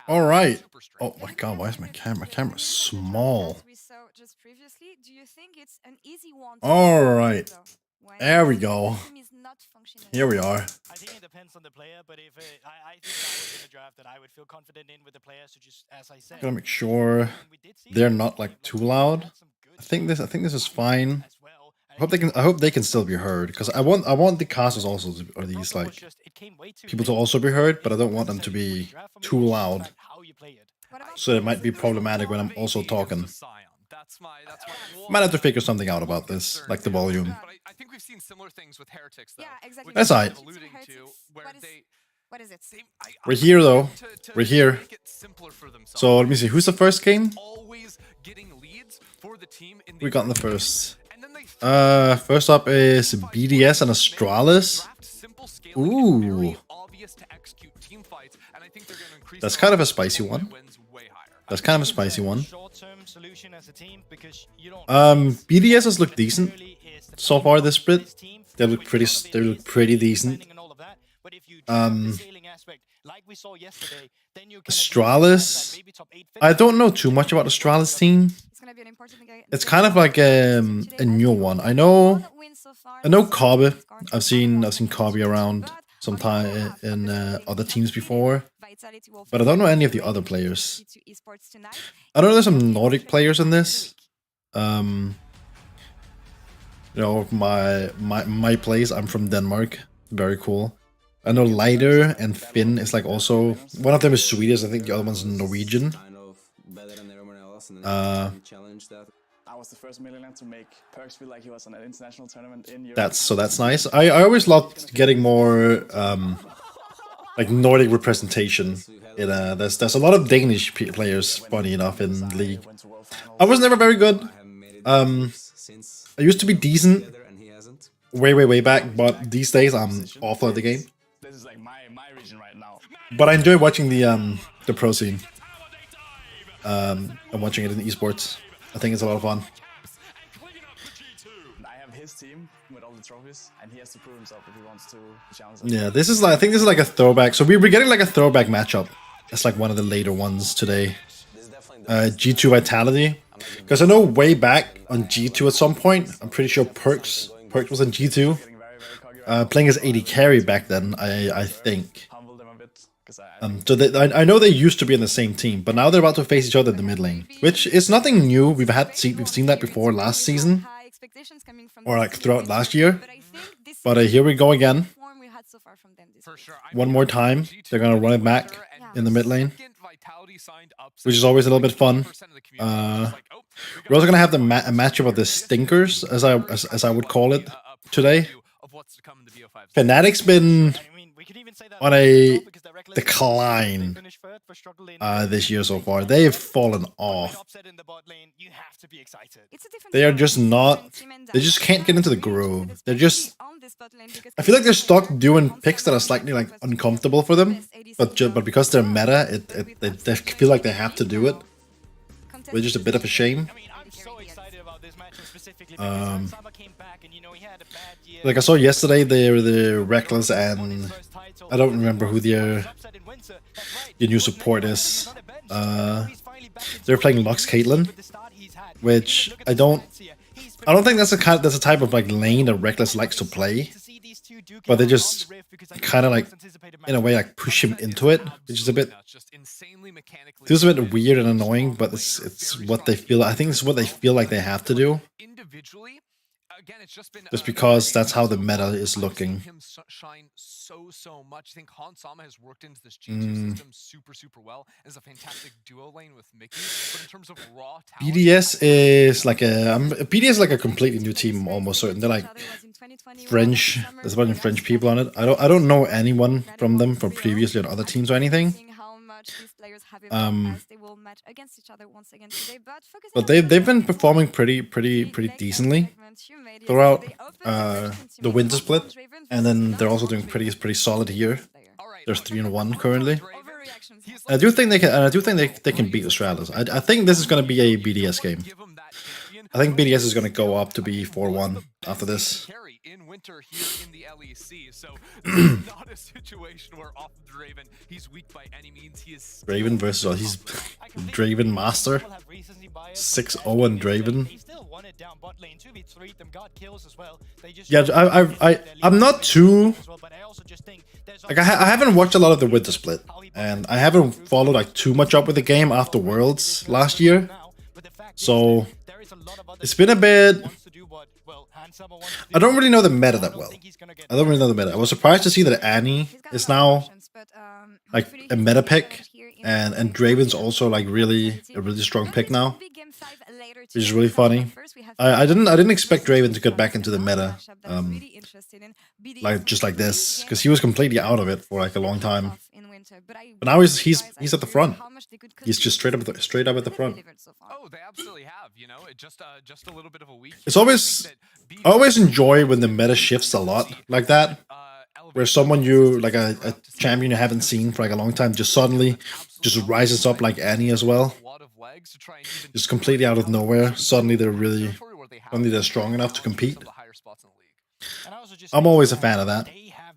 All right. Oh my god, why is my camera small? All right. There we go. Here we are. I think it depends on the player, but if I think that was in a draft that I would feel confident in with the players. So just as I said, Gotta make sure they're not like too loud. I think this is fine. I hope they can still be heard, because I want the casters also to, or these like people to also be heard, but I don't want them to be too loud. So it might be problematic when I'm also talking. Might have to figure something out about this, like the volume. I think we've seen similar things with Heretics, though. Yeah, exactly. That's alright. What is it? We're here though. We're here. So let me see. Who's the first game? We got in the first. First up is BDS and Astralis. Ooh. That's kind of a spicy one. That's kind of a spicy one. BDS has looked decent so far this split. They look pretty decent. Astralis, I don't know too much about Astralis team. It's kind of like a new one. I know Kobe. I've seen Kobe around sometime in other teams before, but I don't know any of the other players. I know there's some Nordic players in this. You know, my place. I'm from Denmark. Very cool. I know Lighter and Finn is like also, one of them is Swedish. I think the other one's Norwegian. I was the first millionaire to make Perks feel like he was on an international tournament in Europe. That's nice. I always loved getting more like Nordic representation. There's a lot of Danish players, funny enough, in League. I was never very good. I used to be decent way back, but these days I'm awful at the game. This is like my region right now. But I enjoy watching the pro scene. I'm watching it in esports. I think it's a lot of fun. I have his team with all the trophies, and he has to prove himself if he wants to challenge. Yeah, this is like, I think this is like a throwback. So we were getting like a throwback matchup. It's like one of the later ones today. G2 Vitality, because I know way back on G2 at some point, I'm pretty sure Perks was in G2. Playing as AD carry back then, I think. So I know they used to be in the same team, but now they're about to face each other in the mid lane, which is nothing new. We've seen that before last season, or like throughout last year. But here we go again. One more time, they're gonna run it back in the mid lane, which is always a little bit fun. We're also gonna have a matchup of the stinkers, as I would call it, today. Fnatic's been on a decline this year so far. They've fallen off. They are just not. They just can't get into the groove. They're just. I feel like they're stuck doing picks that are slightly like uncomfortable for them, but because they're meta, they feel like they have to do it. Which is a bit of a shame. Like I saw yesterday, the Reckless and I don't remember who the new support is. They're playing Lux Caitlyn, which I don't think that's a type of like lane that Reckless likes to play. But they just kind of like, in a way, like push him into it, which is a bit. Feels a bit weird and annoying, but it's what they feel. I think it's what they feel like they have to do. Just because that's how the meta is looking. BDS is like a completely new team. I'm almost certain they're like French. There's a bunch of French people on it. I don't know anyone from them from previously on other teams or anything. But they've been performing pretty decently throughout the winter split, and then they're also doing pretty solid here. There's 3-1 currently. I do think they can beat Astralis. I think this is going to be a BDS game. I think BDS is going to go up to be 4-1 after this. in winter here in the LEC. So this is not a situation where off of Draven, he's weak by any means. He is Draven versus he's Draven Master. 6-0 and Draven. Yeah, I'm not too like I haven't watched a lot of the Winter Split, and I haven't followed like too much up with the game after Worlds last year. So it's been a bit. I don't really know the meta that well. I don't really know the meta. I was surprised to see that Annie is now like a meta pick, and Draven's also like a really strong pick now, which is really funny. I didn't expect Draven to get back into the meta, like just like this, because he was completely out of it for like a long time. But now he's at the front. He's just straight up at the front. Oh, they absolutely have. You know, it just a little bit of a week. It's always I always enjoy when the meta shifts a lot like that, where someone you like a champion you haven't seen for like a long time just suddenly just rises up like Annie as well. Just completely out of nowhere. Suddenly they're strong enough to compete. I'm always a fan of that.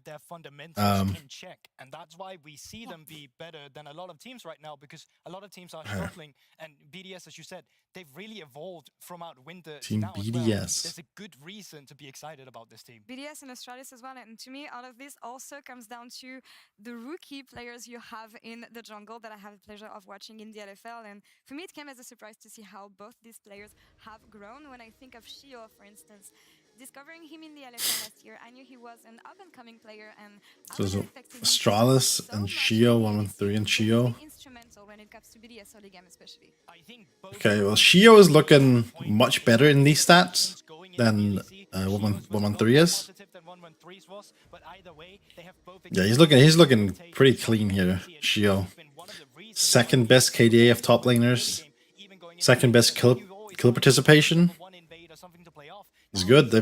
Their fundamentals in check, and that's why we see them be better than a lot of teams right now, because a lot of teams are struggling, and BDS, as you said, they've really evolved from out winter Team now BDS. Well. There's a good reason to be excited about this team. BDS and Astralis as well, and to me, all of this also comes down to the rookie players you have in the jungle that I have the pleasure of watching in the LFL, and for me, it came as a surprise to see how both these players have grown. When I think of Shio, for instance, discovering him in the LFL last year, I knew he was an up-and-coming player, and so Astralis and Shio, 113 and Shio. When it comes to BDS early game especially. Okay, well Shio is looking much better in these stats than 113 is. Yeah, he's looking pretty clean here, Shio. Second best KDA of top laners. Second best kill participation. He's good.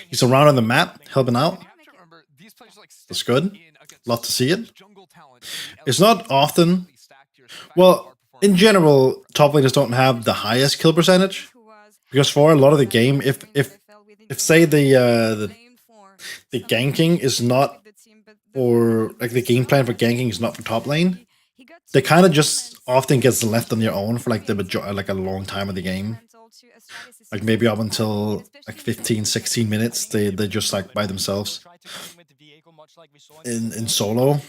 He's around on the map, helping out. That's good. Love to see it. It's not often. Well, in general, top laners don't have the highest kill percentage, because for a lot of the game, if say the ganking is not for like the game plan for ganking is not for top lane, they kind of just often gets left on their own for like like a long time of the game. Like maybe up until like 15-16 minutes, they're just like by themselves in solo.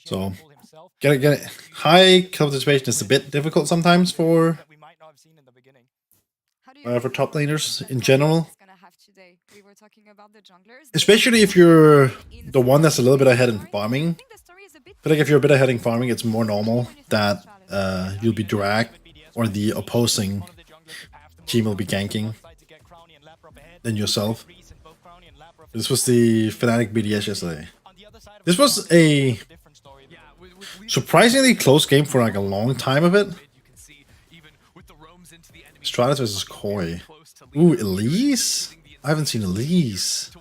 So get it. High kill participation is a bit difficult sometimes for top laners in general, especially if you're the one that's a little bit ahead in farming. I feel like if you're a bit ahead in farming, it's more normal that you'll be dragged, or the opposing team will be ganking than yourself. This was the Fnatic BDS yesterday. This was a surprisingly close game for like a long time of it. Stratus versus Koi. Ooh, Elise? I haven't seen Elise.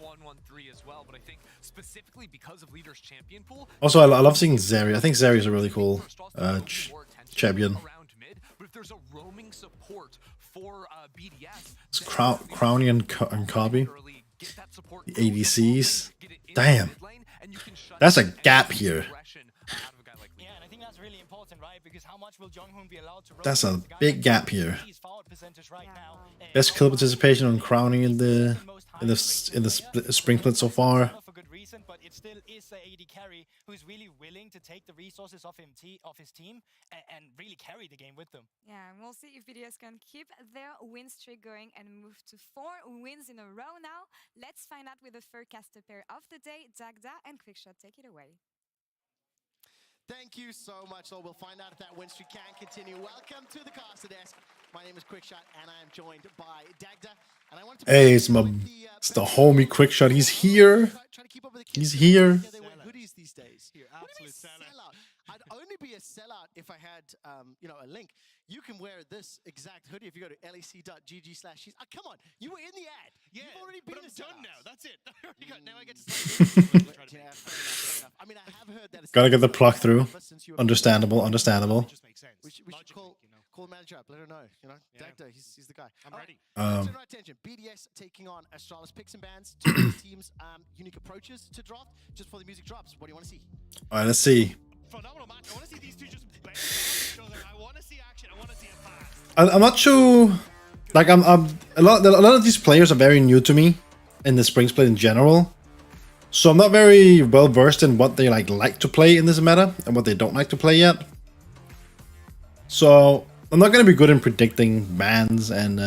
Also, I love seeing Zeri. I think Zeri is a really cool champion. It's Crowny and Kabi. The ADCs. Damn. That's a gap here. That's a big gap here. Best kill participation on Crowny in the spring split so far. But it still is a AD carry who's really willing to take the resources of his team and really carry the game with them. Yeah, and we'll see if BDS can keep their win streak going and move to 4 wins in a row now. Let's find out with the forecaster pair of the day, Dagda and Quickshot. Take it away. Thank you so much. So we'll find out if that win streak can continue. Welcome to the caster desk. My name is Quickshot, and I am joined by Dagda. And I want to it's the homie Quickshot. He's here. He's here. These days. Absolute sellout. I'd only be a sellout if I had, a link. You can wear this exact hoodie if you go to lec.gg/sheets. Come on, you were in the ad. Yeah, you've already been but I'm done now. That's it. Now I get to fair enough. I mean, I have heard that it's Gotta get the pluck through. Understandable. We should call the manager up. Let her know. You know, Yeah. Dagda, he's the guy. I'm All ready. Right, turn right attention. BDS taking on Astralis Picks and Bans. Two of these teams' unique approaches to draft. Just before the music drops, what do you want to see? All right, let's see. Phenomenal match. I want to see these two just bang each other. I want to see action. I want to see it fast. I'm not sure. Like I'm a lot of these players are very new to me in the spring split in general, so I'm not very well versed in what they like to play in this meta and what they don't like to play yet. So I'm not gonna be good in predicting bans and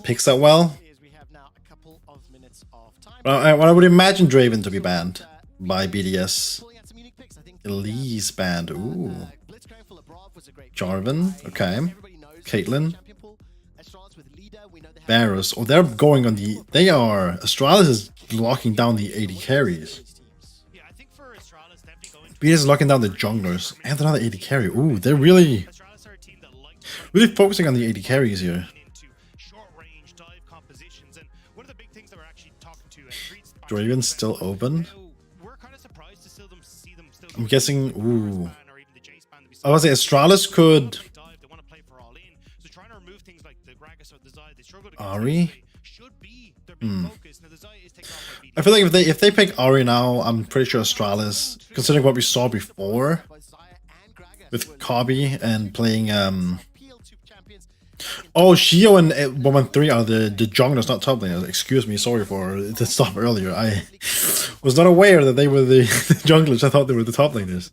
picks that well. We have now a couple of minutes of time. Well, I would imagine Draven to be banned by BDS. Pulling out some unique picks. I think Elise banned. Ooh. Blitzcrank for Labrov was a great Jarvan. Okay. Everybody knows Caitlyn. champion pool. Astralis with leader. We know they have Varus. Oh, they're going on the. They are. Astralis is locking down the AD carries. Yeah, I think for Astralis, definitely going to BDS is locking down the junglers and another AD carry. Ooh, they're really Astralis are a team that likes really focusing on the AD carries here. into short range dive compositions. And one of the big things that we're actually talking to Treats Draven's still open. we're kind of surprised to see them still I'm guessing. Ooh. or even the Jace ban that we I was say Astralis could. they want to play for all in. So trying to remove things like the Gragas or the Zaya, they struggle to Ari? should be their big focus. Now the Zaya is taken off by BDS. I feel like if they pick Ari now, I'm pretty sure Astralis, considering what we saw before both Zaya and Gragas with Kobe and playing appeal to champions. Oh, Shio and 113 are the junglers, not top laners. Excuse me, sorry for the stop earlier. I was not aware that they were the junglers. I thought they were the top laners.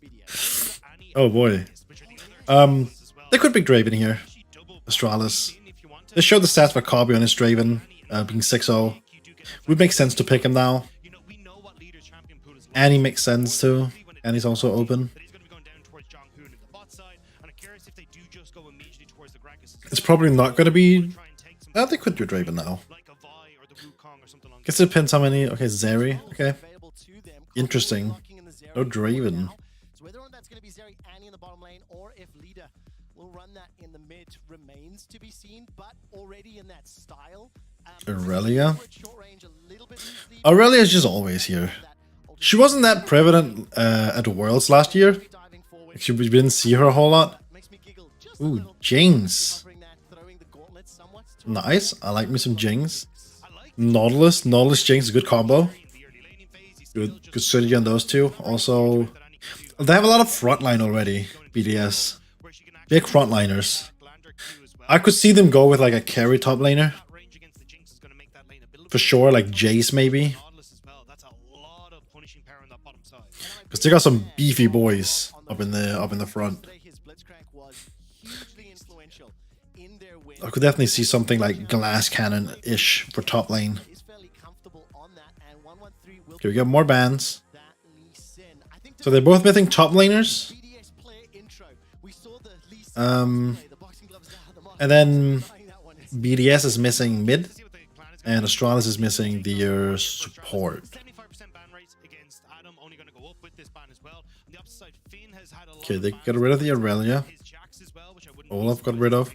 Oh boy. They could pick Draven here. Astralis. They showed the stats for Kobe on his Draven, being 6-0. Would make sense to pick him now. Annie makes sense too. Annie's also open. It's probably not going to be. Oh, they could do Draven now. Guess it depends how many. Okay, Zeri. Okay. Interesting. No Draven. So whether or not that's going to be Zeri, Annie in the bottom lane, or if Leader will run that in the mid remains to be seen, but already in that style. Aurelia. Aurelia is just always here. She wasn't that prevalent at Worlds last year. Actually, we didn't see her a whole lot. Ooh, Jinx. Nice. I like me some Jinx. Nautilus. Nautilus Jinx, a good combo. Good synergy on those two. Also, they have a lot of frontline already, BDS. Big frontliners. I could see them go with like a carry top laner. For sure, like Jace maybe. Because they got some beefy boys up in the front. I could definitely see something like glass cannon-ish for top lane. Okay, we got more bans. So they're both missing top laners. And then BDS is missing mid, and Astralis is missing the support. Okay, they got rid of the Aurelia. Olaf got rid of.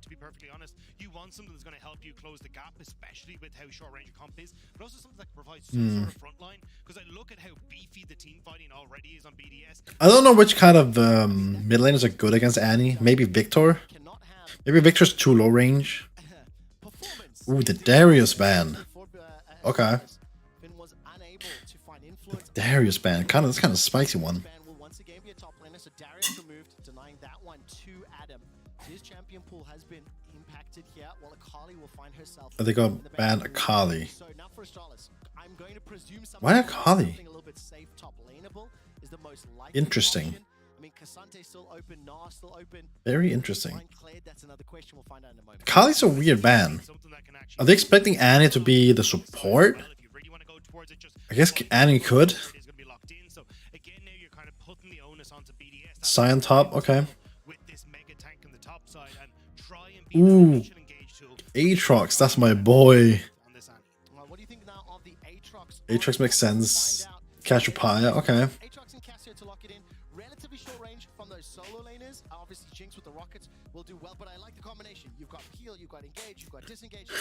To be perfectly honest, you want something that's going to help you close the gap, especially with how short range your comp is, but also something that provides some sort of front line. Because I look at how beefy the team fighting already is on BDS. I don't know which kind of mid laners are good against Annie. Maybe Victor. Maybe Victor's too low range. Ooh, the Darius ban. Okay. The Darius ban. That's kind of a spicy one. I think I'll ban Akali. Why Akali? Interesting. Very interesting. Akali's a weird ban. Are they expecting Annie to be the support? I guess Annie could. Sion top, okay. Ooh. Aatrox, that's my boy. Aatrox makes sense. Cassiopeia, okay. to lock it in. Relatively short range from those solo laners. Obviously, Jinx with the rockets will do well, but I like the combination. You've got heal, you've got engage, you've got disengage. A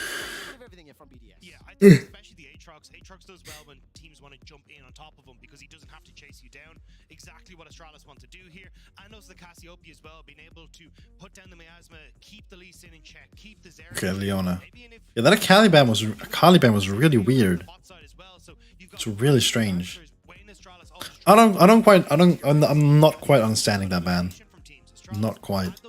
bit of everything here from BDS. Yeah, I think especially the Aatrox. Aatrox does well when teams want to jump in on top of him because he doesn't have to chase you down. Exactly what Astralis want to do here. And also the Cassiopeia as well, being able to put down the miasma, keep the Lee Sin in check, keep the Zeri. Okay, Leona. Yeah, that Caliban was really weird. It's really strange. I'm not quite understanding that ban. Not quite.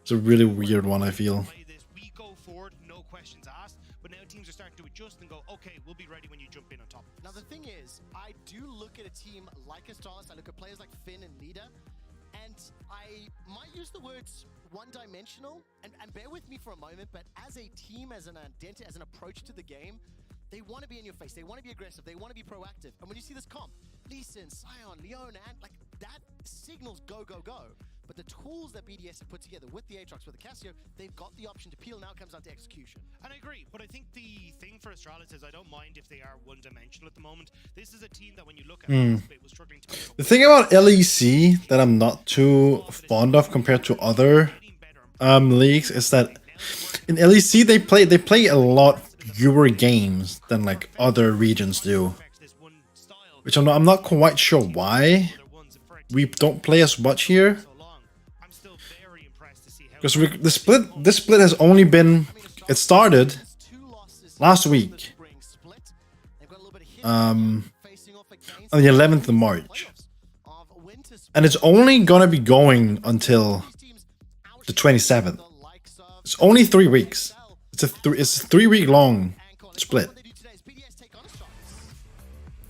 It's a really weird one, I feel. We go forward, no questions asked, but now teams are starting to adjust and go, okay, we'll be ready when you jump in on top. Now the thing is, I do look at a team like Astralis, I look at players like Finn and Lida, and I might use the words one-dimensional, and bear with me for a moment, but as a team, as an identity, as an approach to the game, they want to be in your face, they want to be aggressive, they want to be proactive. And when you see this comp, Lee Sin, Sion, Leona, and like that signals go, go, go. But the tools that BDS have put together with the Aatrox, with the Cassio, they've got the option to peel. Now it comes down to execution. And I agree, but I think the thing for Astralis is I don't mind if they are one-dimensional at the moment. This is a team that when you look at it was struggling to The thing about LEC that I'm not too fond of compared to other leagues is that in LEC they play a lot fewer games than like other regions do, which I'm not quite sure why we don't play as much here. Because this split has only been, it started last week, on the 11th of March, and it's only gonna be going until the 27th. It's only 3 weeks. It's a 3-week long split,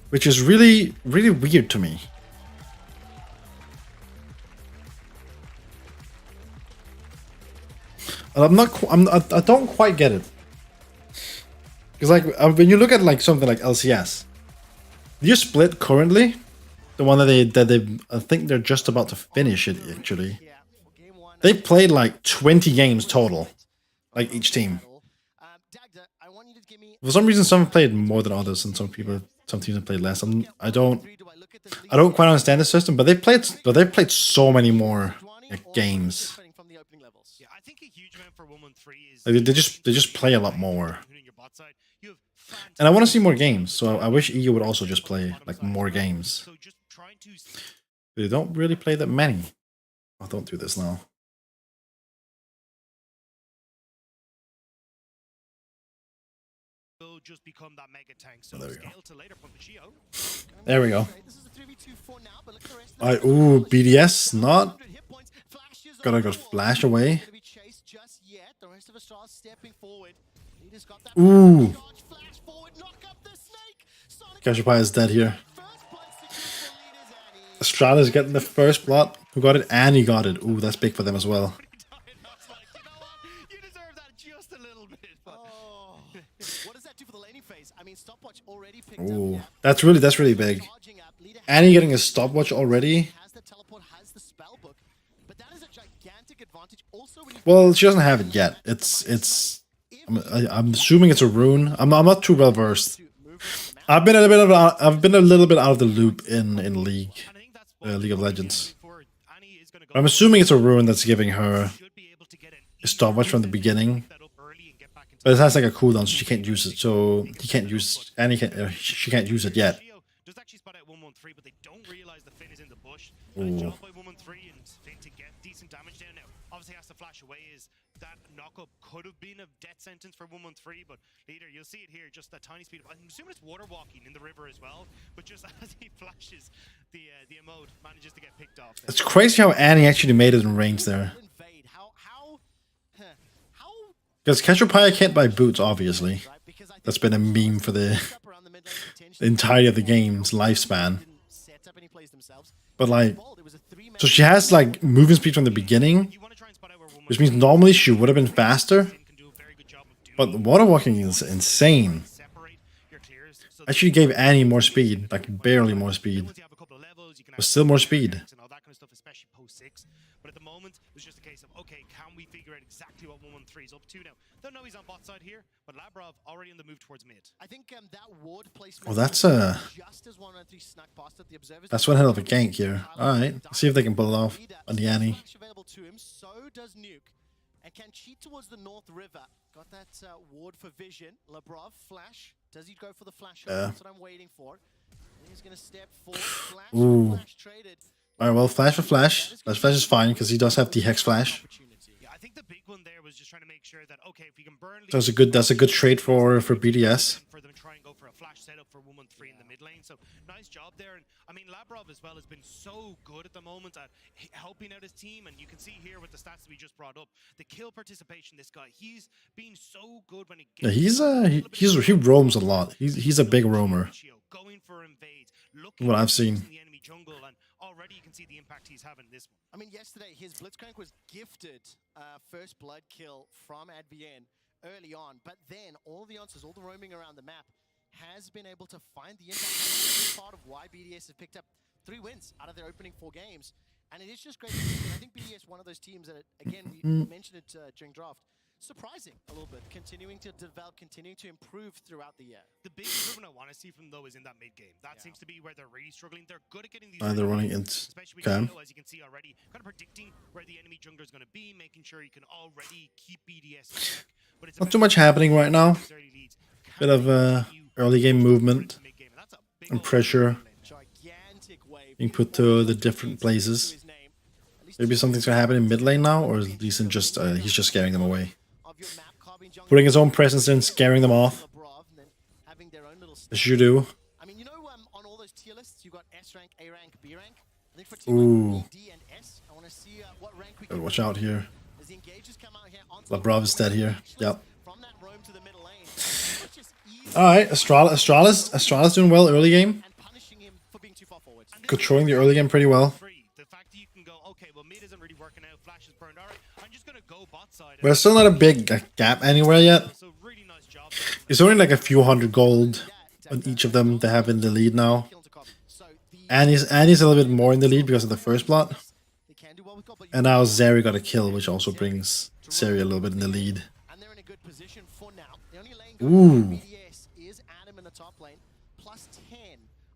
which is really weird to me. I don't quite get it. Because like when you look at like something like LCS, you split currently, the one that they I think they're just about to finish it actually. They played like 20 games total, like each team. For some reason, some played more than others, and some teams have played less. I don't quite understand the system, but they played so many more like, games. Like, they just play a lot more, and I want to see more games. So I wish EU would also just play like more games. They don't really play that many. Oh, don't do this now. Just become that mega tank. So there we go. to later from Vachio. There we go. Alright, ooh, BDS not gonna go flash away. Ooh. Cassiopeia is dead here. Estrada's getting the first blood. Who got it? And he got it. Ooh, that's big for them as well. You deserve that just a little bit. What does that do for the laning phase? I mean, stopwatch already picked Ooh, up. that's really big. Annie getting a stopwatch already. Well, she doesn't have it yet. I'm assuming it's a rune. I'm not too well versed. I've been a little bit out of the loop in League of Legends. But I'm assuming it's a rune that's giving her a stopwatch from the beginning. But it has like a cooldown, so she can't use it. So he can't use Annie. She can't use it yet. Does actually spot out 113, but they don't realize the Finn is in the bush. Ooh. Job by 113 and Finn to get decent damage down now. Obviously has to flash away. Is that knockup could have been a death sentence for 113, but later you'll see it here, just that tiny speed. I'm assuming it's water walking in the river as well, but just as he flashes, the emote manages to get picked off. It's crazy how Annie actually made it in range there. Because Cassiopeia can't buy boots, obviously. That's been a meme for the entirety of the game's lifespan. But like, so she has like movement speed from the beginning, which means normally she would have been faster. But water walking is insane. Actually gave Annie more speed, like barely more speed. But still more speed. And all that kind of stuff, especially post 6. But at the moment, it was just a case of, okay, can we figure out exactly what 113 is up to now? Don't know he's on bot side here, but Labrov already on the move towards mid. I think that ward placement. Well, that's just as 113 snuck past it, the observers. that's one hell of a gank here. All right, let's see if they can pull it off on the Annie. Available to him, so does Nuke, and can cheat towards the North River. Got that ward for vision. Labrov flash. Does he go for the flash? That's what I'm waiting for. He's gonna step forward. Flash, flash traded. All right, well, flash for flash. Flash is fine because he does have the hex flash. Yeah, I think the big one there was just trying to make sure that, okay, if we can burn... So that's a good trade for BDS. For them to try and go for a flash setup for 113 in the mid lane. So nice job there. And I mean, Labrov as well has been so good at the moment at helping out his team. And you can see here with the stats that we just brought up, the kill participation, this guy, he's been so good when he gets... Yeah, he roams a lot. He's a big roamer. Going for invades, What I've seen. the enemy jungle, and already you can see the impact he's having in this one. I mean, yesterday his Blitzcrank was gifted first blood kill from ADVN early on, but then all the answers, all the roaming around the map, has been able to find the impact. That's a big part of why BDS have picked up 3 wins out of their opening 4 games, and it is just great to see. And I think BDS one of those teams that, again, we mentioned it during draft. Surprising a little bit, continuing to develop, continuing to improve throughout the year. The big improvement I want to see from them, though, is in that mid game. That seems to be where they're really struggling. They're good at getting these. They're running into. Especially with Nino, as you can see already, kind of predicting where the enemy jungler is going to be, making sure you can already keep BDS in check. But it's Not too much happening right now. Bit of early game movement and pressure being put to the different places. Maybe something's gonna happen in mid lane now, or is Lee Sin just he's just scaring them away, putting his own presence in, scaring them off, as you do. I mean, you know, on all those tier lists, you got S rank, A rank, B rank. I think for Ooh. like D and S, I want to see what rank we can. Watch out here. As the engagers come out here onto Labrov is dead here. Yep. from that roam to the middle lane. It's just easy All right, Astralis doing well early game, and punishing him for being too far forward. controlling the early game pretty well. The fact that you can go, okay, well, mid isn't really working out, flash is burned. All right, I'm just going to go bot side. But it's still not a big gap anywhere yet. So really nice job. It's only like a few hundred gold on each of them to have in the lead now. Annie's a little bit more in the lead because of the first blood. They can do well with gold, but And now Zeri got a kill, which also brings Zeri a little bit in the lead. and they're in a good position for now. The only lane Ooh. going for BDS is Adam in the top lane, plus 10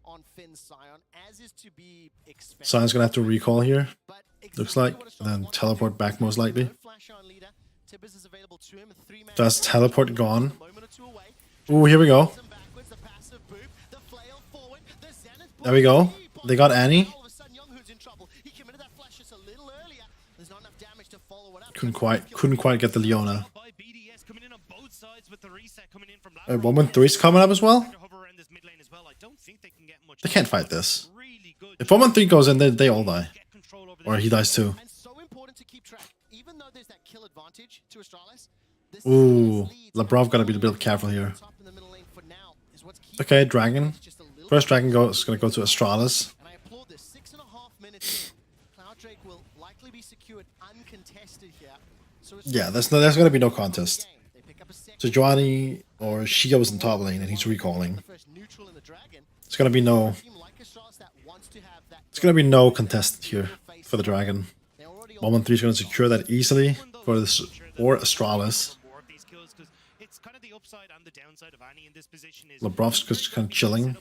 on Finn's Scion, as is to be expected. Sion's gonna have to recall here, But looks exactly like, what and then Astralis teleport wanted. back most likely. No flash on leader. Tibbers is available to him, 3-man Does teleport gone? a moment or two away. Ooh, here we go. Backwards, the passive boop, the flail forward, the Zenith There we go. They got Annie. All of a sudden, Younghoon's in trouble. He committed that flash just a little earlier. There's not enough damage to follow it up. Couldn't quite get the Leona. By BDS coming in on both sides with the reset coming in from 113's coming up as well. hover around this mid lane as well. I don't think they can get much. They can't fight this. Really good. If 113 goes in, they all die. Get control over Or this. he dies too. And so important to keep track. Even though there's that kill advantage to Astralis, this Ooh, leads Labrov gotta be a bit careful here. top in the middle lane for now is what's keeping Okay, Dragon. just a little First Dragon is gonna go to Astralis. And I applaud this. 6.5 minutes in. Cloud Drake will likely be secured uncontested here. So it's Yeah, there's gonna be no contest. They pick up a second. So Johnny or Shia was in top lane and he's recalling. The first neutral in the Dragon. It's gonna be no. Team like Astralis that wants to have that It's gonna be no contest here for the Dragon. They're already 113 is gonna secure that easily for this or Astralis. More of these kills, 'cause it's kind of the upside and the downside of Annie in this position is Labrov's just kind of chilling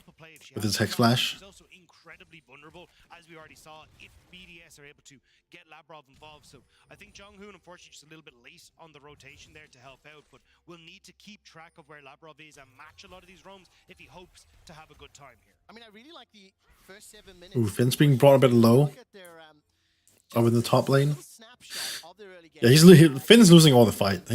with his Hex Flash. She's also incredibly vulnerable, as we already saw, if BDS are able to get Labrov involved. So I think Jonghoon, unfortunately, just a little bit late on the rotation there to help out, but we'll need to keep track of where Labrov is and match a lot of these roams if he hopes to have a good time here. I mean, I really like the first 7 minutes. Ooh, Finn's being brought a bit low Look at their, over in the top lane. little snapshot of their early game. Yeah, Finn's losing all the fight.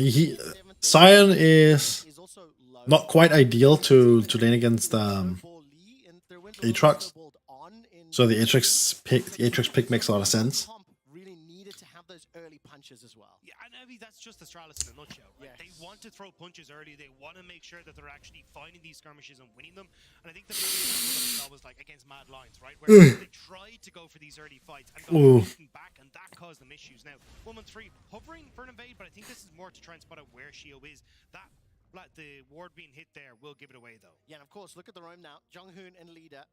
Sion is Is also low. not quite ideal to lane against Ball Lee and their wins are Aatrox. balled on in So the Aatrox pick makes a lot of sense. comp really needed to have those early punches as well. Yeah, and I mean, that's just Astralis in a nutshell, right? Yes. They want to throw punches early. They want to make sure that they're actually finding these skirmishes and winning them. And I think the big example that we saw was like against Mad Lions, right? Where they tried to go for these early fights and Ooh. got beaten back, and that caused them issues. Now, 113 hovering for an invade, but I think this is more to try and spot out where Shio is. That the ward being hit there will give it away, though. Yeah, and of course, look at the roam now. Jonghoon and Leader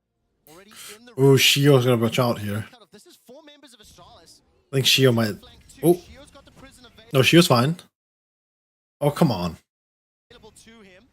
already in the Oh, Shio's gonna watch out here. This is 4 members of Astralis. I think Shio might. Flank 2. Oh, Shio's got the prison no, Shio's fine. Oh, come on. available to him.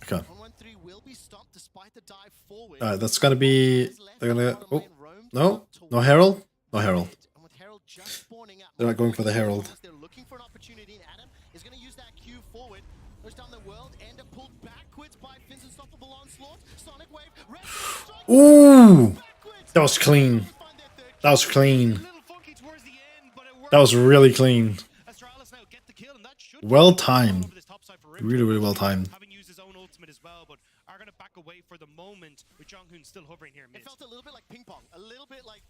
Okay. 113 will be stopped despite the dive forward. Alright, that's gonna be. They're gonna. Oh, no, no Herald, no Herald. And with Herald just spawning up, They're not going for the Herald. they're looking for an opportunity, and Adam is going to use that Q forward. Goes down the world, and pulled backwards by Finn's unstoppable onslaught. Sonic wave, red strike. Ooh, Backwards. that was clean. Find their third That was clean. A little funky towards the end, but it worked. That was really clean. Astralis now get the kill, and that should Well be timed. over this top side for Rip. Really, really well timed. Having used his own ultimate as well, but are going to back away for the moment with Jonghoon still hovering here mid. It felt a little bit like ping pong, a little bit like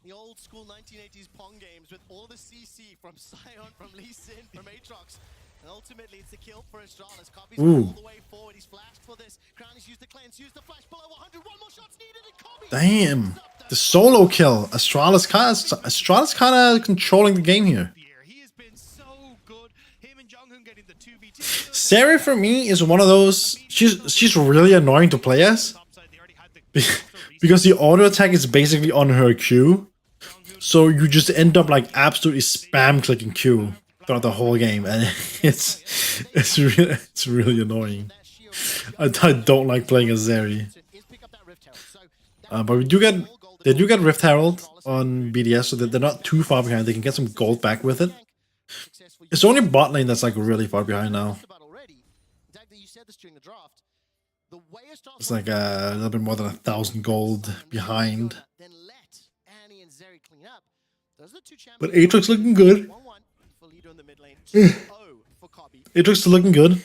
the old school 1980s Pong games with all the CC from Sion, from Lee Sin, from Aatrox. And ultimately, it's the kill for Astralis. Copy's Ooh. all the way forward. He's flashed for this. Crownie's used the cleanse, used the flash below 100. One more shot's needed, and Copy. Damn, the solo kill. Astralis kind of controlling the game here. He has been so good. Him and Jonghoon getting the 2v2. Sari for me is one of those. She's really annoying to play as because the auto attack is basically on her Q. So you just end up like absolutely spam clicking Q throughout the whole game, and it's really annoying. I don't like playing as Zeri. But they do get Rift Herald on BDS, so that they're not too far behind. They can get some gold back with it. It's only bot lane that's like really far behind now. It's like a little bit more than 1,000 gold behind. But Aatrox looking good. Aatrox still looking good.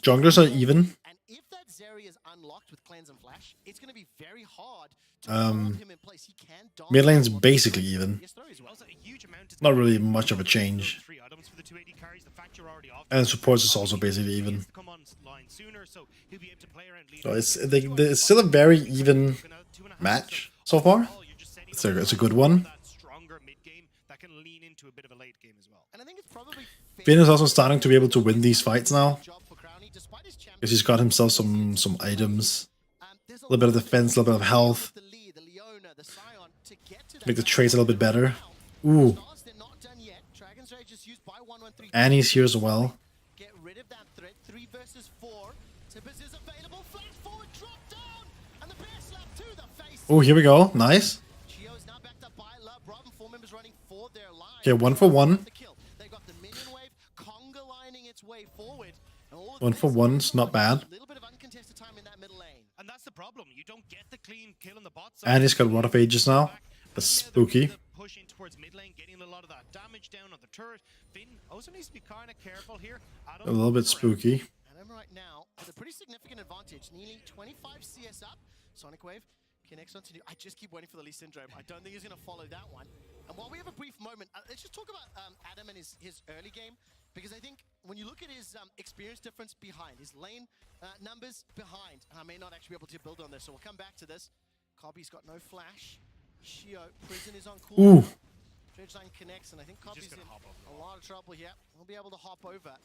Junglers are even. And if that Zeri is unlocked with cleanse and flash, it's going to be very hard to hold him in place. He can dominate Mid lane's the basically even. Yes, there is well. Not really much of a change. And supports is also basically even. So it's still a very even match so far. It's a good one. And I think it's probably Finn is also starting to be able to win these fights now. Because he's got himself some items. A little bit of defense, a little bit of health. Make the trades a little bit better. Ooh. And he's here as well. get rid of that threat. 3 versus 4. Tippers is available. Flash forward, drop down, and the bear slap to the face. Oh, here we go. Nice. Chio is now backed up by Love. Robin, 4 members running for their line. Okay, 1 for 1. They got the minion wave, conga lining its way forward. 1 for 1's not bad. A little bit of uncontested time in that middle lane. And that's the problem. You don't get the clean kill on the bot side. And he's got Rod of Ages now. That's spooky. Pushing towards mid lane, getting a lot of that damage down on the turret. Finn also needs to be kind of careful here. A little bit spooky. Adam right now with a pretty significant advantage. Nearly 25 CS up. Sonic Wave connects onto new. I just keep waiting for the Lee Syndrome. I don't think he's going to follow that one. And while we have a brief moment, let's just talk about Adam and his early game. Because I think when you look at his experience difference behind, his lane numbers behind, and I may not actually be able to build on this, so we'll come back to this. Cobby's got no flash. Shio, Prison is on cooldown. Dredgeline connects, and I think Cobby's in a lot of trouble here. We'll be able to hop over.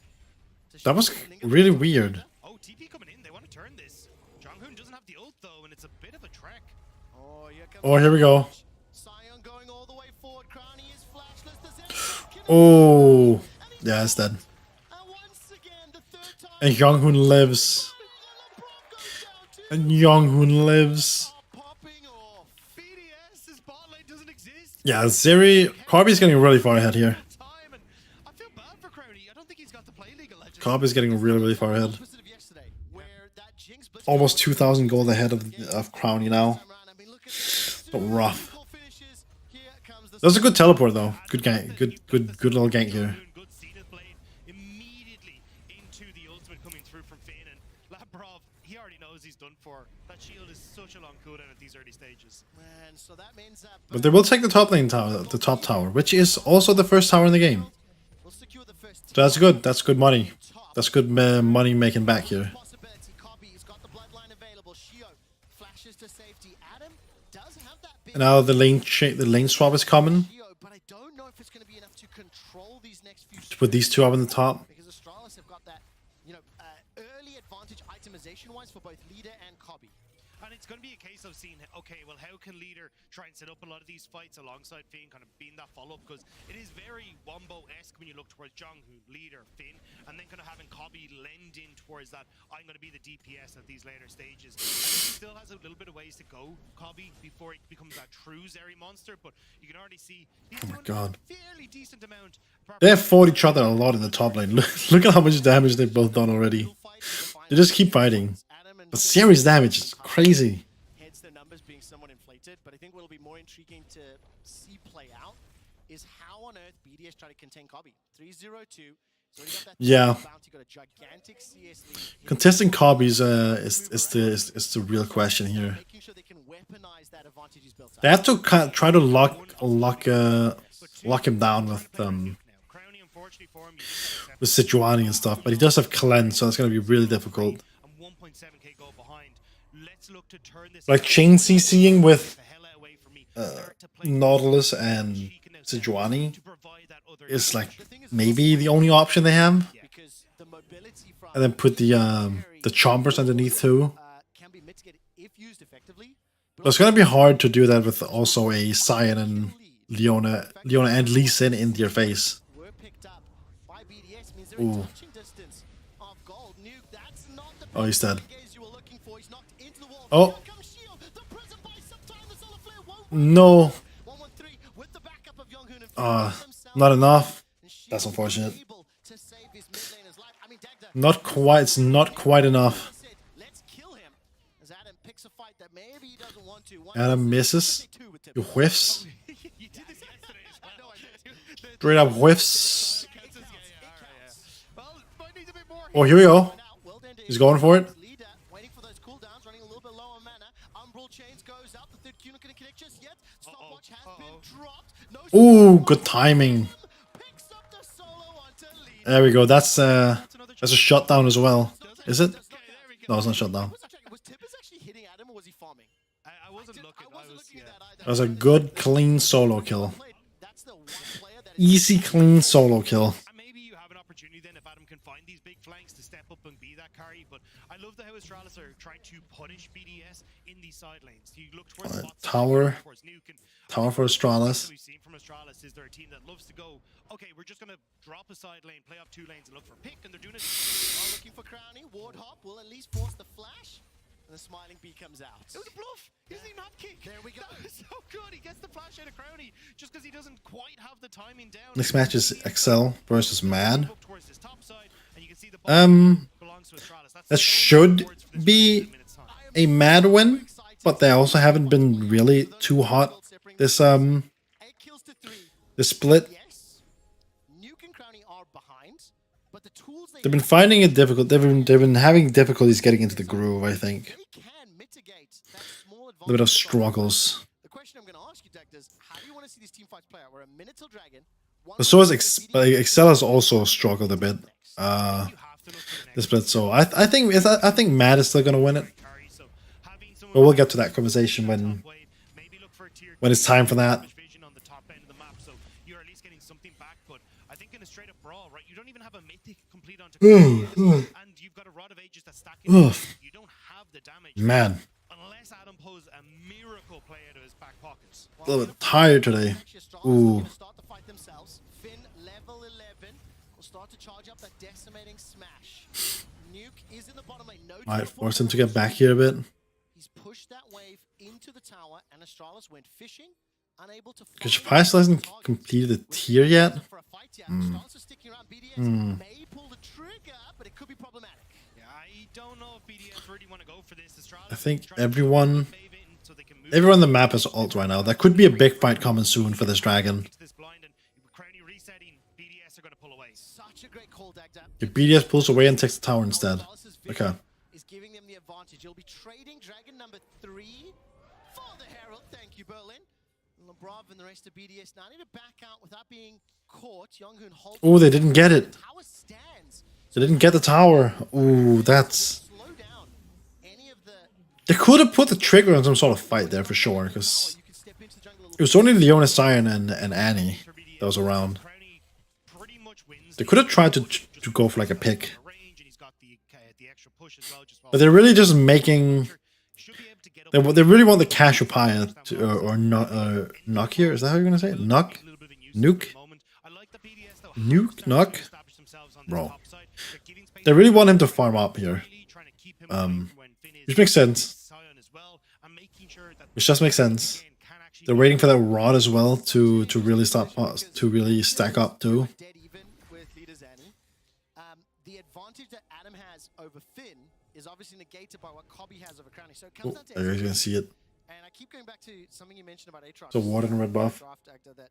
That was really weird. Oh, TP coming in. They want to turn this. Jonghoon doesn't have the ult though, and it's a bit of a trek. Oh, here we go. Sion going all the way forward. Crownie is flashless. The Zen Oh, yeah, it's dead. once again, the third time. And Jonghoon lives. And Jonghoon lives. Popping off. BDS, this bot lane doesn't exist. Yeah, Zeri. Corby's getting really far ahead here. Time, and I feel bad for Crownie. I don't think he's got the play League of Legends. Corby's getting really, really far ahead. Opposite of yesterday, where that Jinx blitz Almost 2,000 gold ahead of Crownie now. time around. I mean, look at this. But rough. Beautiful finishes. Here comes the That was a good teleport though. Good gank. Good little gank here. Good Zenith blade immediately into the ultimate coming through from Finn, and Labrov, he already knows he's done for. That shield is such a long cooldown at these early stages. man. So that means that But they will take the top lane tower, the top tower, which is also the first tower in the game. we'll secure the first So that's good. That's good money. That's good money making back here. possibility. Cobby's got the bloodline available. Shio flashes to safety. Adam does have that bit. And now the lane swap is coming. Shio, but I don't know if it's going to be enough to control these next few. To put these two up in the top. Because Astralis have got that, early advantage itemization wise for both leader and Cobby. And it's going to be a case of seeing, okay, well, how can Leader try and set up a lot of these fights alongside Finn, kind of being that follow-up, because it is very Wombo-esque when you look towards Jonghoon, Leader, Finn, and then kind of having Kobby lend in towards that, I'm going to be the DPS at these later stages. I think he still has a little bit of ways to go, Kobby, before he becomes that true Zeri monster, but you can already see he's doing God. a fairly decent amount. They have fought each other a lot in the top lane. Look at how much damage they've both done already. They just keep fighting. But serious damage is crazy. Hence their numbers being somewhat inflated, but I think what'll be more intriguing to see play out is how on earth BDS try to contain Kobby. 3-0-2. So he got that Yeah. bounty, got a gigantic CS lead. Contesting Kobby's is the real question here. Making sure they can weaponize that advantage he's built up. They have to try to lock him down with Sejuani and stuff, but he does have cleanse, so it's gonna be really difficult. Like chain CCing with Nautilus and Sejuani is like maybe the only option they have. Because the mobility from And then put the chompers underneath too. can be mitigated if used effectively. But it's gonna be hard to do that with also a Cyan and Leona and Lee Sin in your face. Were picked up by BDS means they're in Ooh. touching distance of gold. Nuke, that's not the Oh, he's dead. gaze you were looking for. He's knocked into the wall. Oh. Here comes Shield. The prison buys some time. The solar flare won't work. No. 1-1-3 with the backup of Jonghoon and themselves. Not enough. And Shield That's unfortunate. able to save his mid laner's life. I mean, Dagda, Not quite. It's not quite enough. said, let's kill him. As Adam picks a fight that maybe he doesn't want to. Adam misses. He whiffs. You did this yesterday as well. Straight up whiffs. Well, might need a bit more. Oh, here we go. He's going for it. Leader waiting for those cooldowns, running a little bit low on mana. Umbral chains goes out. The third Q not gonna connect just yet. Stopwatch has been dropped. No Ooh, good timing. picks up the solo onto Leader. There we go. That's a shutdown as well. Is it? No, it's not shutdown. Was Tibbers actually hitting Adam or was he farming? I wasn't looking. I wasn't looking at that either. That was a good, clean solo kill. That's the one player that Easy, clean solo kill. And maybe you have an opportunity then if Adam can find these big flanks to step up and be that carry. But I love the how Astralis are trying to punish BDS in these side lanes. You look towards the bot side, Tower. towards Nuke, and Tower for Astralis. what we've seen from Astralis is they're a team that loves to go, okay, we're just going to drop a side lane, play off 2 lanes and look for a pick, and they're doing it. are looking for Crownie. Ward Hop will at least force the flash. And the smiling bee comes out. It was a bluff. He doesn't even have kick. There we go. That was so good. He gets the flash out of Crownie just because he doesn't quite have the timing down. Next match is Excel versus Mad. Up towards his top side, and you can see the ball belongs to Astralis. That's That so should many words for this be in a minute's time. a Mad win, but they also haven't been really too hot this 8 kills to 3. this split. Yes. Nuke and Crownie are behind, but the tools They've been finding it difficult. They've been having difficulties getting into the groove, I think. they can mitigate that small A bit of advantage. struggles. The question I'm going to ask you, Dak, is how do you want to see these team fights play out? We're a minute till Dragon. But so has Excel has also struggled a bit. This split, so I think Mad is still gonna win it. But we'll get to that conversation when it's time for that. You're at least getting something back, but I think in a straight up brawl, right? You don't even have a mythic complete onto and you've got a Rod of Ages that's stacking. You don't have the damage. Man, Unless Adam pulls a miracle play out of his back pockets. a little bit tired today. Ooh. Start to fight themselves. Finn, level 11, will start to charge up that decimating smash. Nuke is in the bottom lane. No Might teleport force him to get back here a bit. He's pushed that wave into the tower, and Astralis went fishing, unable to. Because Pais hasn't completed the tier yet. For a fight, yeah. Astralis is sticking around. BDS may pull the trigger, but it could be problematic. Yeah, I don't know if BDS really want to go for this. Astralis I think trying to everyone save it so they can move on the map is ult right now. That could be a big fight coming soon for this dragon. into this blind, and Crownie resetting. BDS are going to pull away. Such a great call, Dagda. If BDS pulls away and takes the tower instead. Okay. Is giving them the advantage. You'll be trading Dragon number 3 for the Herald. Thank you, Berlin. Lebrav and the rest of BDS now need to back out without being caught. Younghoon holds. Oh, they didn't get it. Tower stands. They didn't get the tower. Ooh, that's... Slow down any of the. They could have put the trigger on some sort of fight there for sure, because You can step into the jungle a it little was only Leona, Cyan, and Annie that was around. Crownie pretty much wins. They could have tried to go for like a pick. Range, and he's got the extra push as well. Just But they're really just making should be able to get They really want the Cassiopeia to, or knock here. Is that how you're gonna say it? Knock, nuke, nuke, knock, bro. They really want him to farm up here. Which makes sense. Which just makes sense. They're waiting for that rod as well to really start to really stack up too. Dead even with leader Zanny. The advantage that Adam has over Finn is obviously negated by what Cobby has over Crownie. So it comes down to There you can see it. and I keep going back to something you mentioned about Aatrox. So Warden red buff. Draft actor that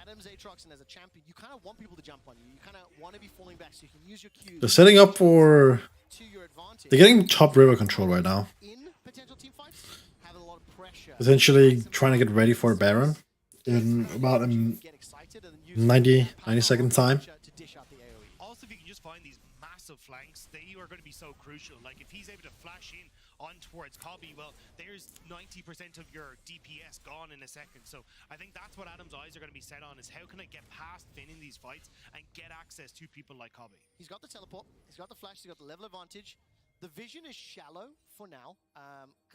Adam's Aatrox, and as a champion, you kind of want people to jump on you. You kind of want to be falling back so you can use your Qs They're setting up for. to your advantage. They're getting top river control right now. In potential team fights, having a lot of pressure. Essentially trying to get ready for Baron in about Get excited and then use 90 second time. to dish out the AoE. Also, if you can just find these massive flanks, they are going to be so crucial. Like, if he's able to flash in on towards Cobby, well, there's 90% of your DPS gone in a second. So I think that's what Adam's eyes are going to be set on, is how can I get past Finn in these fights and get access to people like Cobby. He's got the teleport, he's got the flash, he's got the level advantage. The vision is shallow for now.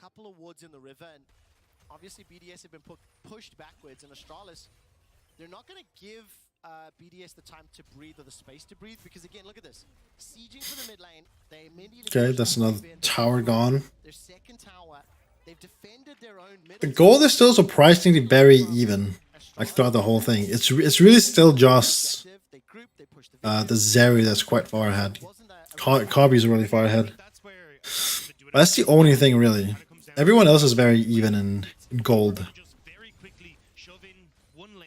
Couple of wards in the river, and obviously BDS have been pushed backwards, and Astralis, they're not going to give BDS the time to breathe or the space to breathe, because again, look at this. Sieging for the mid lane, they immediately... Okay, that's another tower gone. Their second tower, they've defended their own middle... The gold is still surprisingly very even, like throughout the whole thing. It's really still just the Zeri that's quite far ahead. Cobby's really far ahead. But that's the only thing really. Everyone else is very even in gold.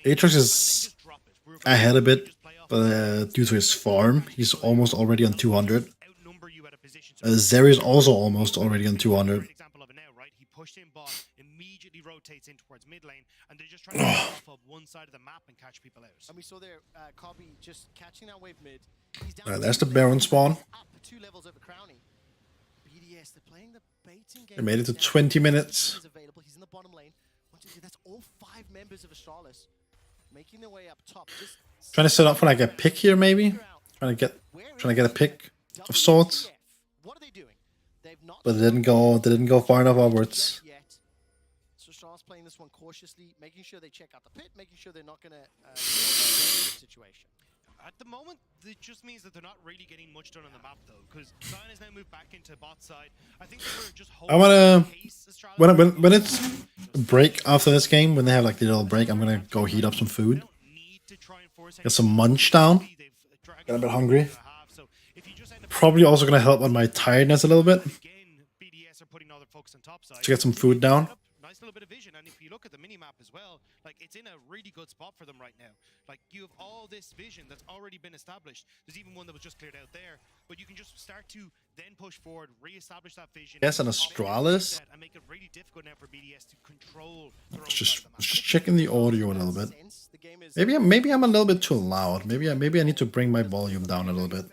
Aatrox is ahead a bit, but due to his farm, he's almost already on 200. Zeri is also almost already on 200. He pushed in bot, immediately rotates in towards mid lane, and they're just trying to get off of one side of the map and catch people out. And we saw there, Cobby just catching that wave mid. He's down Alright, there's the Baron spawn. up 2 levels over Crownie. BDS, they're playing the baiting game. They made it to 20 minutes. He's available. He's in the bottom lane. 1, 2, 3. That's all 5 members of Astralis making their way up top. Just Trying to set up for like a pick here, maybe. Trying to get a pick of sorts. What are they doing? They've not. But they didn't go far enough upwards. Yet. So Astralis playing this one cautiously, making sure they check out the pit, making sure they're not going to situation. At the moment, it just means that they're not really getting much done on the map, though, because Zion has now moved back into bot side. I think they were just holding I wanna pace, Astralis. when it's a break after this game, when they have like the little break, I'm gonna go heat up some food. Get some munch down. Get a bit hungry. Probably also gonna help on my tiredness a little bit to get some food down. Nice little bit of vision, and if you look at the mini-map as well, like, it's in a really good spot for them right now. Like, you have all this vision that's already been established. There's even one that was just cleared out there, but you can just start to then push forward, re-establish that vision. Yes, and Astralis. And make it really difficult now for BDS to control their own Just side of the map. checking the audio a little bit. Maybe I'm a little bit too loud. Maybe I need to bring my volume down a little bit.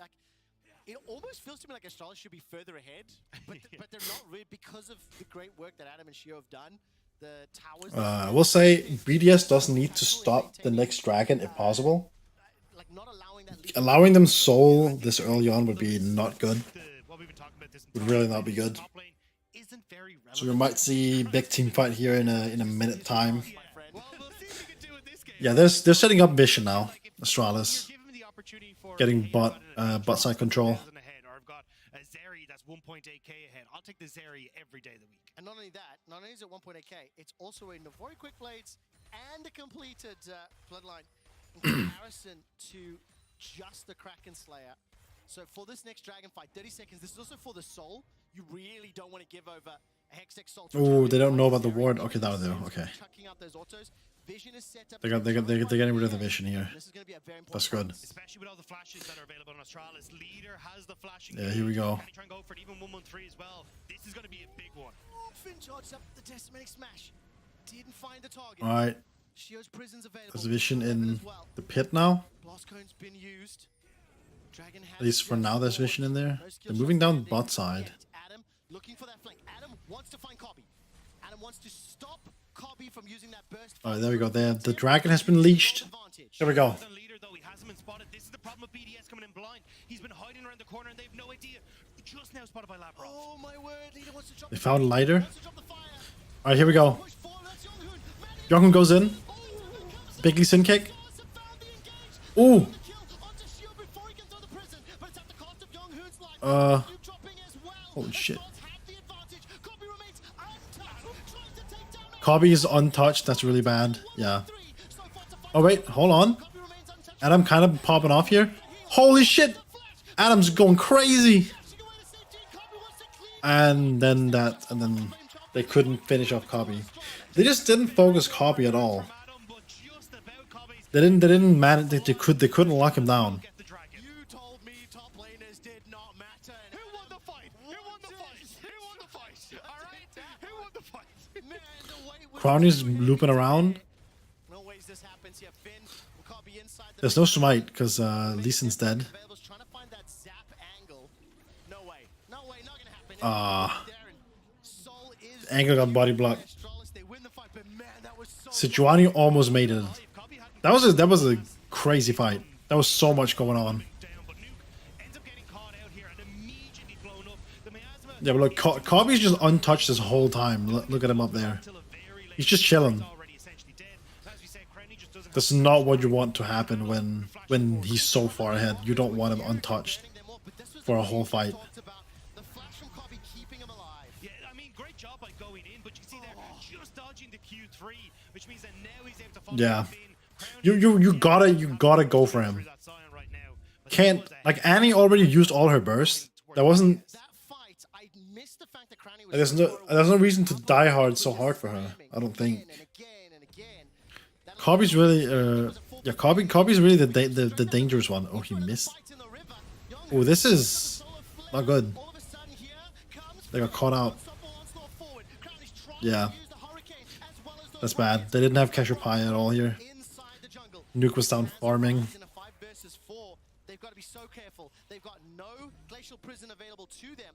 It almost feels to me like Astralis should be further ahead, but they're not really, because of the great work that Adam and Shio have done. The towers. I will say BDS does need to stop the next dragon if possible. Like not allowing that lead. Allowing them soul this early on would be not good. Would really not be good. So we might see big team fight here in a minute time. Yeah, they're setting up Vision now. Astralis getting bot side control. I've got a Zeri that's 1.8k ahead. I'll take the Zeri every day of the week. And not only that, not only is it 1.8k, it's also a Navori Quick Blades and a completed Bloodline in comparison to just the Kraken Slayer. So for this next dragon fight, 30 seconds, this is also for the soul. You really don't want to give over a Hextech Soul. Oh, they don't know about the ward. Okay, that was there. Okay. Chucking out those autos. Vision is set up. They're getting rid of the Vision here. This is going to be a very important That's good. Especially with all the flashes that are available on Astralis. Leader has the flashing. Yeah, here we go. Can he try and go for it? Even 113 as well. This is going to be a big one. Finn charged up the Testimonic Smash. Didn't find the target. Alright. Shio's prison's available. There's Vision in the pit now. Blast cone's been used. Dragon has At least for now, there's Vision in there. They're moving down bot side. Adam looking for that flank. Adam wants to find Cobby. Adam wants to stop Cobby from using that burst. Alright, there we go. The dragon has been leashed. There we go. Leader, though, he hasn't been spotted. This is the problem with BDS coming in blind. He's been hiding around the corner and they have no idea. Just now spotted by Labrov. Oh my word, Leader wants to drop They found Lighter. wants to drop the fire. Alright, here we go. Younghoon goes in. Big Lee Sin kick. Ooh. Holy shit. Kobe is untouched. That's really bad. Yeah. Oh wait, hold on. Adam kind of popping off here. Holy shit! Adam's going crazy. And then they couldn't finish off Kobe. They just didn't focus Kobe at all. They didn't manage. They couldn't lock him down. You told me top laners did not matter. Who won the fight? Who won the fight? Who won the fight? All right, who won the fight? Man, the way was Crowny's looping around. no ways this happens here. Finn will copy inside the There's no smite because Lee Sin's dead. Babel's trying to find that zap angle. No way. No way, not gonna happen. Ah. Soul is Angle got body blocked. Astralis, they win the fight, but man, that was so Sejuani almost made it. That was a crazy fight. There was so much going on. Yeah, but look, Kobe's just untouched this whole time. Look at him up there. He's just chilling. That's not what you want to happen when he's so far ahead. You don't want him untouched for a whole fight. the flash from Kobe keeping him alive. Yeah, I mean, great job by going in, but you see they're just dodging the Q3, which means that now he's able to follow Yeah. up in. You gotta go for him. Can't, like, Annie already used all her burst. That wasn't. That fight, I missed the fact that Crowny was There's no reason to die hard so hard for her. I don't think. and again and again. That Kobe's really yeah, Kobe's really the dangerous one. Oh, he missed. fight in the river. Young Oh, this is not good. all of a sudden here comes They got caught out. unstoppable onslaught forward. Crowny's trying Yeah. to use the hurricane as well as those That's bad. They didn't have Cassiopeia at all here. inside the jungle. Nuke was down farming. In a 5 versus 4, they've got to be so careful. They've got no glacial prison available to them.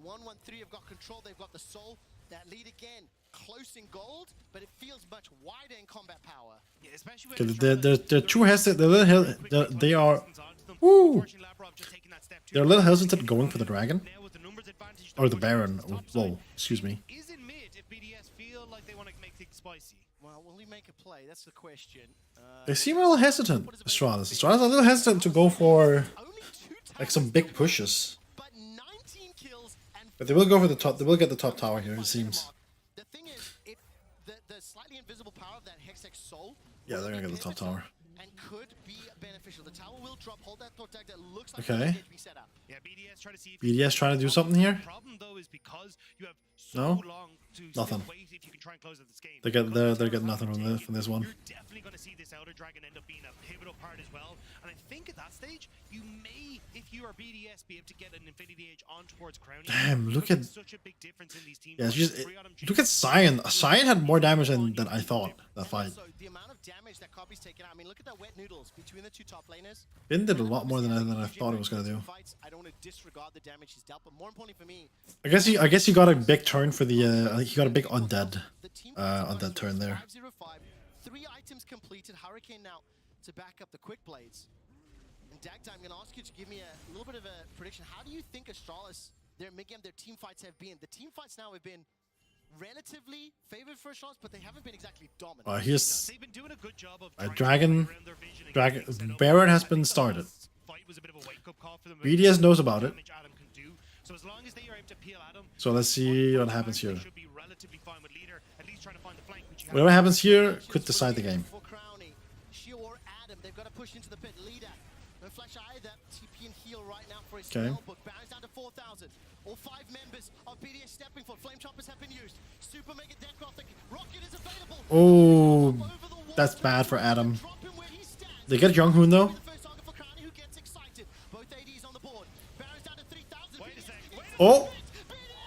1-1-3 have got control. They've got the soul. That lead again, close in gold, but it feels much wider in combat power. Yeah, especially Okay, when they're too hesitant. They are. Woo! They're a little hesitant going for the dragon or the Baron. Oh, whoa, excuse me. Is in mid if BDS feel like they want to make things spicy. Well, will he make a play? That's the question. They seem a little hesitant. Astralis a little hesitant to go for Only 2 like some big pushes. but 19 kills and But they will go for the top. They will get the top tower here. It seems. the thing is, if the slightly invisible power of that Hextech soul Yeah, they're gonna get the top tower. and could be beneficial. The tower will drop. Hold that thought tag. That looks like Okay. it's going to be set up. Yeah, BDS try to see if BDS trying to do something here. The problem though is because you have so No? long to Nothing. wait if you can try and close out this game. They're getting nothing from this one. You're definitely going to see this Elder Dragon end up being a pivotal part as well. And I think at that stage, you may, if you are BDS, be able to get an Infinity Edge on towards Crowny. Damn, look Because at. it's such a big difference in these teams. Yeah, it's just look at Cyan. Cyan had more damage than I thought that fight. So the amount of damage that Kobe's taken out. I mean, look at that wet noodles between the two top laners. Finn did a lot more than I thought he was gonna do. Fights, I don't want to disregard the damage he's dealt, but more importantly for me, I guess he got a big turn for the. He got a big undead. the team On that turn there. 505, 3 items completed. Hurricane now to back up the quick blades. And Dagda, I'm going to ask you to give me a little bit of a prediction. How do you think Astralis, their mid-game, their team fights have been? The team fights now have been relatively favored for Astralis, but they haven't been exactly dominant. Here's They've been doing a good job of a trying to dragon. play around their vision and Dragon. getting set up. Baron has been started. Fight was a bit of a wake-up call for them. BDS knows about it. Damage Adam can do. So as long as they are able to peel Adam, So let's see what happens here. they should be relatively fine with leader, at least trying to find the flank, which you have. Whatever happens here could decide the game. For Crowny, Shio or Adam, they've got to push into the pit. Leader, and Flash either TP and heal right now for his Okay. spell book. Bounds down to 4,000. All 5 members of BDS stepping for flame choppers have been used. Super mega death graphic. Rocket is available. Oh, Over the wall. that's bad for Adam. Drop him where he stands. They get Younghoon though. The first target for Crowny, who gets excited. Both ADs on the board. Barons down to 3,000. Wait a sec. Wait a Oh,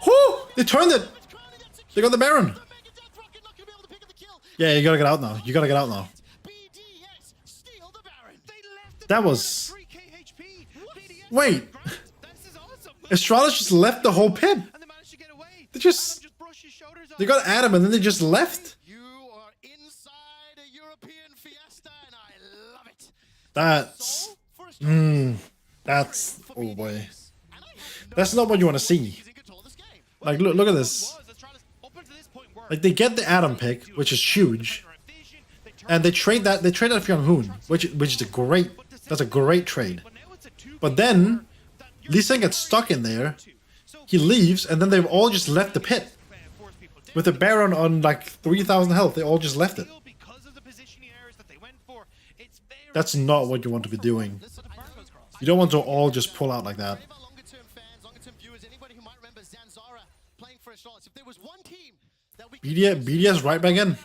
whoo! They turned it. Crowny, that's a They got the Baron. mega death rocket, not gonna be able to pick up the kill. Yeah, you gotta get out now. You gotta get out now. BDS steal the Baron. They left That was. 3k HP. BDS Wait. This is awesome. Astralis just left the whole pit. And they managed to get away. They just. Adam just brushed his shoulders off. They got Adam and then they just left. You are inside a European fiesta, and I love it. That's. For Astralis, That's. for Oh boy. BDS. And I have no That's not what you want to see. he's in control of this game. Like, look at this. Was Astralis up until this point were Like they get the Adam pick, which is huge, and they trade that for Young Hoon, which is that's a great trade. But then Lee Sin gets stuck in there. He leaves, and then they've all just left the pit with the Baron on like 3,000 health. They all just left it. That's not what you want to be doing. You don't want to all just pull out like that. BDS right back in.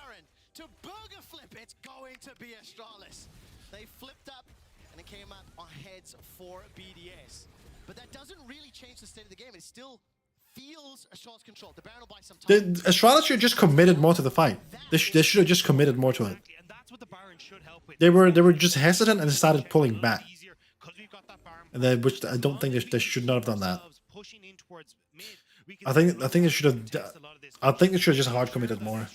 To burger flip, it's going to be Astralis. They flipped up and it came up on heads for BDS. But that doesn't really change the state of the game. It still feels Astralis control. The Baron will buy some time. Astralis should have just committed more to the fight. They should have just committed more to it. They were just hesitant and started pulling back. And then, which I don't think they should not have done that. I think they should have. I think they should have just hard committed more.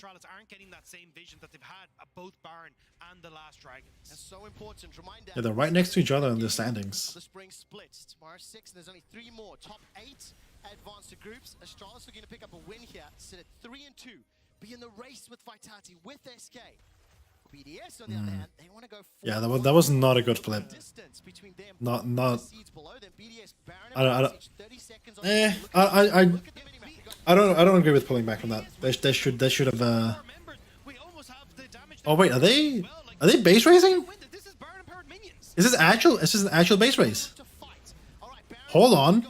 Yeah, they're right next to each other in the standings. The Spring splits. Tomorrow 6, and there's only 3 more. Top 8 advance to groups. Astralis looking to pick up a win here. Sit at 3-2. Be in the race with Vitality, with SK. BDS on the other hand, they want to go. Yeah, that was not a good flip. Not. I don't agree with pulling back from that. They should have. Oh wait, are they base racing? Is this actual? Is this an actual base race? Hold on.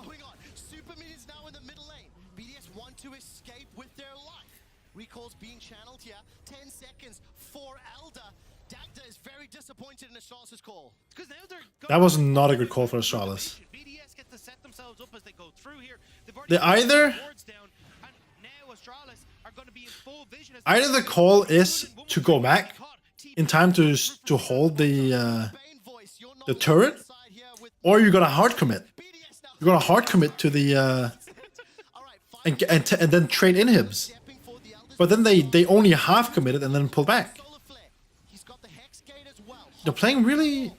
Super minions now in the middle lane. BDS want to escape with their life. Recalls being channeled here. 10 seconds for Elder. Dagda is very disappointed in Astralis' call. That was not a good call for Astralis. They either the call is to go back in time to hold the turret, or you gotta hard commit. You gotta hard commit to the and then trade inhibs. But then they only half committed and then pull back. They're playing really.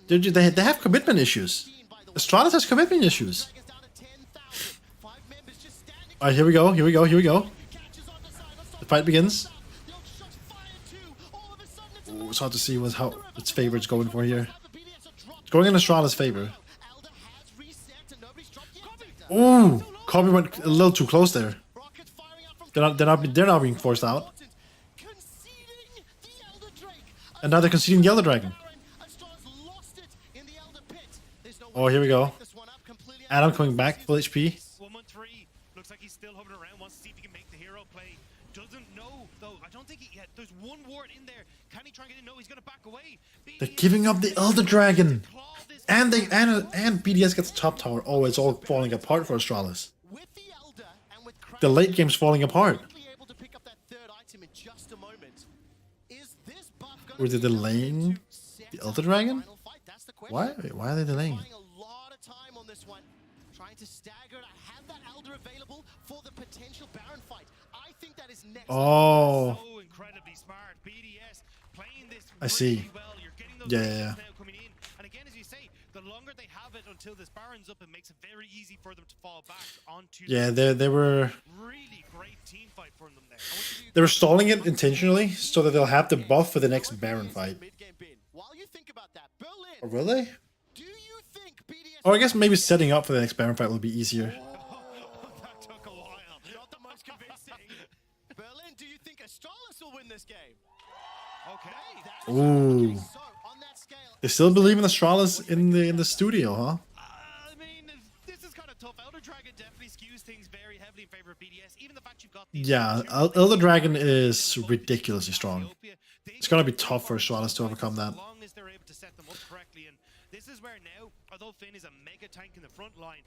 They have commitment issues. Astralis has commitment issues. Alright, here we go. The fight begins. Ooh, it's hard to see how its favorite's going for here. It's going in Astralis' favor. Ooh, Kobe went a little too close there. They're not being forced out. And now they're conceding the Elder Dragon. Oh, here we go. Adam coming back, full HP. Looks like he's still hovering around, wants to see if he can make the hero play. Doesn't know, though. I don't think there's one ward in there. Can he try and get in? No, he's going to back away. They're giving up the Elder Dragon. And BDS gets the top tower. Oh, it's all falling apart for Astralis. The late game's falling apart. Were they delaying the Elder Dragon? Why are they delaying? To stagger it, I have that Elder available for the potential Baron fight. I think that is next. Oh, so incredibly smart. BDS playing this I see. really well. You're getting those Yeah. now coming in. And again, as you say, the longer they have it until this Baron's up, it makes it very easy for them to fall back onto. Yeah, they were really great team fight from them there. they were stalling it intentionally so that they'll have the buff for the next Baron fight. While you think about that, Berlin, Or will they? do you think BDS? Or I guess maybe setting up for the next Baron fight will be easier. That took a while. Not the most convincing. Berlin, do you think Astralis will win this game? Okay. Ooh. So on that scale, They still believe in Astralis in the studio, huh? I mean, this is kind of tough. Elder Dragon definitely skews things very heavily in favor of BDS. Even the fact you've got these Yeah, Elder Dragon is ridiculously strong. It's gonna be tough for Astralis to overcome that. As long as they're able to set them up correctly, and this is where now, although Finn is a mega tank in the front line,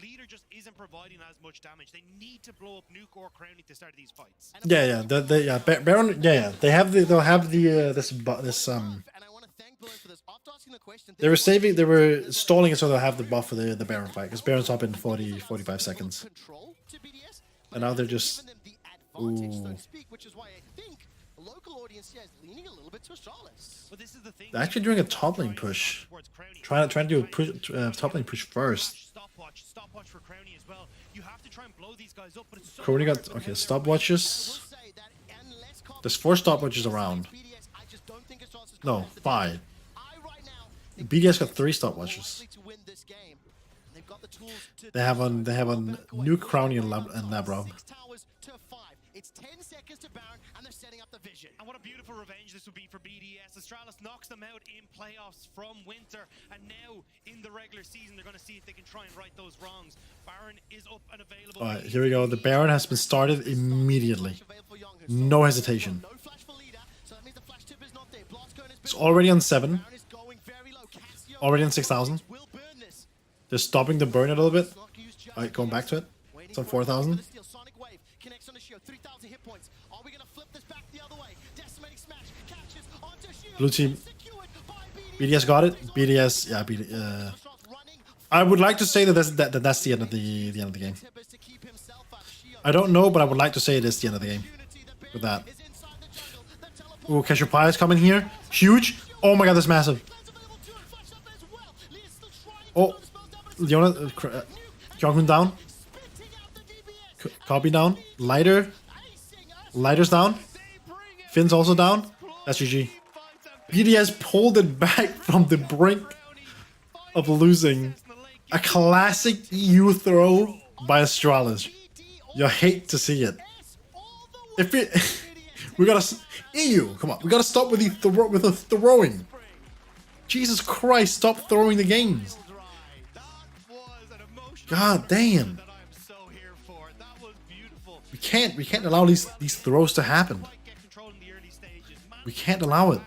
Leader just isn't providing as much damage. They need to blow up Nuke or Crowning to start these fights. Yeah. Baron. Yeah. They'll have this. and I want to thank Berlin for this. After asking the question, They were stalling it so they'll have the buff for the Baron fight because Baron's up in 45 seconds. control to BDS, And now they're just. giving them the advantage, so Ooh. to speak, which is why I think local audience here is leaning a little bit to Astralis. But this is the thing. They're actually doing a top lane push. Trying to do a push, top lane push first. Stopwatch for Crownie as well. You have to try and blow these guys up, but it's so Crownie hard got when okay they're stopwatches. There's 4 stopwatches around. No, 5. BDS got 3 stopwatches. They have a new Crownie and Labrob. It's 10 seconds to Baron, and they're setting up the vision. And what a beautiful revenge this would be for BDS. Astralis knocks them out in playoffs from Winter, and now in the regular season, they're going to see if they can try and right those wrongs. Baron is up and available. Alright, here we go. The Baron has been started immediately. No hesitation. It's already on 7. Already on 6,000. They're stopping the burn a little bit. Alright, going back to it. It's on 4,000. Blue team. BDS got it. BDS, yeah. I would like to say that that's the end of the end of the game. I don't know, but I would like to say it is the end of the game with that. Ooh, Cassiopeia is coming here. Huge. Oh my god, that's massive. Oh, Leona, Jonghyun down. Copy down. Lighter's down. Finn's also down. That's GG. BDS pulled it back from the brink of losing. A classic EU throw by Astralis. You hate to see it. If it, we gotta EU. Come on, we gotta stop with the throwing. Jesus Christ, stop throwing the games. God damn. We can't allow these throws to happen. We can't allow it.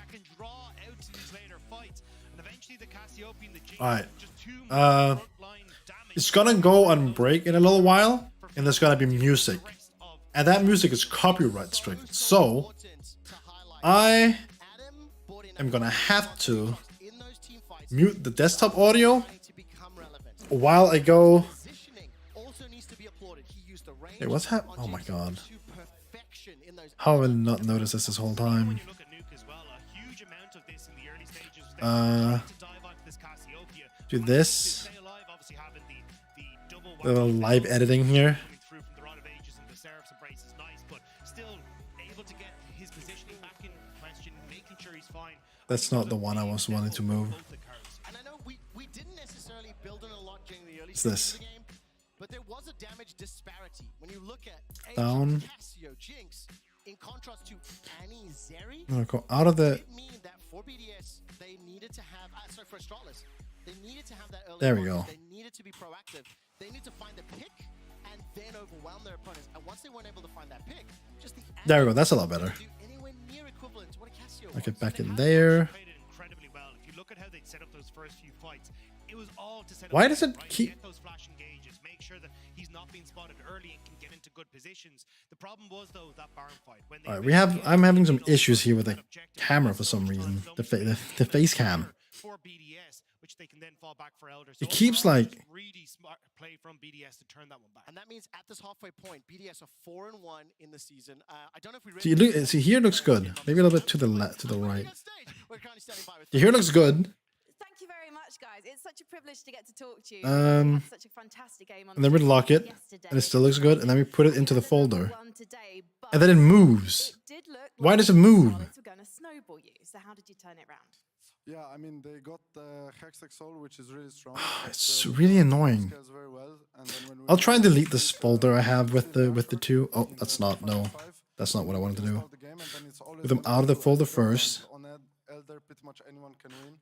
Alright. It's gonna go on break in a little while, and there's gonna be music. And that music is copyright strict. So I am gonna have to mute the desktop audio while I go. Hey, what's happening? Oh my god. How have I not noticed this whole time? Do this. The live editing here. That's not the one I was wanting to move. What's this? But there was a damage disparity when you look at Down. Casio Jinx in contrast to Annie Zeri. I'm gonna go out of the. It mean that for BDS they needed to have sorry, for Astralis they needed to have that early. There we go. They needed to be proactive. They need to find the pick and then overwhelm their opponents. And once they weren't able to find that pick, just the There we go. That's a lot better. anywhere near equivalent to what a Casio Okay, was. back in there. Incredibly well. If you look at how they set up those first few fights, it was all to set Why up does it right? keep- Get those flash engages, make sure that he's not being spotted early and can get into good positions. The problem was though that Baron fight when they Alright, I'm having some issues here with the camera for some reason. The face cam. for BDS, which they can then fall back for Elder. It keeps like. really smart play from BDS to turn that one back. And that means at this halfway point, BDS are 4-1 in the season. I don't know if we See, see here looks good. Maybe a little bit to the left, to the right. Yeah, here looks good. Thank you very much, guys. It's such a privilege to get to talk to you. Um, Such a fantastic game on And then we lock it, and it still looks good, and then we put it into the folder. And then it moves. Why does it move? We're going to snowball you. So how did you turn it around? Yeah, I mean they got the Hextech Soul, which is really strong. It's really annoying. Scales very well, and then when we I'll try and delete this folder I have with the two. Oh, that's not, no. That's not what I wanted to do. start the game, and then it's always Put them out of the folder first. On Elder, pretty much anyone can win.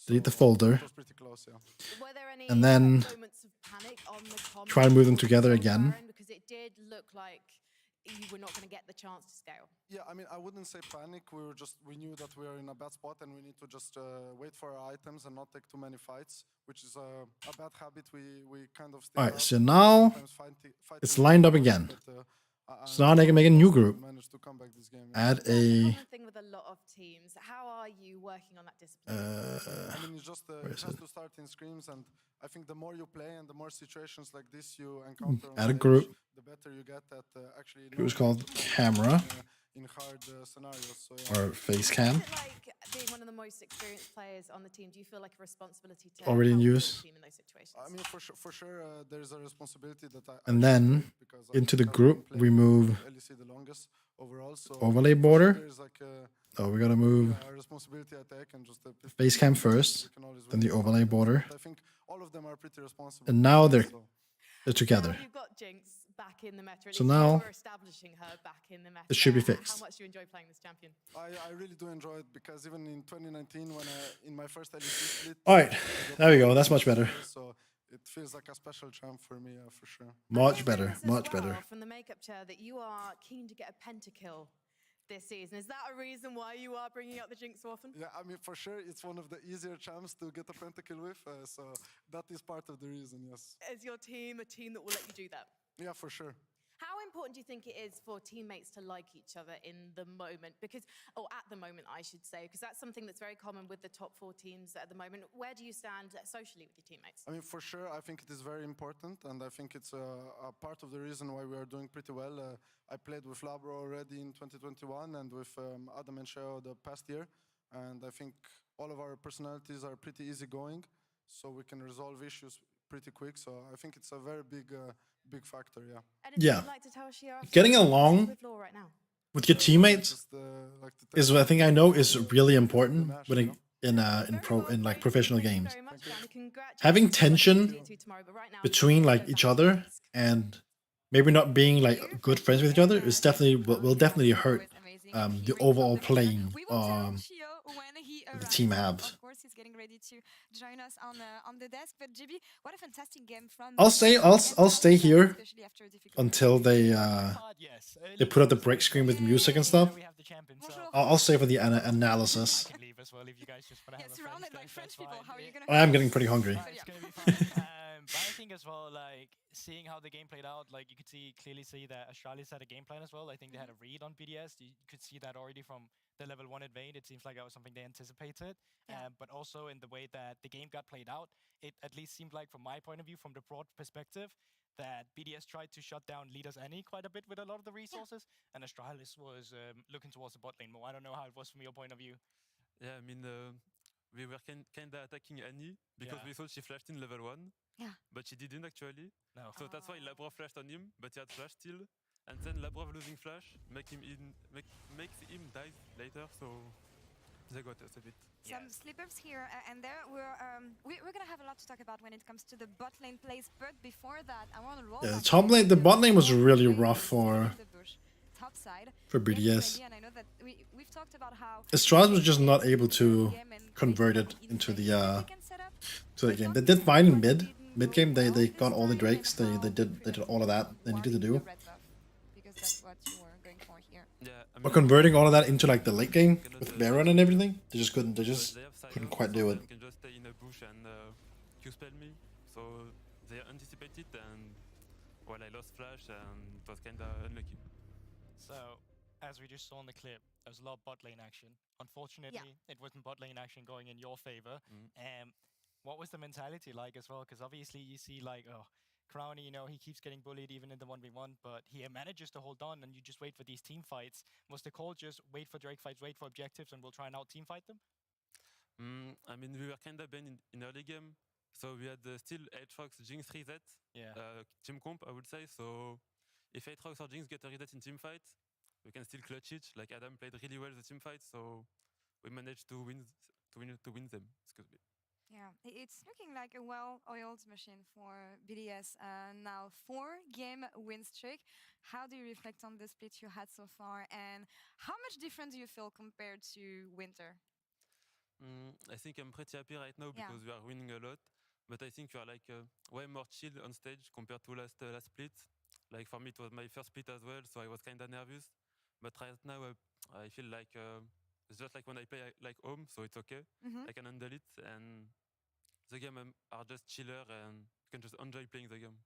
Delete the So folder. it was pretty close, yeah. Were there any And then moments of panic on the try and move them comments together from again. Baron? Because it did look like you were not going to get the chance to scale. Yeah, I mean, I wouldn't say panic. We knew that we are in a bad spot and we need to just wait for our items and not take too many fights, which is a bad habit we kind of. Alright, so now Sometimes fighting it's lined up again. but, So now they can make a new group. managed to come back this game. Yeah. Add That's the a. common thing with a lot of teams. How are you working on that discipline? I mean, it's just where it is has it? to start in scrims, and I think the more you play and the more situations like this you encounter, on Add a stage, group. the better you get at actually. It was knowing called what to do, camera. in hard scenarios. So yeah. Or face Is cam. it like being one of the most experienced players on the team? Do you feel like a responsibility to Already in help your use. team in those situations? I mean, for sure, there's a responsibility that I And should then take because into the I've been group, we playing move LEC the longest overall. So overlay for sure border. there's like Oh, we gotta move a responsibility I take and just face cam we first, can always then win the this overlay game. border. But I think all of them are pretty responsible. And now they're So, together. Now you've got Jinx back in the meta. At So least now we're establishing her back in the meta. it should be How fixed. much do you enjoy playing this champion? I really do enjoy it because even in 2019 when in my first LEC split. All right, I got there we go. played That's much better. So it feels like a special champ for me, for sure. Much I better. sense as Much well better. From the makeup chair that you are keen to get a pentakill this season. Is that a reason why you are bringing out the Jinx so often? Yeah, I mean, for sure, it's one of the easier champs to get a pentakill with. So that is part of the reason, yes. Is your team a team that will let you do that? Yeah, for sure. How important do you think it is for teammates to like each other in the moment? Because, or at the moment, I should say, because that's something that's very common with the top 4 teams at the moment. Where do you stand socially with your teammates? I mean, for sure, I think it is very important, and I think it's a part of the reason why we are doing pretty well. I played with Labro already in 2021 and with Adam and Sheo the past year, and I think all of our personalities are pretty easygoing, so we can resolve issues pretty quick. So I think it's a very big factor, yeah. Anything Yeah. you'd like to tell Shia after Getting you're along with Law right now? with your teammates Just, like to is tell what I think I know is the- really the important match, when you it, know? in like professional Thank you games. very much, Dan. Congratulations Having on what you're tension gonna do tomorrow, but right now, between like go each back to other the desk. and maybe not being like good friends with each other is definitely will definitely hurt the overall playing the team have. Of course, he's getting ready to join us on the desk. But GB, what a fantastic game from. I'll stay here especially after a difficult until they Yes. put up the break screen with music and stuff. We have the champion, so Bonjour. I'll stay for the analysis. I can leave as well if you guys just want to Yeah, have a surrounded by French French dance, people. that's How are fine. you gonna? I am getting pretty hungry. It's gonna be fun. But I think as well, like seeing how the game played out, like you could clearly see that Astralis had a game plan as well. I think they had a read on BDS. You could see that already from the level 1 invade. It seems like that was something they anticipated. But also in the way that the game got played out, it at least seemed like, from my point of view, from the broad perspective, that BDS tried to shut down Leaders Any quite a bit with a lot of the resources, and Astralis was looking towards the bot lane more. I don't know how it was from your point of view. Yeah, I mean, we were kind of attacking Annie because Yeah. we thought she flashed in level 1. Yeah. But she didn't actually. No. So that's why Labrov flashed on him, but he had flash still. And then Labrov losing flash makes him die later, so they got us a bit. Some slippers here and there. We're gonna have a lot to talk about when it comes to the bot lane plays. But before that, I want to roll. Yeah, back top lane, the to bot lane was top really lane rough and for the bush. Top side. BDS. Getting ready, and I know that we've talked about how Astralis was just not able to game and convert create it into the they can set up. to the game. They did fine in mid game. They got all the drakes. They did all of that they needed to do. The red buff, because that's what you were going for here. Yeah, I But mean, converting all of that into like the late game with Baron and everything, they just couldn't. They but just they have couldn't silence, quite so do them it. can just stay in a bush and Q-spell me. So they anticipated, and well, I lost flash and it was kind of unlucky. So, as we just saw in the clip, there was a lot of bot lane action. Unfortunately, it wasn't bot lane action going in your favor. What was the mentality like as well? Because obviously you see like, oh, Crowny, you know, he keeps getting bullied even in the 1v1, but he manages to hold on and you just wait for these team fights. Was the call just wait for Drake fights, wait for objectives, and we'll try and out team fight them? I mean, we were kind of banned in early game, so we had still Aatrox Jinx reset, Yeah. team comp, I would say. So if Aatrox or Jinx get a reset in team fight, we can still clutch it. Like Adam played really well the team fight, so we managed to win them. Excuse me. Yeah, it's looking like a well-oiled machine for BDS. Now 4-game win streak. How do you reflect on the split you had so far, and how much different do you feel compared to Winter? I think I'm pretty happy right now Yeah. because we are winning a lot. But I think we are like way more chill on stage compared to last split. Like for me, it was my first split as well, so I was kind of nervous. But right now, I feel like it's just like when I play like home, so it's okay. I can handle it, and the game are just chiller, and you can just enjoy playing the game.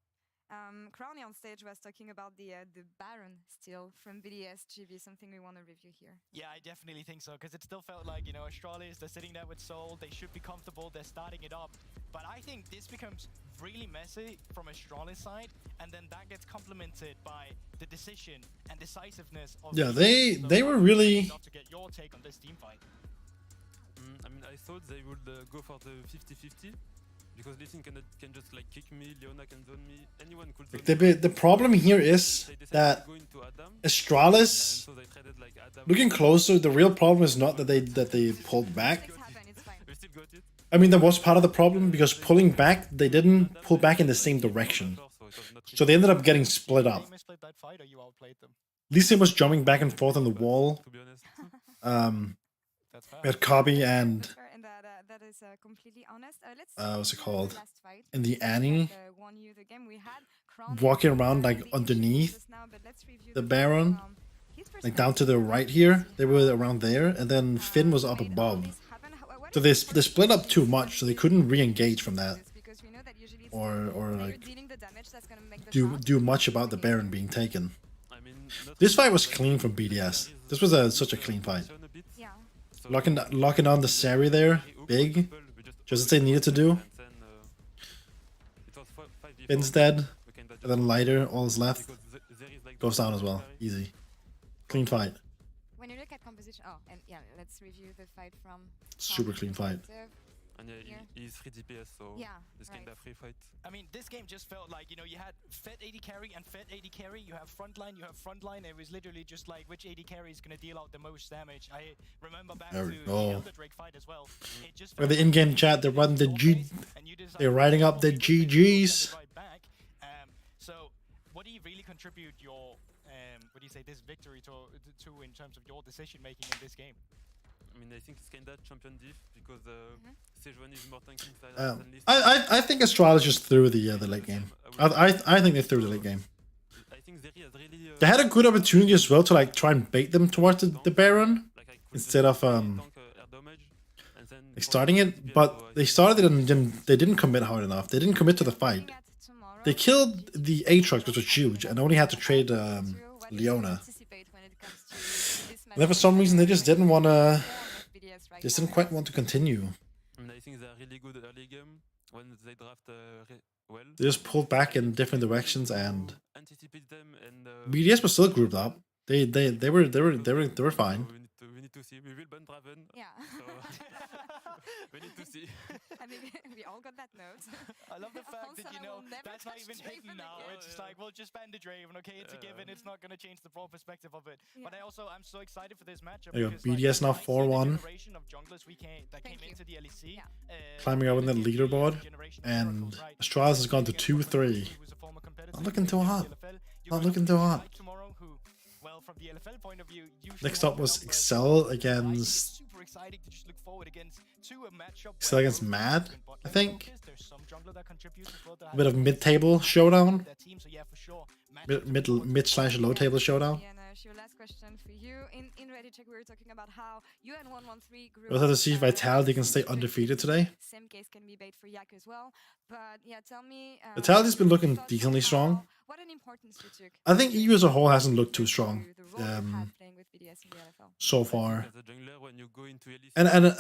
Crowley on stage was talking about the Baron still from BDS GB, something we want to review here. Yeah, I definitely think so, because it still felt like, you know, Astralis, they're sitting there with Soul, they should be comfortable, they're starting it up. But I think this becomes really messy from Astralis' side, and then that gets complemented by the decision and decisiveness of Yeah, BDS. So they were really. I'd love to get your take on this team fight. I mean, I thought they would go for the 50-50 because Lee Sin can just like kick me, Leona can zone me, anyone could zone me. The problem here is They decided that to go into Adam, Astralis, and so they traded like Adam. looking closer, the real problem is not that they pulled back. Things happen, it's fine. We still got it. I mean, that was part of the problem because pulling back, they didn't pull back in the same direction. So it was not So they ended up getting split up. You misplayed that fight, or you outplayed them? Lee Sin was jumping back and forth on the wall. to be honest. That's fair. We had Kabi and Fair, and that is completely honest. Let's what's it see called? the last fight. in the We Annie had, won you the game. We had Crown walking and around like the underneath just now, but let's review the fight Baron, from his like down to the perspective. right here. See They how were around there, and then Finn was up made all above. this happen. What So is they split up too much, so they couldn't re-engage from that, because we know that usually it's or the player like dealing the damage that's gonna make the do shot. much about the Baron being taken. I mean, not This fight really, was like, clean from BDS. This was such a clean fight. a bit. Yeah. So Locking on the Sari there, very hook big, people, we just as hooked they needed to do. and then, it was 5v4. Finn's dead, We kinda just and then Lighter, all is left, because there is like goes the down as well. carry. Easy, clean fight, When you look at composition, oh, and yeah, let's review the fight from super Crown's clean fight. perspective. And yeah, Here. he's 3 DPS, so Yeah, this right. kind of free fight. I mean, this game just felt like, you know, you had Fed AD carry and Fed AD carry, you have frontline, it was literally just like which AD carry is going to deal out the most damage. I remember back There to we the go. Elder Drake fight as well. It just Or felt the like in-game you chat, they're played running the your G, face and you decided, they're writing "Oh, up the we will take it, we'll GGs. send it right back." So, what do you really contribute your, what do you say, this victory to in terms of your decision making in this game? I mean, I think it's kinda champion diff because Sejuani is more tanking style Um, than Lee Sin. I think Astralis just threw the late game. I think they threw the late game. I think Zeri has really. They had a good opportunity as well to like try and bait them towards the Baron Like, I could instead just of really tank, air damage, and then like for starting the it, DPS, so but I they think started it and they didn't commit hard enough. They didn't commit to the fight. Looking at tomorrow, They killed the Aatrox, which was huge, and only had to trade what do you Leona. anticipate when it comes to this And then for matchup? some reason they just didn't want to, Form of BDS right just now. didn't quite want to continue. I mean, I think they're really good early game when they draft well. They just pulled back in different directions, and Anticipate them and BDS was still grouped up. They were fine. so we need to see. We will ban Draven. Yeah. So we need to see. I mean, we all got that note. I love the fact that, you Alfonso know, will never that's not touch even hidden Draven now. again. It's just like, we'll just ban the Draven, okay? It's a given. It's not going to change the broad perspective of it. But Yeah. I'm so excited for this matchup. There you go, because, like, BDS now I see the 4-1. generation of junglers that Thank came you. into the LEC. Yeah. Climbing up in the the leaderboard, generation of and miracles, right? Astralis has gone to Against one 2-3. who was a former competitor Not looking too in the hot. LFL. You Not got looking a too team hot. like Tomorrow who, well, from the LFL point of view, usually Next have up was numbers. Excel I think it's against super exciting to just look forward against to a matchup Excel where against both Mad, teams have been I bot think. lane focused. There's some jungler that contributes as well that A bit has of mid-table showdown, their team, so yeah, for sure. Matchups mid to look forward to. mid/slash low table showdown. And your last question for you. In Ready Check, we were talking about how you and 113 grew. We'll have to see if Vitality can stay undefeated today. Same case can be bait for Yak as well. But yeah, tell me. Vitality's been your looking thoughts on decently strong. What an importance you took. I think EU as a whole hasn't looked too strong The role you had playing with BDS in the LFL. so far. As a jungler, when you go into LEC, And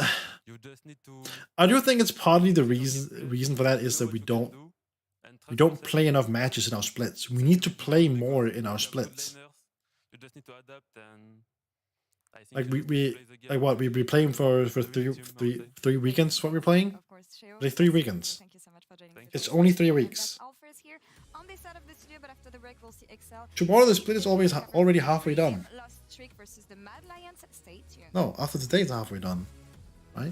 you just need to. I do think it's partly the reason for that is that we don't play enough matches in our splits. We need to play more in our splits. You just need to adapt, and I think Like you we need to play the game like what we playing for three weekends. What we're playing? Of course, Sheo, Like 3 thank you. weekends. Thank you so much for joining Thank the It's show. only 3 And weeks. that's all for us here on this side of the studio, but after the break, we'll see Excel. Tomorrow the split is always already halfway done. Lost streak versus the Mad Lions. Stay tuned. No, after today it's halfway done, right?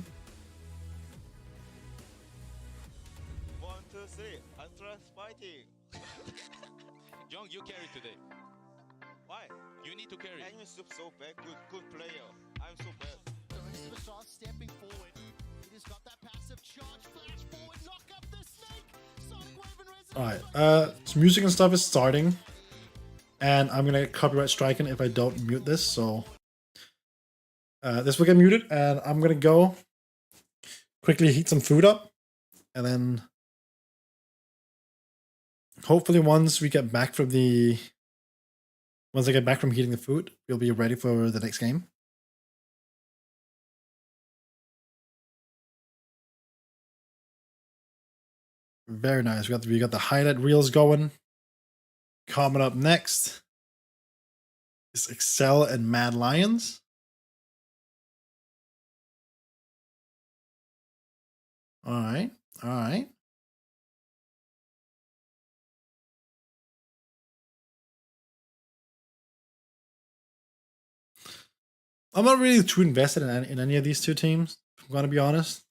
1, 2, 3. Astras fighting. Young, you carry today. Why? You need to carry. I'm so bad. Good player. I'm so bad. Superstar stepping forward. He just got that passive charge, flash forward, knock up the snake. Sonic Wave and Resident Alright, some music and stuff is starting. And I'm gonna get copyright striking if I don't mute this, so this will get muted, and I'm gonna go quickly heat some food up, and then hopefully once I get back from heating the food, we'll be ready for the next game. Very nice. We got the highlight reels going. Coming up next is Excel and Mad Lions. All right. All right. I'm not really too invested in any of these two teams. I'm gonna be honest.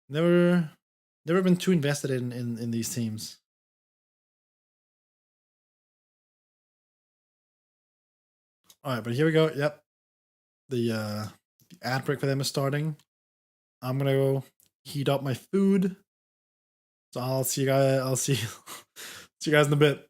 Never been too invested in these teams. All right, but here we go. Yep, the ad break for them is starting. I'm gonna go heat up my food. So I'll see you guys. I'll see see you guys in a bit.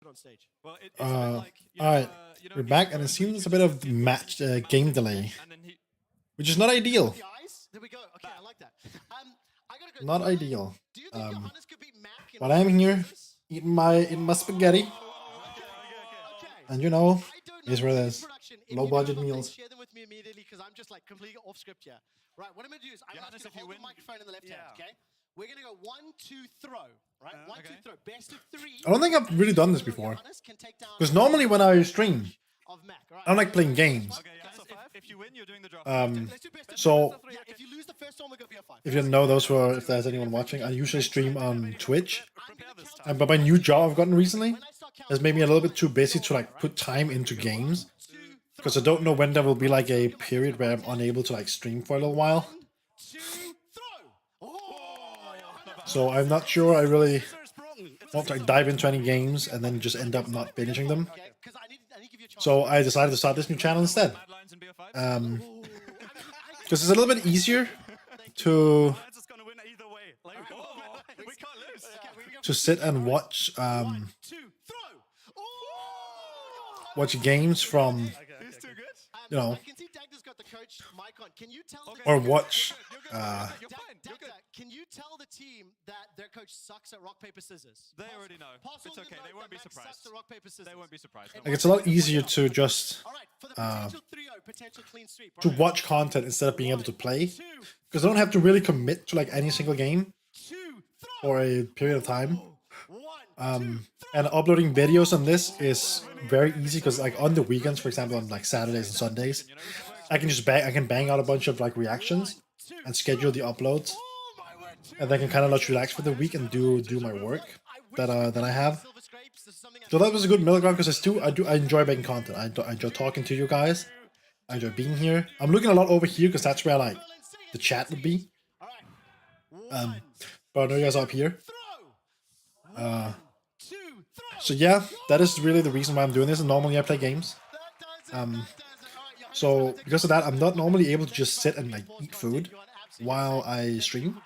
put on stage. Well, it's a bit like, Alright, you know, we're back, and it seems a bit of match game delay, which is not ideal. The eyes? There we go. Okay, I like that. I gotta go. Not ideal. Do you think Johannes could beat Mac in But I'm here eating my spaghetti, Okay. and you know, I don't here's know where it these is. production. If Low you know budget them, then meals. share them with me immediately because I'm just like completely off script here. Right, what I'm gonna do is I'm Johannes, just gonna if you hold the win- microphone in the left hand, okay? We're gonna go 1, 2, throw. Right? 1, 2, Okay. throw. Best of 3. I don't think I've really done this before. Johannes can take down Because normally when I stream, of Mac. All right. I don't like playing games. Okay, yeah, so if you win, you're doing the draw. Let's do best of So three. Yeah, if you lose the first one, we'll go BO5. if you didn't know, those for if there's anyone watching, I usually stream on Twitch. Prepare this time. But my new job I've gotten recently has made me a little bit too busy to like put time into games. Because I don't know when there will be like a period where I'm unable to like stream for a little while. 2, throw. So I'm not sure I really want to like dive into any games and then just end up not finishing them. Okay, because I need to give you a chance. So I decided to start this new channel instead. Mad Lions in BO5. Because it's a little bit easier to Lions is gonna win either way. Like, we can't lose. sit and watch 2, throw. watch games from, He's too good. you know, I can see Dagda's got the coach mic on. Can you tell or watch You're fine. You're Dagda, good. can you tell the team that their coach sucks at rock, paper, scissors? They already know. Pass It's on the okay. They note won't that be Max surprised. sucks at rock, paper, scissors. They won't be surprised. like it's a lot easier to just All right, for the potential 3-0, potential clean sweep. to All right. watch content instead of being able to play. Because I don't have to really commit to like any single game 2, throw. for a period of time. 1, And uploading videos on this is very easy because like on the weekends, for example, on like Saturdays and Sundays, I can just bang out a bunch of like reactions and schedule the uploads, and then I can kind of just relax for the week and do my work that I have. silver scrapes. This is something So that was a good middle ground because I enjoy making content. I enjoy talking to you guys. I enjoy being here. I'm looking a lot over here because that's where like the chat would be. All right. But I know you guys are up here. Throw. 2, throw. So yeah, that is really the reason why I'm doing this. And normally I play games. So because of that, I'm not normally able to just sit and like eat food while I stream.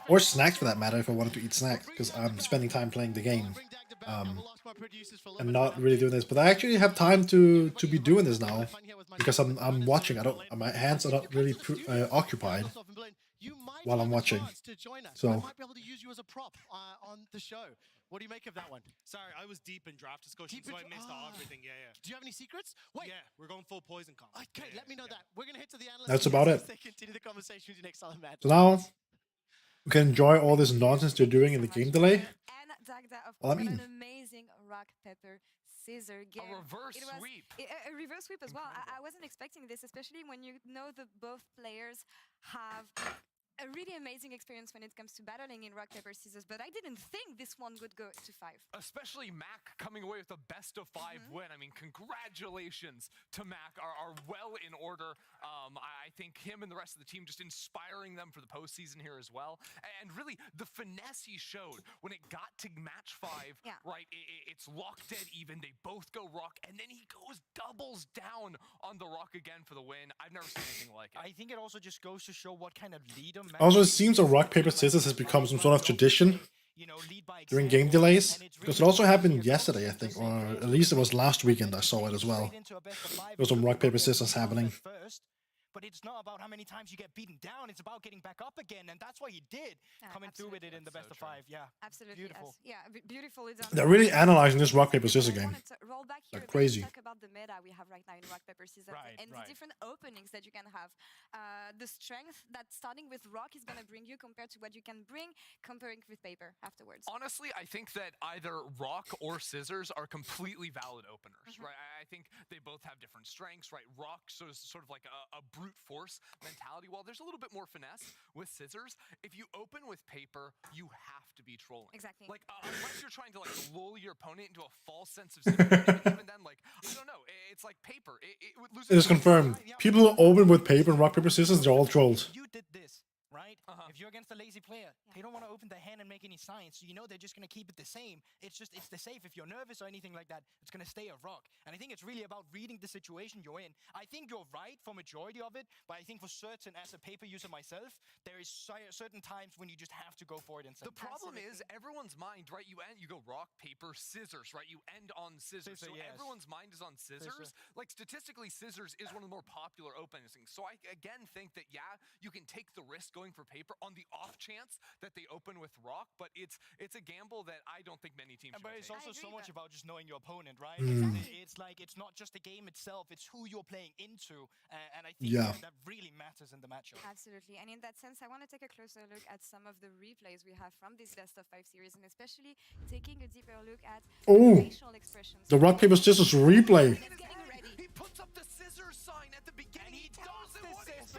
Or snacks for that matter if I wanted to eat snacks because I'm spending time playing the game. And not really doing this. But I actually have time to be doing this now because I'm watching. My hands are not really occupied while I'm watching. So I might be able to use you as a prop on the show. What do you make of that one? Sorry, I was deep in draft discussion, Deep so in- I missed everything. Yeah, yeah. Do you have any secrets? Wait. Yeah, we're going full poison comp. Okay, let me know that. We're gonna head to the analyst. That's about it. Continue the conversation with you next time, man. So now we can enjoy all this nonsense they're doing in the game delay. And Dagda, of Well, I course, mean- an amazing rock, paper, scissor game. A reverse It was sweep. A reverse sweep as well. I wasn't expecting this, especially when you know that both players have a really amazing experience when it comes to battling in rock, paper, scissors, but I didn't think this one would go to 5. Especially Mac coming away with a best of 5 win. I mean, congratulations to Mac. Are well in order. I think him and the rest of the team just inspiring them for the postseason here as well. And really, the finesse he showed when it got to match 5, right? It's lock dead even. They both go rock, and then he goes doubles down on the rock again for the win. I've never seen anything like it. I think it also just goes to show what kind of leader. Also, it seems a rock, paper, scissors has become some sort of tradition during game delays. Because it also happened yesterday, I think, or at least it was last weekend I saw it as well. There was some rock, paper, scissors happening. But it's not about how many times you get beaten down. It's about getting back up again, and that's what he did, coming through with it in the best of 5. Yeah, absolutely. beautiful. Yes. Yeah, beautifully done. They're really analyzing this rock, paper, scissors I game. wanted to roll back here Like a bit crazy. and talk about the meta we have right now in rock, paper, scissors and the different openings that you can have. The strength that starting with rock is going to bring you compared to what you can bring comparing with paper afterwards. Honestly, I think that either rock or scissors are completely valid openers, right? I think they both have different strengths, right? Rock so is sort of like a brute force mentality, while there's a little bit more finesse with scissors. If you open with paper, you have to be trolling. Exactly. Like, unless you're trying to like lull your opponent into a false sense of security, even then, like, I don't know, it's like paper. It loses. It is confirmed. People who open with paper and rock, paper, scissors, they're all trolls. You did this, right? If you're against a lazy player, they don't want to open their hand and make any signs. So you know they're just going to keep it the same. It's the safe. If you're nervous or anything like that, it's going to stay a rock. And I think it's really about reading the situation you're in. I think you're right for majority of it, but I think for certain, as a paper user myself, there is certain times when you just have to go for it. And the problem is everyone's mind, right? You go rock, paper, scissors, right? You end on scissors. So yes. everyone's mind is on scissors. Like statistically, scissors is one of the more popular openings. So I again think that you can take the risk going for paper on the off chance that they open with rock, but it's a gamble that I don't think many teams. But it's also so much about just knowing your opponent, right? It's like it's not just the game itself; it's who you're playing into, and I think that really matters in the matchup. Absolutely, and in that sense, I want to take a closer look at some of the replays we have from this best of 5 series, and especially taking a deeper look at facial expressions. The rock paper scissors replay. He puts up the scissors sign at the beginning. He does it. What is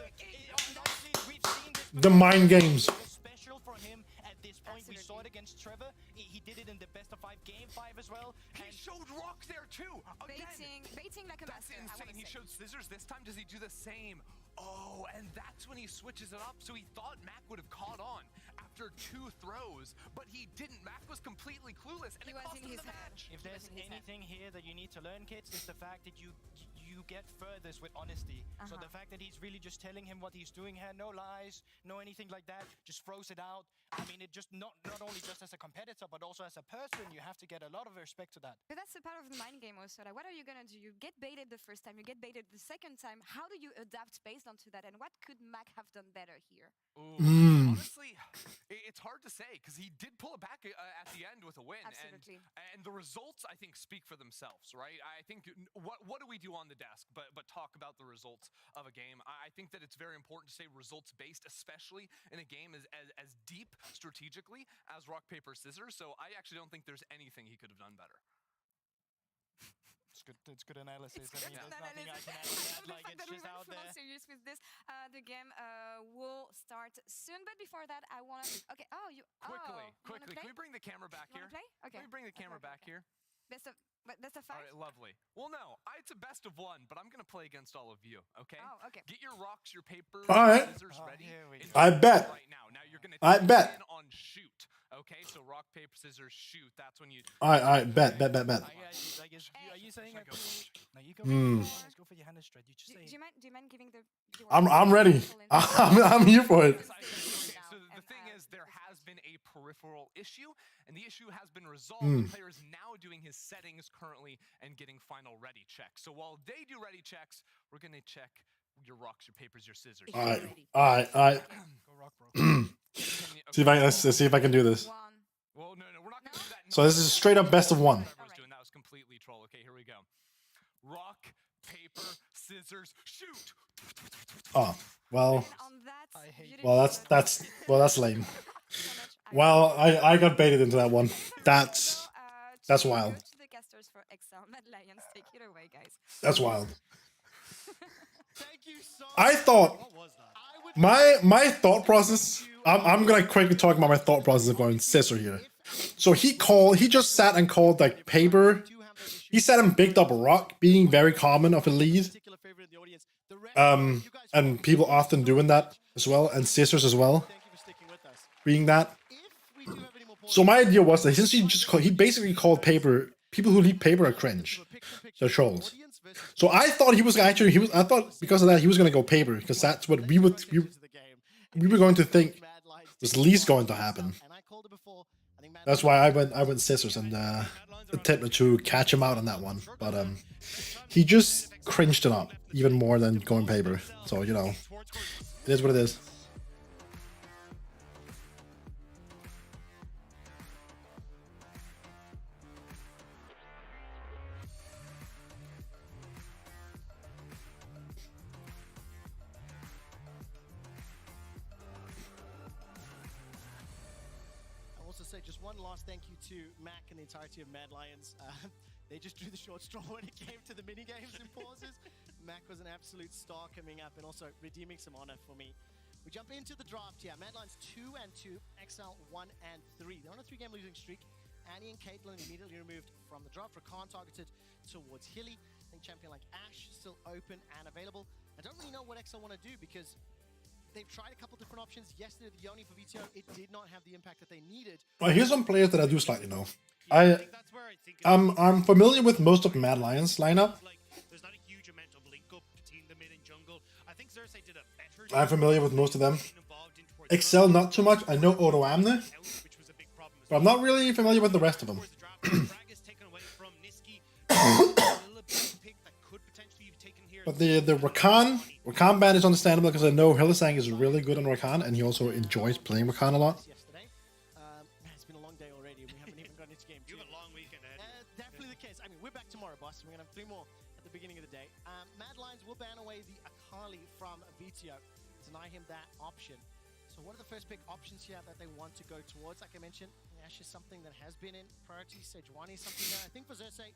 The mind games. Special for him at this point. We saw it against Trevor. He did it in the best of 5 game 5 as well. He showed rock there too. Baiting like a master. That's insane. He showed scissors this time. Does he do the same? Oh, and that's when he switches it up. So he thought Mac would have caught on after 2 throws, but he didn't. Mac was completely clueless, and it cost him the match. If there's anything here that you need to learn, kids, is the fact that you get furthest with honesty. So the fact that he's really just telling him what he's doing here, no lies, no anything like that, just throws it out. I mean, it just not only just as a competitor, but also as a person, you have to get a lot of respect to that. But that's a part of the mind game also. Like, what are you gonna do? You get baited the first time, you get baited the second time. How do you adapt based onto that? And what could Mac have done better here? Honestly, it's hard to say because he did pull it back at the end with a win. Absolutely. And the results, I think, speak for themselves, right? I think what do we do on the desk but talk about the results of a game? I think that it's very important to say results based, especially in a game as deep strategically as rock, paper, scissors. So I actually don't think there's anything he could have done better. It's good analysis. It's I mean, good there's nothing I can add to that. Like, it's just out there. Serious with this. The game will start soon, but before that, I want to. Okay. Oh, you. Quickly. Can we bring the camera back here? Play? Okay. Can we bring the camera back here? Best of 5. All right, lovely. Well, no, it's a best of 1, but I'm gonna play against all of you. Okay. Oh, okay. Get your rocks, your papers, All right. scissors ready. I bet. Right now you're gonna. I bet. On shoot. Okay, so rock, paper, scissors, shoot. That's when you. All right, bet. Are you saying that? No, you go. Let's go for your hand straight. You just say. Do you mind giving the? I'm ready. I'm here for it. So the thing is, there has been a peripheral issue, and the issue has been resolved. The player is now doing his settings currently and getting final ready checks. So while they do ready checks, we're gonna check your rocks, your papers, your scissors. All right. Go rock, bro. Let's see if I can do this. Well, no, we're not gonna do that. So this is straight up best of 1. That was completely troll. Okay, here we go. Rock, paper, scissors, shoot. Oh, well, that's lame. Well, I got baited into that one. That's wild. To the casters for Excel. Mad Lions, take it away, guys. That's wild. Thank you so I thought my thought process. I'm gonna quickly talk about my thought process of going scissor here. So he just sat and called like paper. He sat and picked up rock, being very common of a lead. And people often doing that as well, and scissors as well, being that. So my idea was that since he basically called paper, people who lead paper are cringe. They're trolls. So I thought I thought because of that he was gonna go paper, because that's what we were going to think was least going to happen. That's why I went scissors and attempted to catch him out on that one. But he just cringed it up even more than going paper. So you know, it is what it is. Just one last thank you to Mac and the entirety of Mad Lions. They just drew the short straw when it came to the mini games and pauses. Mac was an absolute star coming up and also redeeming some honor for me. We jump into the draft here. Mad Lions 2-2, XL 1-3. They're on a 3-game losing streak. Annie and Caitlyn immediately removed from the draft. Rakan targeted towards Hilly. I think champion like Ashe still open and available. I don't really know what XL want to do because they've tried a couple different options. Yesterday, the Yoni for VTO, it did not have the impact that they needed. Well, here's some players that I do slightly know. I'm familiar with most of Mad Lions lineup. There's not a huge amount of link up between the mid and jungle. I think Xerxes did a better I'm familiar with most of them. Excel, not too much. I know Odo Amne, but I'm not really familiar with the rest of them. But the Rakan ban is understandable because I know Hylissang is really good on Rakan, and he also enjoys playing Rakan a lot. Yesterday, it's been a long day already. We haven't even gotten into game 2. You have a long weekend ahead. Definitely the case. I mean, we're back tomorrow, boss. We're gonna have 3 more at the beginning of the day. Mad Lions will ban away the Akali from VTO, deny him that option. So what are the first pick options here that they want to go towards? Like I mentioned, Ash is something that has been in priority. Sejuani is something that I think for Xerxes,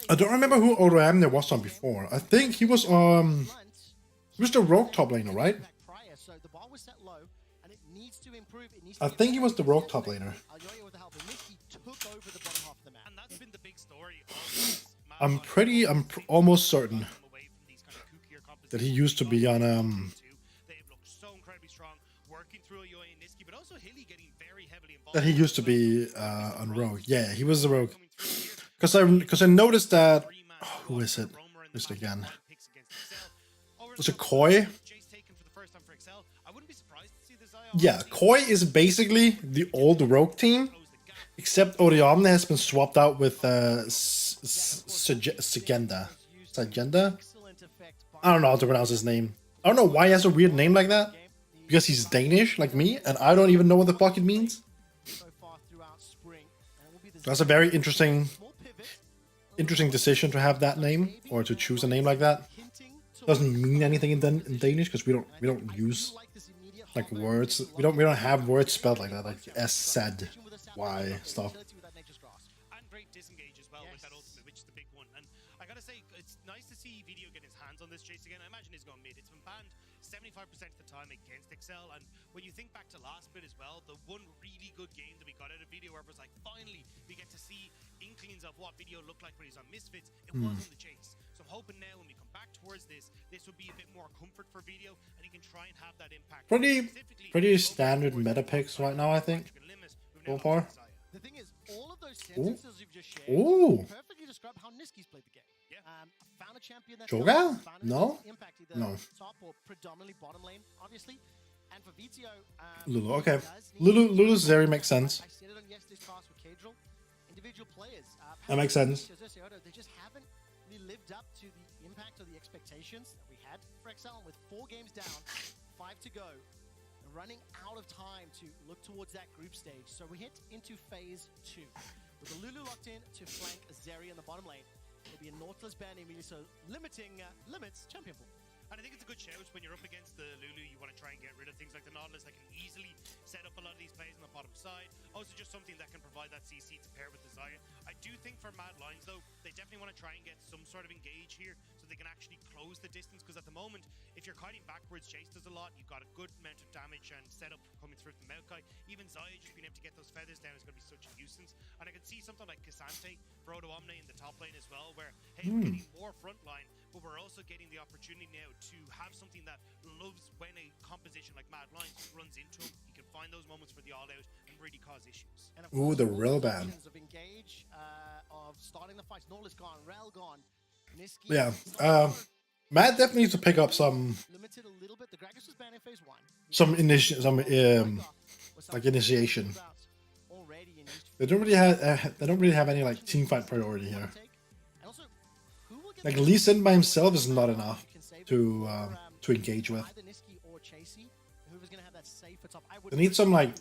I don't remember who Odo Amne was on before. I think he was the rogue top laner, right? So the bar was set low, and it needs to improve. It needs I think he was the rogue top laner. with the help of Niski took over the bottom half of the map. And that's been the big story. I'm almost certain that he used to be on They've looked so incredibly strong, working through Ayoy and Niski, but also Hilly getting very heavily involved. that he used to be on rogue. Yeah, he was the rogue. Because I noticed that. Oh, who is it? Who's it again? Was it Koi? Yeah, Koi is basically the old rogue team, except Oriamne has been swapped out with Sagenda. Sagenda? I don't know how to pronounce his name. I don't know why he has a weird name like that. Because he's Danish, like me, and I don't even know what the fuck it means. That's a very interesting decision to have that name, or to choose a name like that. Doesn't mean anything in Danish because we don't use like words. We don't have words spelled like that, like S said Y stuff. And great disengage as well with that ultimate, which is the big one. And I gotta say, it's nice to see Video get his hands on this chase again. I imagine he's going mid. It's been banned 75% of the time against Excel, and when you think back to last bit as well, the one really good game that we got out of Video where it was like, finally we get to see inklings of what Video looked like when he's on Misfits, it was on the chase. So I'm hoping now when we come back towards this would be a bit more comfort for Video, and he can try and have that impact. Pretty standard meta picks right now, I think, so far. The thing is, all of those sentences you've just shared perfectly describe how Niski's played the game. Found a champion that's Joga? No? impact either No. top or predominantly bottom lane, obviously. And for VTO, Lulu, okay. Lulu's Zeri makes sense. I said it on yesterday's cast with Kadril. Individual players. That makes sense. They just haven't really lived up to the impact or the expectations that we had for Excel. With 4 games down, 5 to go, running out of time to look towards that group stage. So we hit into phase 2 with the Lulu locked in to flank Zeri in the bottom lane. It'll be a Nautilus ban immediately, so limits champion pool. And I think it's a good shout when you're up against the Lulu. You want to try and get rid of things like the Nautilus that can easily set up a lot of these plays on the bottom side. Also, just something that can provide that CC to pair with the Xayah. I do think for Mad Lions, though, they definitely want to try and get some sort of engage here so they can actually close the distance. Because at the moment, if you're kiting backwards, Jace does a lot. You've got a good amount of damage and setup coming through from Maokai. Even Xayah just being able to get those feathers down is going to be such a nuisance. And I can see something like Cassante, Frodo Omne in the top lane as well, where, hey, we're getting more front line, but we're also getting the opportunity now to have something that loves when a composition like Mad Lions runs into him. You can find those moments for the all-out and really cause issues. And Ooh, the real ban. Of engage, of starting the fights. Nautilus gone, Rel gone. Niski Yeah. Matt definitely needs to pick up some limited a little bit. The Gragas was banned in phase 1. like initiation. They don't really have any like team fight priority here. Like Lee Sin by himself is not enough to engage with. They need some like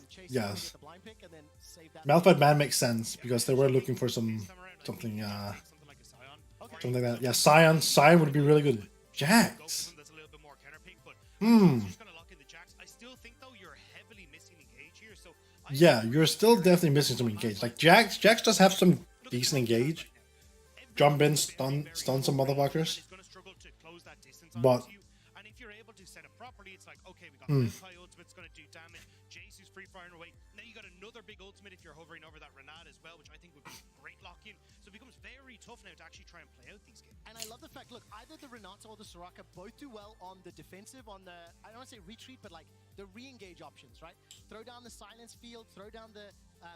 Malphite ban makes sense because they were looking for something like that. Yeah, Sion would be really good. Jax. Yeah, you're still definitely missing some engage. Like Jax does have some decent engage. Jump in, stun some motherfuckers. But and if you're able to set it properly, it's like, okay, we got Maokai ultimate's gonna do damage. Jace who's free firing away. Now you got another big ultimate if you're hovering over that Renat as well, which I think would be a great lock-in. So it becomes very tough now to actually try and play out these games. And I love the fact, look, either the Renata or the Soraka both do well on the defensive, on the, I don't want to say retreat, but like the re-engage options, right? Throw down the silence field, throw down the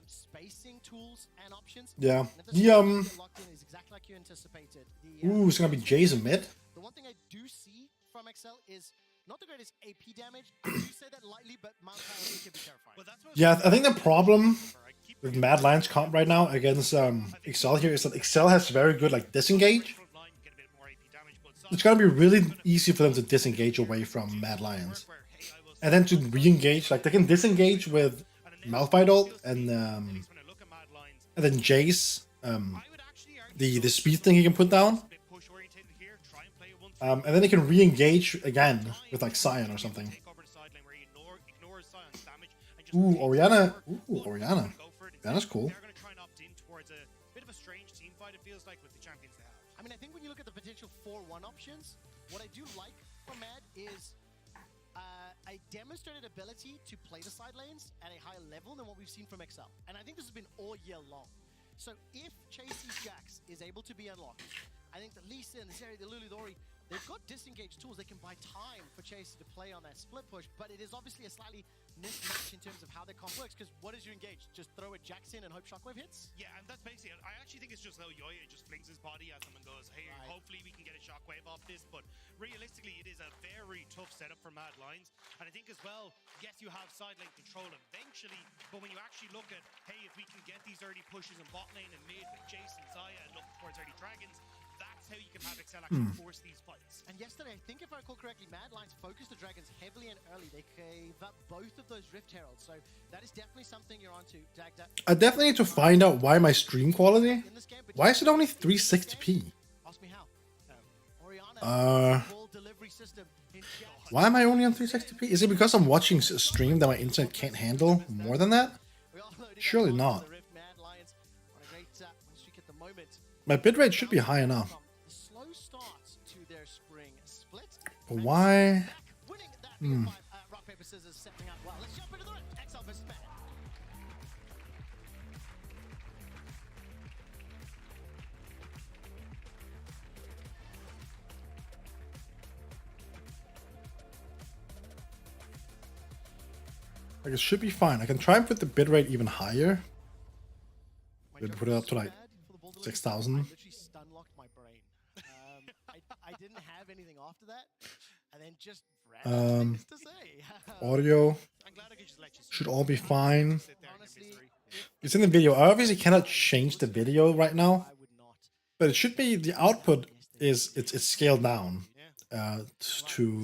spacing tools and options. Yeah. And if the The Soraka get locked in, is exactly like you anticipated. ooh, it's gonna be Jason mid. The one thing I do see from Excel is not the greatest AP damage. I do say that lightly, but Mount Power can be terrifying. Well, that's what Yeah, I think the problem with Mad Lions comp right now against Excel here is that Excel has very good like disengage. front line, get a bit more AP damage, but It's gonna be really easy for them to disengage away from Mad Lions, and then to re-engage. Like they can disengage with Malphite ult and then Jace, the speed thing he can put down, push orientated here, try and play a 1-3. and then they can re-engage again with like Sion or something. Take over the sideline where he ignores Sion's damage and just Ooh, Orianna. Ooh, Orianna. go for it. That's cool. They're going to try and opt in towards a bit of a strange team fight, it feels like, with the champions they have. I mean, I think when you look at the potential 4-1 options, what I do like from Mad is a demonstrated ability to play the side lanes at a higher level than what we've seen from Excel. And I think this has been all year long. So if Chasey's Jax is able to be unlocked, I think the Lee Sin, the Zeri, the Lulu, the Ori, they've got disengaged tools. They can buy time for Chasey to play on that split push, but it is obviously a slightly mismatch in terms of how their comp works, because what is you engage? Just throw a Jax in and hope Shockwave hits? Yeah, and that's basically it. I actually think it's just how Yoya just flings his body at them and goes, hey, hopefully we can get a Shockwave off this, but realistically it is a very tough setup for Mad Lions, and I think as well, yes, you have side lane control eventually, but when you actually look at, hey, if we can get these early pushes in bot lane and mid with Jason, Zaya, and look towards early dragons, that's how you can have Excel actually force these fights. And yesterday, I think if I recall correctly, Mad Lions focused the Dragons heavily and early. They gave up both of those Rift Heralds, so that is definitely something you're onto, Dagda. I definitely need to find out why my stream quality. Why is it only 360p? Ask me how. Orianna, full delivery system in Jax. Why am I only on 360p? Is it because I'm watching a stream that my internet can't handle more than that? We are loading Surely up not. the Rift. Mad Lions on a great win streak at the moment. My bitrate should be high enough. The slow start to their spring split. But why? Winning that big fight, rock, paper, scissors, setting up well. Let's jump into the Rift. Excel versus Mad. Like it should be fine. I can try and put the bitrate even higher. Maybe put it up to like 6,000. I literally stun-locked my brain. I didn't have anything after that, and then just ran out of things to say. Audio I'm glad I could just let you should all be fine. sit there in your Honestly, misery. It's in the video. I obviously cannot change the video right now, I would not. but it should be the output is it's scaled down to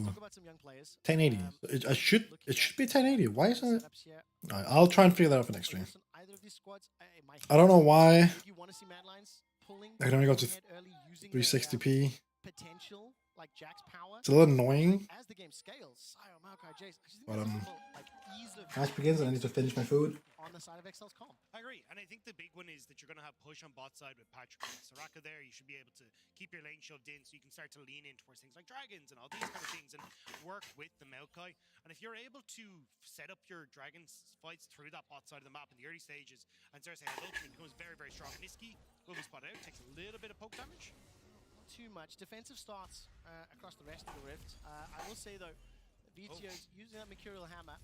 Talk about some young players. 1080. It should be 1080. Why isn't it? Setups here. Alright, I'll try and figure that out for next stream. Listen, either of these squads, my I don't know why if you want to see Mad Lions pulling I can only go to ahead early, using their, 360p. potential, like Jack's power. It's a little annoying. As the game scales, Sire, Maokai, Jace, I just think But, there's a little, like, ease of Match begins and I need to finish my food. on the side of Excel's comp. I agree, and I think the big one is that you're going to have push on bot side with Patrick and Soraka there. You should be able to keep your lane shoved in so you can start to lean in towards things like dragons and all these kind of things and work with the Maokai. And if you're able to set up your dragons fights through that bot side of the map in the early stages, and Cersei has ultimate becomes very, very strong. Niski will be spotted out, takes a little bit of poke damage. Not too much. Defensive starts across the rest of the Rift. I will say, though, VTO's using that Mercurial Hammer,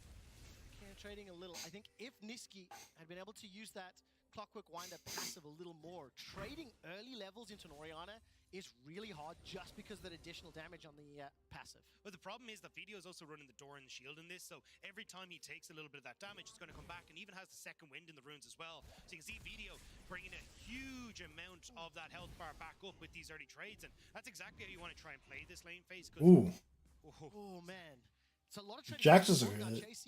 trading a little. I think if Niski had been able to use that Clockwork Winder passive a little more, trading early levels into an Orianna is really hard just because of that additional damage on the passive. But the problem is that Video is also running the door and the shield in this, so every time he takes a little bit of that damage, it's going to come back, and even has the second wind in the runes as well. So you can see Video bringing a huge amount of that health bar back up with these early trades, and that's exactly how you want to try and play this lane phase. Ooh. Oh, man. It's a lot of Jax is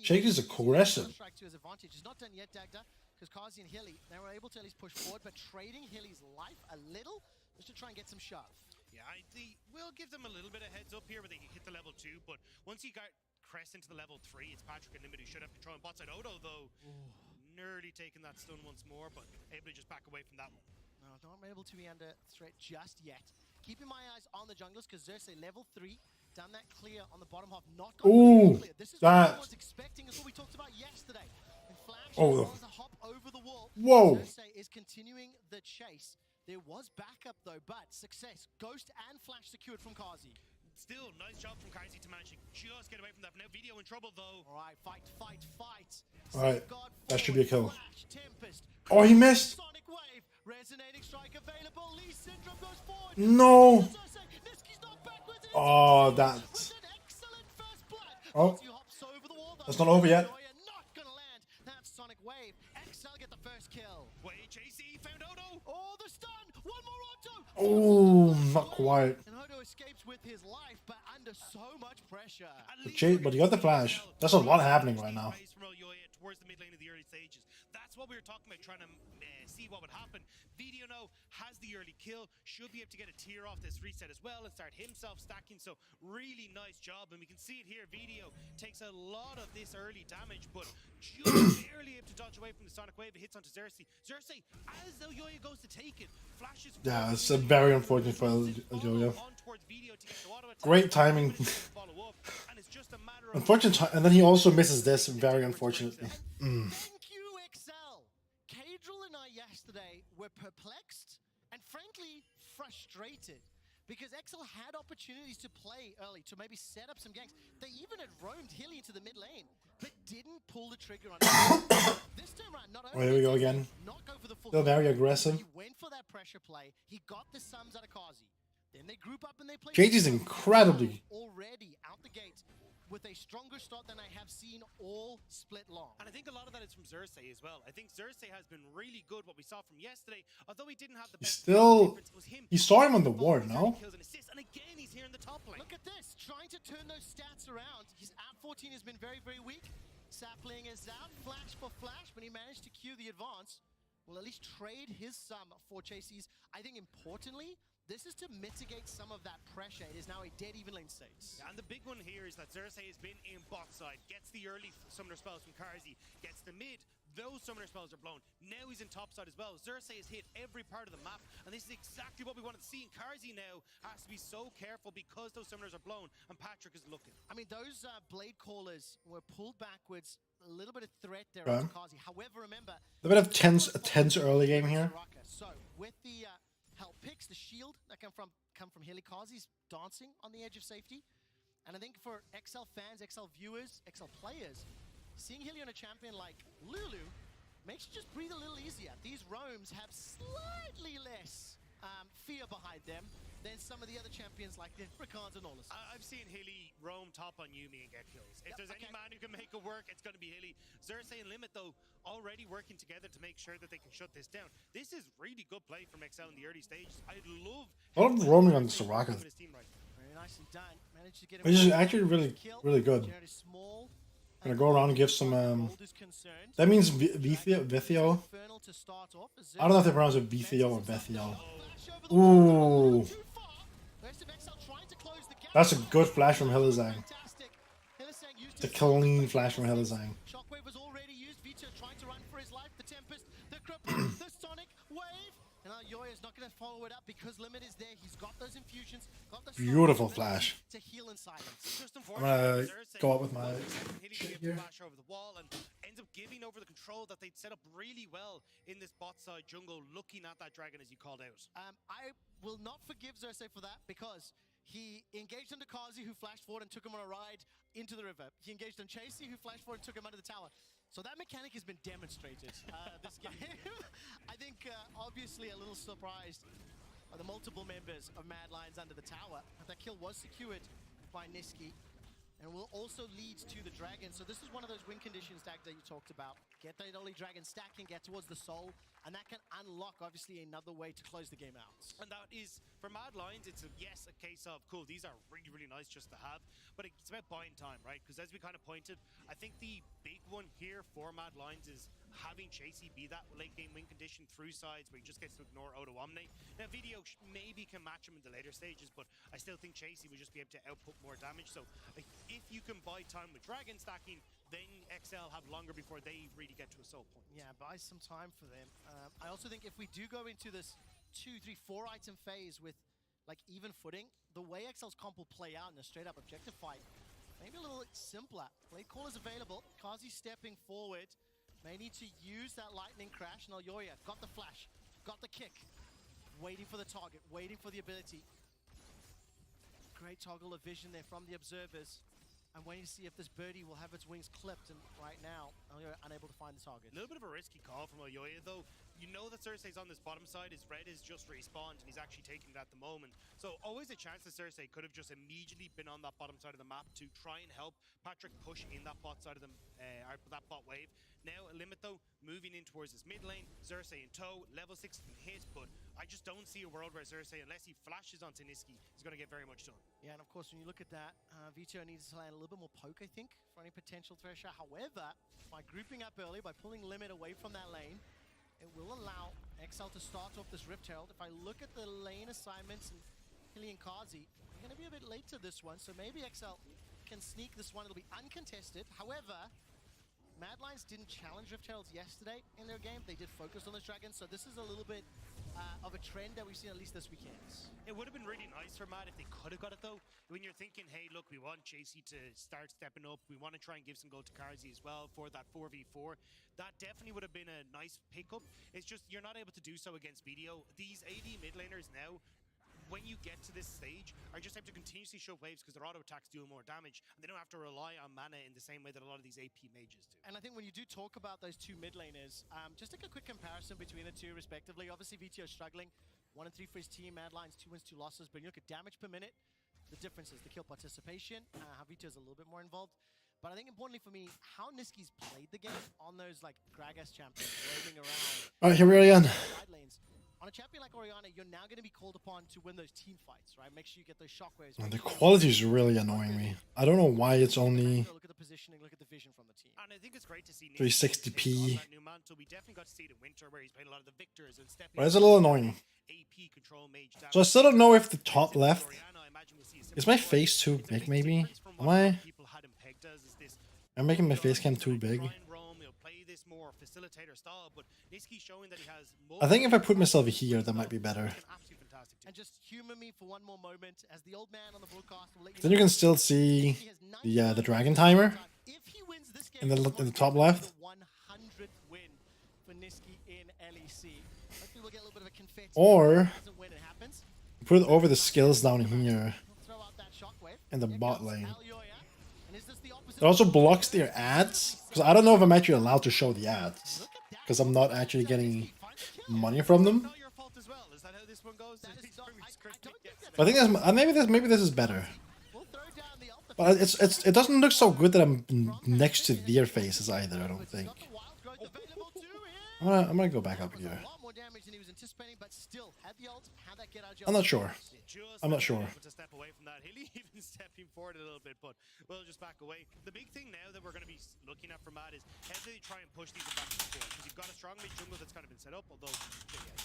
Chase is aggressive. Strike to his advantage. It's not done yet, Dagda, because Kazi and Hilly, they were able to at least push forward, but trading Hilly's life a little just to try and get some shove. Yeah, we'll give them a little bit of heads up here where they can hit the level 2, but once you got crest into the level 3, it's Patrick and Limit who should have control. And bot side Odo, though, nearly taking that stun once more, but able to just back away from that one. No, not able to be under threat just yet. Keeping my eyes on the junglers, because Xerxes level 3, done that clear on the bottom half, not Ooh, clear. This is what everyone's expecting, is what we talked about yesterday. And Flash wants to hop over the wall. Whoa. Xerxes is continuing the chase. There was backup though, but success. Ghost and Flash secured from Kazi. Still, nice job from Karzy to manage to just get away from that. Now Video in trouble though. All right, fight. All right, that should be a kill. Flash, Tempest. Oh, he missed. Sonic Wave, resonating strike available. Lee Syndrome goes forward. No. Niski's not back with it. Oh, that's. With an excellent first blood. Oh, He hops over the wall. that's not over yet. Not gonna land. That's Sonic Wave. XL get the first kill. Wait, JC found Odo. Oh, the stun. One more Otto. Oh, not quite. And Odo escapes with his life, but under so much pressure. But he got the flash. There's a lot happening right now. Towards the mid lane of the early stages. That's what we were talking about, trying to see what would happen. Video now has the early kill, should be able to get a tier off this reset as well and start himself stacking. So really nice job, and we can see it here. Video takes a lot of this early damage, but just barely able to dodge away from the Sonic Wave. It hits onto Xerxes. Xerxes, as Elyoya goes to take it, flashes. Yeah, it's very unfortunate for Elyoya. Great timing. Unfortunate, and then he also misses this. Very unfortunately. Thank you, XL. Cadril and I yesterday were perplexed and frankly frustrated because XL had opportunities to play early, to maybe set up some ganks. They even had roamed Hilly into the mid lane, but didn't pull the trigger on it. This time around, not only here we go again. not go for the full Still very aggressive. he went for that pressure play. He got the sums out of Kazi. Then they group up and they play. JG's incredibly already out the gate with a stronger start than I have seen all split long. And I think a lot of that is from Xerxes as well. I think Xerxes has been really good, what we saw from yesterday, although he didn't have the best still. it was him. He saw him on the ward, no? Kills and assists, and again he's here in the top lane. Look at this, trying to turn those stats around. His app 14 has been very, very weak. Sapling is out, flash for flash, but he managed to cue the advance. Will at least trade his sum for Chases. I think importantly, this is to mitigate some of that pressure. It is now a dead even lane state. Yeah, and the big one here is that Xerxes has been in bot side, gets the early summoner spells from Karzy, gets the mid, those summoner spells are blown. Now he's in top side as well. Xerxes has hit every part of the map, and this is exactly what we wanted to see. And Karzy now has to be so careful because those summoners are blown, and Patrick is looking. I mean, those blade callers were pulled backwards. A little bit of threat there on Karzy. However, remember... A bit of tense early game here. So, with the... help picks, the shield that come from Hilly. Kazi's dancing on the edge of safety. And I think for XL fans, XL viewers, XL players, seeing Hilly on a champion like Lulu makes you just breathe a little easier. These roams have slightly less fear behind them than some of the other champions like the Ricans and Olis. I've seen Hilly roam top on Yuumi and get kills. If there's any man who can make it work, it's going to be Hilly. Xerxes and Limit, though, already working together to make sure that they can shut this down. This is really good play from XL in the early stages. I love... A lot of roaming on Soraka. Very nicely done. Managed to get Which is actually really good. Gonna go around and give some... that means Vithio. I don't know if they pronounce it Vithio or Vethio. Ooh. That's a good flash from Hillizang. It's a clean flash from Hillizang. Shockwave was already used. Vito trying to run for his life. The Tempest, the Cripple, the Sonic Wave. And Yoya's not going to follow it up because Limit is there. He's got those infusions. Got the beautiful flash. To heal in silence. I'm gonna go up with my shit here. Flash over the wall and ends up giving over the control that they'd set up really well in this bot side jungle, looking at that dragon as you called out. I will not forgive Xerxes for that because he engaged into Kazi, who flashed forward and took him on a ride into the river. He engaged on Chasey, who flashed forward and took him under the tower. So that mechanic has been demonstrated this game. I think obviously a little surprised by the multiple members of Mad Lions under the tower. But that kill was secured by Niski and will also lead to the dragon. So this is one of those win conditions, Dag, that you talked about. Get that early dragon stacking, get towards the soul, and that can unlock, obviously, another way to close the game out. And that is, for Mad Lions, it's a case of, cool, these are really, really nice just to have, but it's about buying time, right? Because as we kind of pointed, I think the big one here for Mad Lions is having Chasey be that late game win condition through sides where he just gets to ignore Odo Omni. Now, Video maybe can match him in the later stages, but I still think Chasey will just be able to output more damage. So if you can buy time with dragon stacking, then XL have longer before they really get to a soul point. Yeah, buy some time for them. I also think if we do go into this 2, 3, 4 item phase with like even footing, the way XL's comp will play out in a straight up objective fight, maybe a little simpler. Blade Call is available. Kazi stepping forward. May need to use that lightning crash. And Elyoya got the flash, got the kick. waiting for the target, waiting for the ability. Great toggle of vision there from the observers. I'm waiting to see if this birdie will have its wings clipped, and right now, Elyoya unable to find the target. A little bit of a risky call from Elyoya, though. You know that Cersei's on this bottom side. His red is just respawned, and he's actually taking it at the moment. So always a chance that Cersei could have just immediately been on that bottom side of the map to try and help Patrick push in that bot side of the that bot wave. Now, Limit, though, moving in towards this mid lane. Cersei in tow, level 6 can hit, but I just don't see a world where Cersei, unless he flashes onto Niski, is going to get very much done. Yeah, and of course, when you look at that, Vito needs to land a little bit more poke, I think, for any potential thresher. However, by grouping up early, by pulling Limit away from that lane, it will allow XL to start off this Rift Herald. If I look at the lane assignments and Hilly and Kazi, they're going to be a bit late to this one, so maybe XL can sneak this one. It'll be uncontested. However, Mad Lions didn't challenge Rift Heralds yesterday in their game. They did focus on those dragons, so this is a little bit of a trend that we've seen at least this weekend. It would have been really nice for Mad if they could have got it, though. When you're thinking, hey, look, we want JC to start stepping up. We want to try and give some gold to Karzi as well for that 4v4. That definitely would have been a nice pickup. It's just you're not able to do so against BDO. These AD mid laners now, when you get to this stage, are just able to continuously show waves because their auto attacks do more damage, and they don't have to rely on mana in the same way that a lot of these AP mages do. And I think when you do talk about those two mid laners, just take a quick comparison between the two respectively. Obviously, VTO struggling, 1 and 3 for his team, Mad Lions 2 wins, 2 losses, but you look at damage per minute, the difference is the kill participation, how VTO's a little bit more involved. But I think importantly for me, how Niski's played the game on those like Gragas champions roaming around. Alright, here we are again. Side lanes. On a champion like Orianna, you're now going to be called upon to win those team fights, right? Make sure you get those shockwaves. The quality is really annoying me. I don't know why it's only Look at the positioning, look at the vision from the team. And I think it's great to see 360p. New mantle. We definitely got to see it in winter where he's played a lot of the victors and stepping. But it's a little annoying. AP control mage. So I still don't know if the top left is my face too big. Maybe am I? I'm making my face cam too big. I think if I put myself here, that might be better. And just humor me for one more moment as the old man on the broadcast will let you Then you can still see the dragon timer in the top left. 100th win for Niski in LEC. Hopefully we'll get a little bit of a confetti. Or When it happens, put it over the skills down here throw out that shockwave. in the bot lane. Elyoya. And is this the opposite? It also blocks their ads because I don't know if I'm actually allowed to show the ads because I'm not actually getting money from them. Not your fault as well. Is that how this one goes? I think maybe this is better. We'll throw down the ultimate. But it doesn't look so good that I'm next to their faces either. I don't think. Got the wild growth available too here. I'm gonna go back up here. A lot more damage than he was anticipating, but still had the ult. Had that get out of jail. I'm not sure. I'm not sure. To step away from that, Hilly even stepping forward a little bit, but we'll just back away. The big thing now that we're going to be looking at for Matt is how do they try and push these back and forth? Because you've got a strong mid jungle that's kind of been set up, although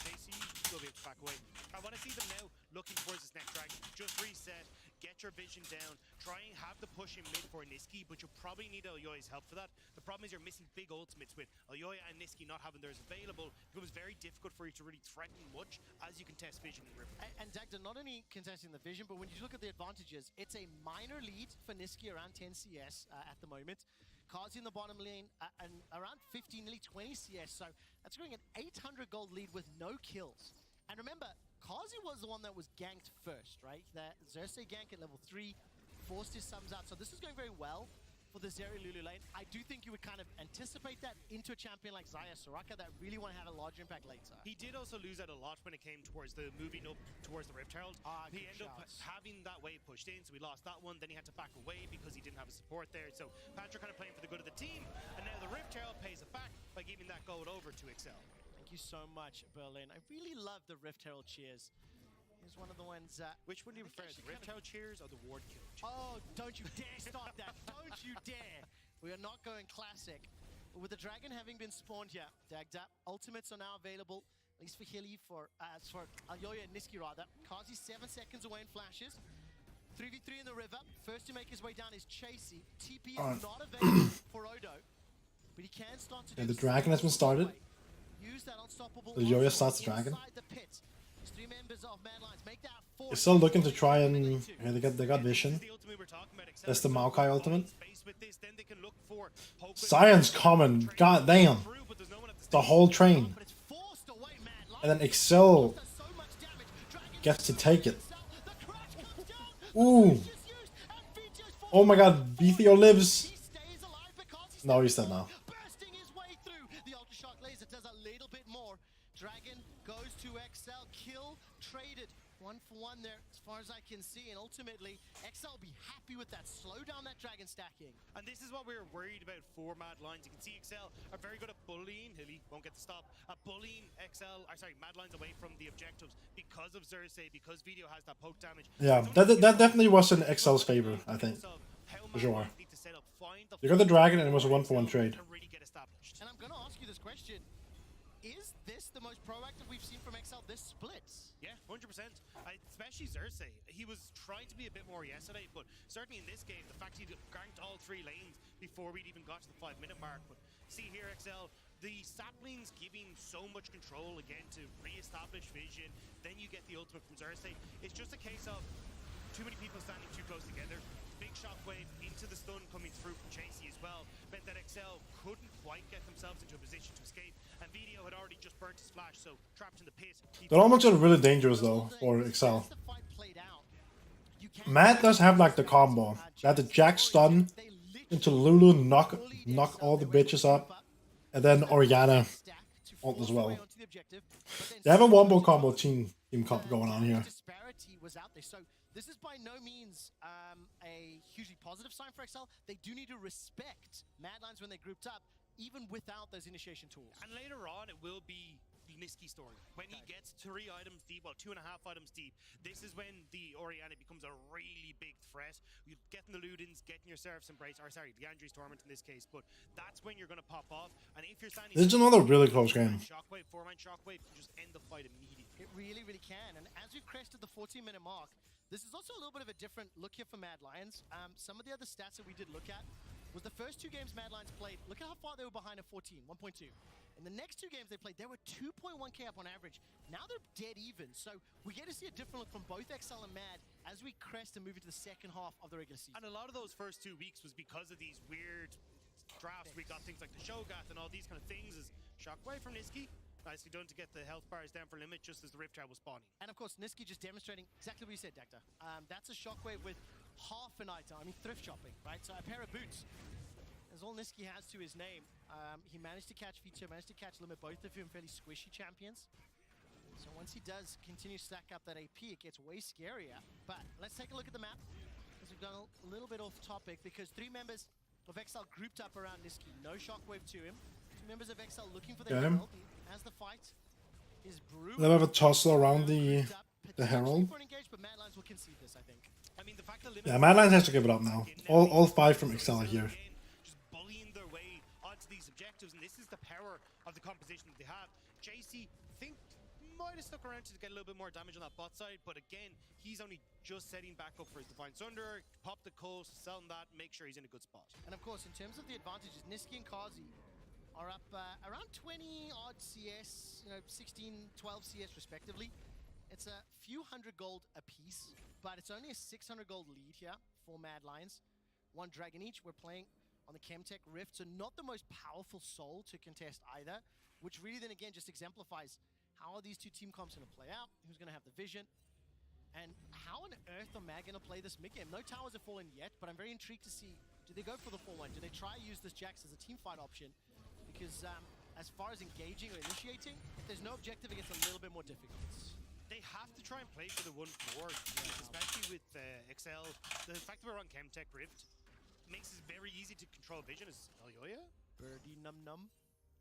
JC will be able to back away. I want to see them now looking towards this next dragon. Just reset, get your vision down, try and have the push in mid for Niski, but you probably need Elyoya's help for that. The problem is you're missing big ultimates with Elyoya and Niski not having theirs available. It becomes very difficult for you to really threaten much as you contest vision in River. And Dagda, not only contesting the vision, but when you look at the advantages, it's a minor lead for Niski around 10 CS at the moment. Kazi in the bottom lane and around 15, nearly 20 CS, so that's going an 800 gold lead with no kills. And remember, Kazi was the one that was ganked first, right? That Xerxes gank at level 3 forced his sums out, so this is going very well for the Zeri Lulu lane. I do think you would kind of anticipate that into a champion like Xayah Soraka that really want to have a large impact later. He did also lose out a lot when it came towards the moving up towards the Rift Herald. He ended up having that wave pushed in, so he lost that one. Then he had to back away because he didn't have a support there. So Patrick kind of playing for the good of the team, and now the Rift Herald pays it back by giving that gold over to Excel. Thank you so much, Berlin. I really love the Rift Herald cheers. Here's one of the ones. Which one do you prefer, the Rift Herald cheers or the Ward Kill cheers? Oh, don't you dare start that! Don't you dare! We are not going classic. But with the dragon having been spawned here, Dagda, ultimates are now available, at least for Hilly, for Elyoya and Niski rather. Kazi 7 seconds away in flashes. 3v3 in the river. First to make his way down is Chasey. TP is not available for Odo, but he can start to do the dragon has been started. Use that unstoppable Elyoya starts the dragon. inside the pit. There's 3 members of Mad Lions. Make that 4. They're still looking to try and they got vision. That's the Maokai ultimate. Science common. God damn. The whole train. And then Excel gets to take it. Ooh. Oh my god, Vethio lives. No, he's dead now. Bursting his way through. The Ultra Shock Laser does a little bit more. Dragon goes to XL. Kill traded. 1 for 1 there, as far as I can see, and ultimately, XL will be happy with that. Slow down that Dragon stacking. And this is what we were worried about for Mad Lions. You can see XL are very good at bullying. Hilly won't get the stop. At bullying Mad Lions away from the objectives because of Xerxes, because Video has that poke damage. Yeah, that definitely was in XL's favor, I think. For sure. You got the Dragon and it was a 1 for 1 trade. And I'm going to ask you this question. Is this the most proactive we've seen from XL this split? Yeah, 100%. Especially Xerxes. He was trying to be a bit more yesterday, but certainly in this game, the fact he ganked all 3 lanes before we'd even got to the 5-minute mark. But see here, XL, the saplings giving so much control again to re-establish vision. Then you get the ultimate from Xerxes. It's just a case of too many people standing too close together. Big shockwave into the stun coming through from Chasey as well meant that XL couldn't quite get themselves into a position to escape, and Video had already just burnt his flash, so trapped in the pit. They're almost really dangerous though for XL. Matt does have like the combo. Got the Jack stun into Lulu, knock all the bitches up, and then Oriana ult as well. They have a wombo combo team comp going on here. Disparity was out there, so this is by no means a hugely positive sign for XL. They do need to respect Mad Lions when they grouped up, even without those initiation tools. And later on, it will be the Niski story. When he gets 3 items deep, well, 2.5 items deep, this is when the Oriana becomes a really big threat. You're getting the Ludens, getting your Seraph's Embrace, or sorry, the Andrew's Torment in this case, but that's when you're going to pop off. And if you're standing... This is another really close game. Shockwave, 4-man Shockwave, you just end the fight immediately. It really, really can. And as we've crested the 14-minute mark, this is also a little bit of a different look here for Mad Lions. Some of the other stats that we did look at was the first 2 games Mad Lions played. Look at how far they were behind at 14, 1.2. In the next 2 games they played, they were 2.1k up on average. Now they're dead even. So we get to see a different look from both XL and Mad as we crest and move into the second half of the regular season. And a lot of those first 2 weeks was because of these weird drafts. We got things like the Shogath and all these kind of things. As Shockwave from Niski. Nicely done to get the health bars down for limit just as the Rift Trap was spawning. And of course, Niski just demonstrating exactly what you said, Dacta. That's a Shockwave with half an item. I mean, thrift shopping, right? So a pair of boots. That's all Niski has to his name. He managed to catch Vito, managed to catch Limit, both of them fairly squishy champions. So once he does continue to stack up that AP, it gets way scarier. But let's take a look at the map, as we've gone a little bit off topic, because 3 members of XL grouped up around Niski. No Shockwave to him. 2 members of XL looking for their health. As the fight is brewing. They'll have a tussle around the Herald. Yeah, Mad Lions has to give it up now. All 5 from XL here. Just bullying their way onto these objectives, and this is the power of the composition that they have. JC might have stuck around to get a little bit more damage on that bot side, but again, he's only just setting back up for his Divine Sunder, pop the coast, sell him that, make sure he's in a good spot. And of course, in terms of the advantages, Niski and Kazi are up around 20 odd CS, 16, 12 CS respectively. It's a few hundred gold apiece, but it's only a 600 gold lead here for Mad Lions. 1 dragon each. We're playing on the Chemtech Rift, so not the most powerful soul to contest either, which really then again just exemplifies how are these 2 team comps going to play out, who's going to have the vision, and how on earth are Mad going to play this mid game. No towers have fallen yet, but I'm very intrigued to see, do they go for the 4-1? Do they try to use this Jax as a team fight option? Because as far as engaging or initiating, if there's no objective, it gets a little bit more difficult. They have to try and play for the 1-4, especially with XL. The fact that we're on Chemtech Rift makes it very easy to control vision as Elyoya. Birdie Num Num.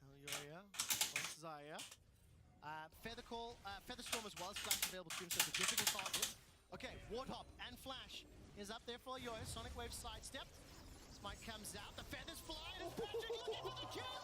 Elyoya. Zaya. Featherstorm as well as Flash available to him, so it's a difficult target. Okay, Warthog and Flash is up there for Elyoya. Sonic Wave sidestep. Smite comes out, the feathers fly, and Patrick looking for the kill!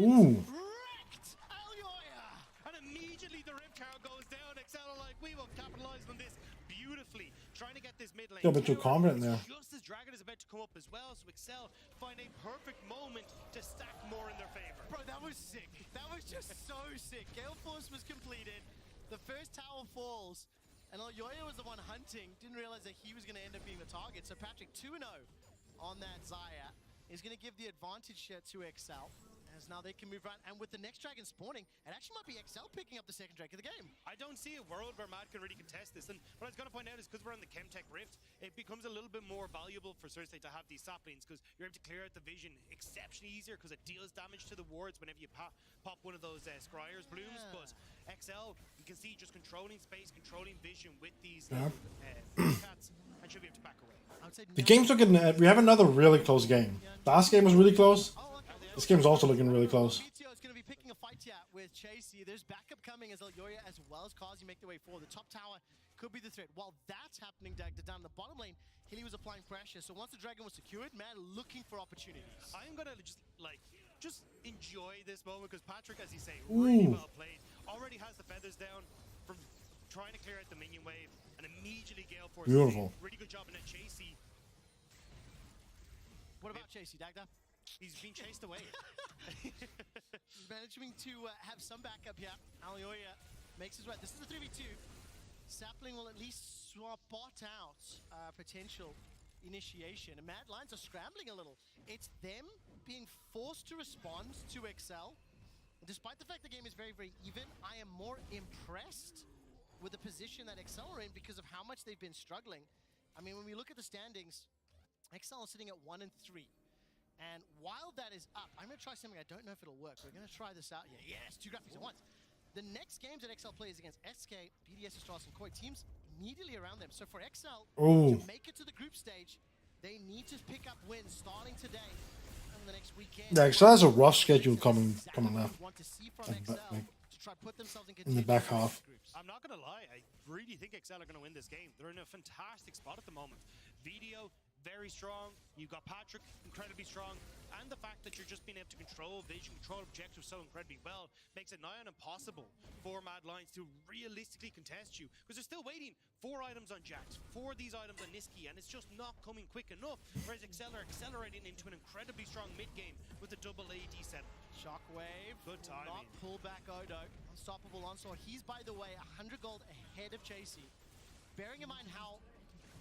Ooh. Wrecked Elyoya! And immediately the Rift Tower goes down. XL are like, we will capitalize on this beautifully. Trying to get this mid lane. Yeah, but too confident there. Just as Dragon is about to come up as well, so XL find a perfect moment to stack more in their favor. Bro, that was sick. That was just so sick. Gale Force was completed. The first tower falls. And Elyoya was the one hunting. Didn't realize that he was going to end up being the target. So Patrick 2-0 on that Zaya is going to give the advantage here to XL. As now they can move around, and with the next dragon spawning, it actually might be XL picking up the second drake of the game. I don't see a world where Mad can really contest this, and what I was going to point out is because we're on the Chemtech Rift, it becomes a little bit more valuable for Cersei to have these saplings, because you're able to clear out the vision exceptionally easier, because it deals damage to the wards whenever you pop one of those Scryer's blooms. But XL, you can see just controlling space, controlling vision with these cats, and should be able to back away. The game's looking. We have another really close game. Last game was really close. This game's also looking really close. Vito is going to be picking a fight here with Chasey. There's backup coming as Elyoya as well as Kazi make their way forward. The top tower could be the threat. While that's happening, down the bottom lane, Hilly was applying pressure. So once the dragon was secured, man, looking for opportunities. I'm going to just enjoy this moment because Patrick, as you say, really well played. Already has the feathers down from trying to clear out the minion wave and immediately Gale Force. Beautiful. Really good job in that Chasey. What about Chasey, Dagda? He's been chased away. He's managing to have some backup here. Elyoya makes his way. This is a 3v2. Sapling will at least swap out potential initiation. And Mad Lions are scrambling a little. It's them being forced to respond to XL. And despite the fact the game is very, very even, I am more impressed with the position that XL are in because of how much they've been struggling. I mean, when we look at the standings, XL is sitting at 1 and 3. And while that is up, I'm going to try something I don't know if it'll work. We're going to try this out here. Yes, 2 graphics at once. The next games that XL plays against SK, BDS, Astralis, and Koi teams immediately around them. So for XL to make it to the group stage, they need to pick up wins starting today and the next weekend. Yeah, XL has a rough schedule coming up. Want to see from XL to try put themselves in the back half. I'm not going to lie. I really think XL are going to win this game. They're in a fantastic spot at the moment. Video, very strong. You've got Patrick, incredibly strong. And the fact that you're just being able to control vision, control objectives so incredibly well makes it nigh on impossible for Mad Lions to realistically contest you. Because they're still waiting 4 items on Jax, 4 of these items on Niski, and it's just not coming quick enough. Whereas XL are accelerating into an incredibly strong mid-game with the double AD set. Shockwave, good timing. Not pull back Odo. Unstoppable onslaught. He's, by the way, 100 gold ahead of Chasey. Bearing in mind how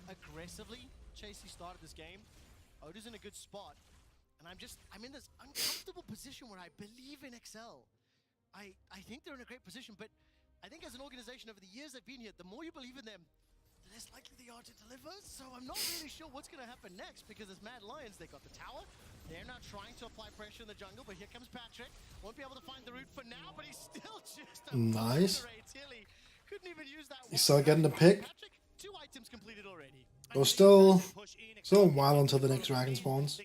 aggressively Chasey started this game, Odo's in a good spot. And I'm in this uncomfortable position where I believe in XL. I think they're in a great position, but I think as an organization over the years they've been here, the more you believe in them, the less likely they are to deliver. So I'm not really sure what's going to happen next because as Mad Lions, they got the tower. They're now trying to apply pressure in the jungle, but here comes Patrick. Won't be able to find the route for now, but he's still just nice. Couldn't even use that. He's still getting the pick. Patrick, 2 items completed already. We're still a while until the next dragon spawns.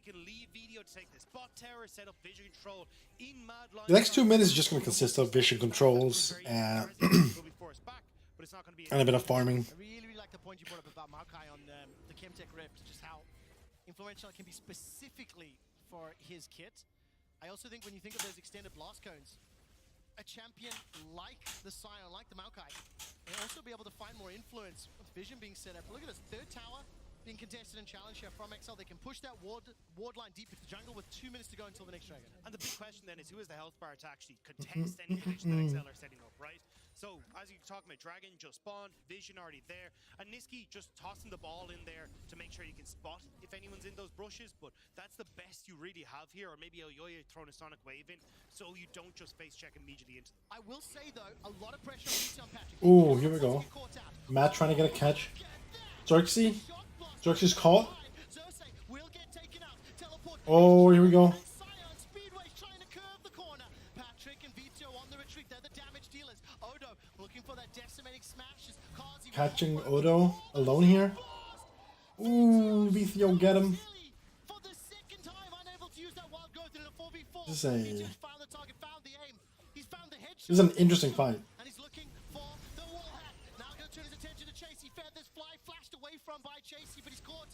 The next 2 minutes is just going to consist of vision controls and a bit of farming. I really like the point you brought up about Maokai on the Chemtech Rift, just how influential it can be specifically for his kit. I also think when you think of those extended blast cones, a champion like the Scion, like the Maokai, will also be able to find more influence with vision being set up. Look at this 3rd tower being contested and challenged here from XL. They can push that ward line deep into the jungle with 2 minutes to go until the next dragon. And the big question then is who has the health bar to actually contest any position that XL are setting up, right? So, as you're talking about, Dragon just spawned, Vision already there, and Niski just tossing the ball in there to make sure you can spot if anyone's in those brushes, but that's the best you really have here, or maybe Elyoya throwing a Sonic Wave in, so you don't just face check immediately into them. I will say, though, a lot of pressure on Patrick. Ooh, here we go. Matt trying to get a catch. Xerxes. Xerxes caught. Oh, here we go. Catching Odo alone here. Ooh, Vithio get him. This is an interesting fight. And he's looking for the wall hack. Now going to turn his attention to Chasey. Feathers fly, flashed away from by Chasey, but he's caught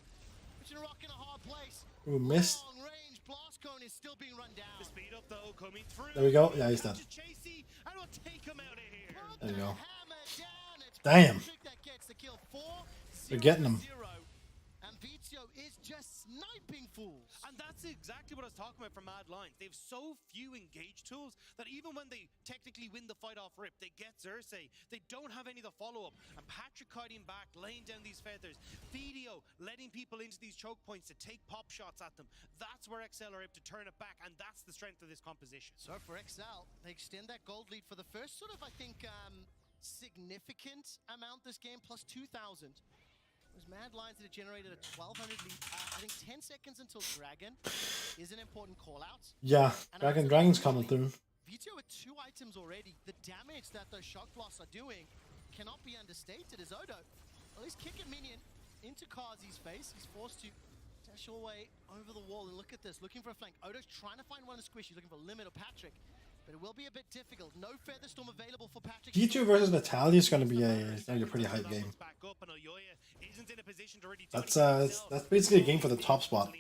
between a rock and a hard place. Ooh, missed. Long range blast cone is still being run down. The speed up though coming through. There we go. Yeah, he's done. Chasey, and we'll take him out of here. There you go. Damn. They're getting him. And Vizio is just sniping fools. And that's exactly what I was talking about for Mad Lions. They have so few engage tools that even when they technically win the fight off rip, they get Xerxes. They don't have any of the follow-up. And Patrick kiting back, laying down these feathers. Video letting people into these choke points to take pop shots at them. That's where XL are able to turn it back, and that's the strength of this composition. So for XL, they extend that gold lead for the first sort of, I think, significant amount this game, plus 2,000. It was Mad Lions that had generated a 1,200 lead. I think 10 seconds until Dragon is an important call-out. Yeah, Dragon's coming through. Vito with 2 items already. The damage that those shock blasts are doing cannot be understated as Odo. Well, he's kicking minion into Kazi's face. He's forced to dash all the way over the wall. And look at this, looking for a flank. Odo's trying to find one of the squishies, looking for Limit or Patrick. But it will be a bit difficult. No Featherstorm available for Patrick. G2 versus Natalia is going to be a pretty hype game. That's basically a game for the top spot.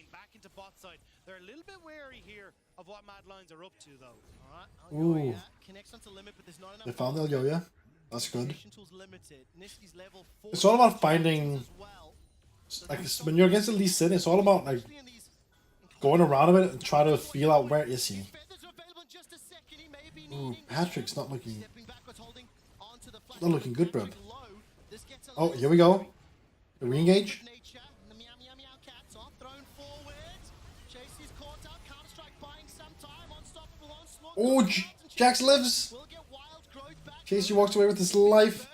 They're a little bit wary here of what Mad Lions are up to, though. Ooh, Connects onto Limit, but there's not enough. they found El Yoya. That's good. Limited. Nishi's level 4 It's all about finding, like, when you're against the Lee Sin, it's all about like going around a bit and try to feel out where is he. Ooh, Patrick's not looking good, bro. Oh, here we go. The re-engage. Oh, Jax lives. Casey walks away with his life.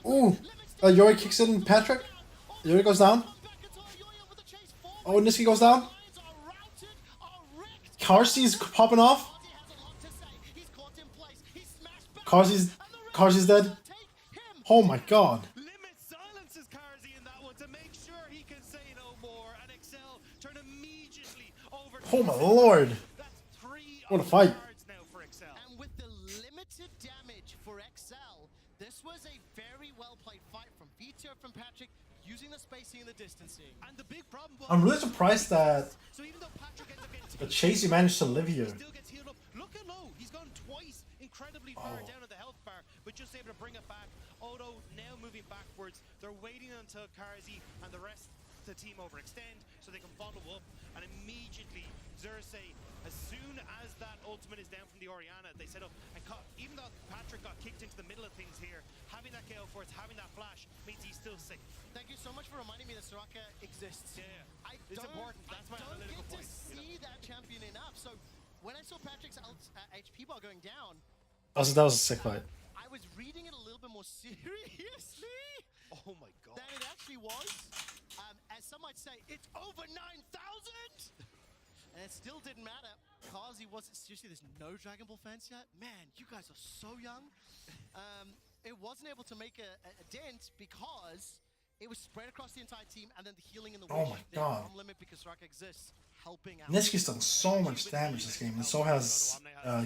Ooh, Yori kicks in Patrick. Yori goes down. Oh, Niski goes down. Carsey's popping off. Carsey's dead. Oh my god. Limit silences Karzi in that one to make sure he can say no more, and XL turn immediately over to Oh my lord. That's 3 What a fight. cards now for XL. And with the limited damage for XL, this was a very well played fight from Vito, from Patrick, using the spacing and the distancing. And the big problem was, I'm really surprised that so even though Patrick ends up getting Chasey managed to live here. still gets healed up. Look at low. He's gone twice incredibly far down at the health bar, but just able to bring it back. Odo now moving backwards. They're waiting until Karzi and the rest of the team overextend so they can follow up. And immediately, Xerxes, as soon as that ultimate is down from the Orianna, they set up. And even though Patrick got kicked into the middle of things here, having that Gale Force, having that flash, means he's still safe. Thank you so much for reminding me that Soraka exists. Yeah, it's don't- important. That's my I don't analytical get to point. see that champion enough. So when I saw Patrick's HP bar going down, That was a sick fight. I was reading it a little bit more seriously Oh my god. than it actually was. As some might say, it's over 9,000! And it still didn't matter. Kazi wasn't. Seriously, there's no Dragon Ball fans yet? Man, you guys are so young. It wasn't able to make a dent because it was spread across the entire team, and then the healing in the Oh my god. from Limit because Soraka exists, helping out. Niski's done so much damage this game, and so has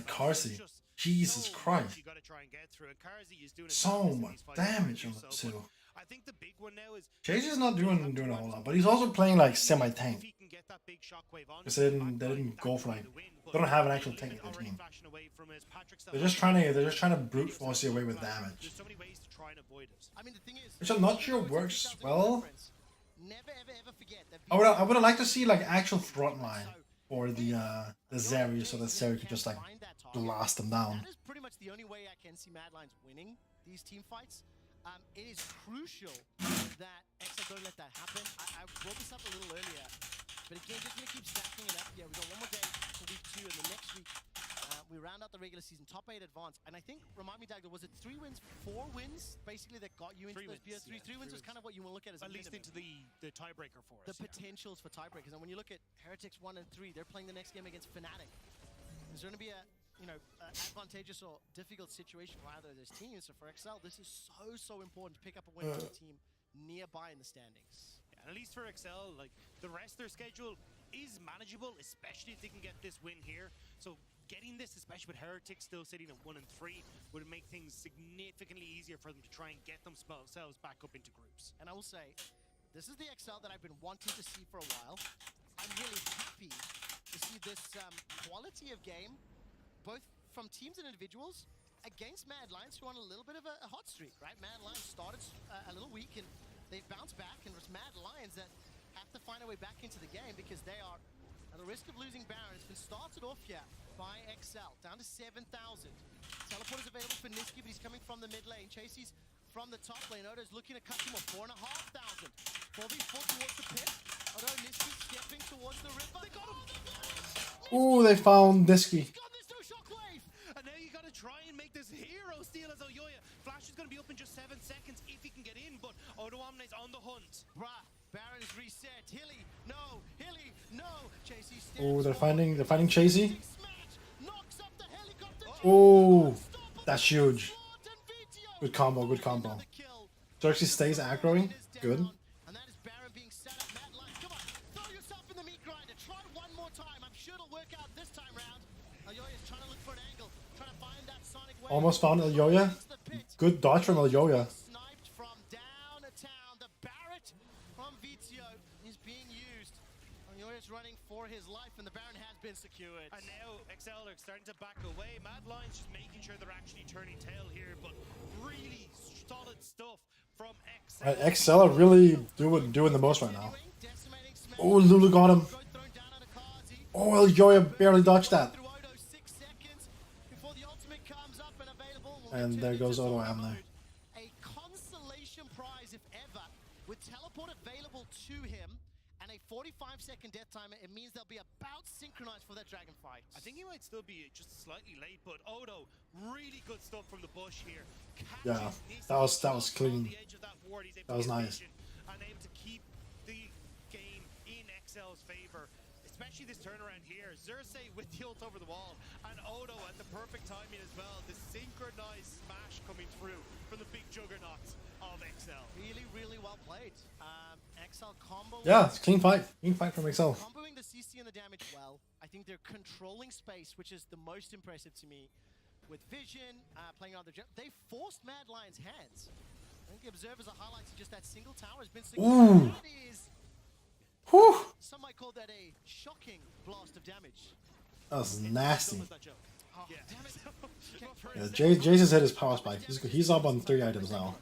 Carsey. Jesus Christ. You gotta try and get through it. Karzi is doing So much damage on the two. I think the big one now is Chasey's not doing a whole lot, but he's also playing like semi-tank. if he can get that big shockwave on. Because they didn't go for like, they don't have an actual tank in their team. Flashing away from his Patrick They're just trying to brute force you away with damage, There's so many ways to try and avoid it. I mean, the thing is, which I'm not sure works well. never ever forget that. I would have liked to see like actual front line for the Zeri, so that Zeri could just like blast them down. That is pretty much the only way I can see Mad Lions winning these team fights. It is crucial that XL don't let that happen. I brought this up a little earlier, but again, just gonna keep stacking it up. Yeah, we got one more day for week 2, and the next week we round out the regular season, top 8 advance. And I think, remind me, Dagger, was it 3 wins, 4 wins, basically that got you into those BS? Three wins was kind of what you want to look at as At a least minimum. into the tiebreaker for us. The potentials for tiebreakers. And when you look at Heretics 1 and 3, they're playing the next game against Fnatic. Is there going to be a advantageous or difficult situation for either of those teams? So for XL, this is so important to pick up a win for the team nearby in the standings. Yeah, and at least for XL, like the rest of their schedule is manageable, especially if they can get this win here. So getting this, especially with Heretics still sitting at 1 and 3, would make things significantly easier for them to try and get themselves back up into groups. And I will say, this is the XL that I've been wanting to see for a while. I'm really happy to see this quality of game, both from teams and individuals, against Mad Lions, who are on a little bit of a hot streak, right? Mad Lions started a little weak, and they've bounced back, and it's Mad Lions that have to find a way back into the game because they are at the risk of losing Baron. It's been started off here by XL, down to 7,000. Teleport is available for Niski, but he's coming from the mid lane. Chasey's from the top lane. Odo's looking to cut him off, 4,500. 4v4 towards the pit. Odo, Niski stepping towards the river. They got him! Ooh, they found Niski. This to a shockwave! And now you gotta try and make this hero steal as Oyoya. Flash is gonna be up in just 7 seconds if he can get in, but Odo Omne's on the hunt. Bruh, Baron is reset. Hilly, no. Hilly, no. Chasey steps Oh, they're forward. finding Chasey. Smash, knocks up the helicopter. Oh, that's huge. Good combo, good combo. Xerxes stays aggroing. Good. And that is Baron being set up. Mad Lions, come on, throw yourself in the meat grinder. Try one more time. I'm sure it'll work out this time round. Ayoya's trying to look for an angle, trying to find that sonic wave. Almost found Elyoya. Good dodge from Elyoya. Sniped from downtown. The Barrett from Vizio is being used. Ayoya's running for his life, and the Baron has been secured. And now XL are starting to back away. Mad Lions just making sure they're actually turning tail here, but really solid stuff from XL. XL are really doing the most right now. Oh, Lulu got him. Oh, Elyoya barely dodged that. And there goes Odo Amne. A consolation prize, if ever, with teleport available to him and a 45-second death timer. It means they'll be about synchronized for that dragon fight. I think he might still be just slightly late, but Odo, really good stuff from the bush here. Yeah, that was clean. That was nice. And able to keep the game in XL's favor, especially this turnaround here. Xerxes with the ult over the wall, and Odo at the perfect timing as well. The synchronized smash coming through from the big juggernauts of XL. Really, really well played. XL combo. Yeah, it's clean fight. Clean fight from XL. Comboing the CC and the damage well. I think they're controlling space, which is the most impressive to me. With vision, playing on the jump, they forced Mad Lion's hands. I think the observers are highlighting just that single tower has been secured. Ooh. That is, Whew. some might call that a shocking blast of damage. That was nasty. Oh, Yeah. damn it. Yeah, Jason's hit his power spike. He's up on 3 items now.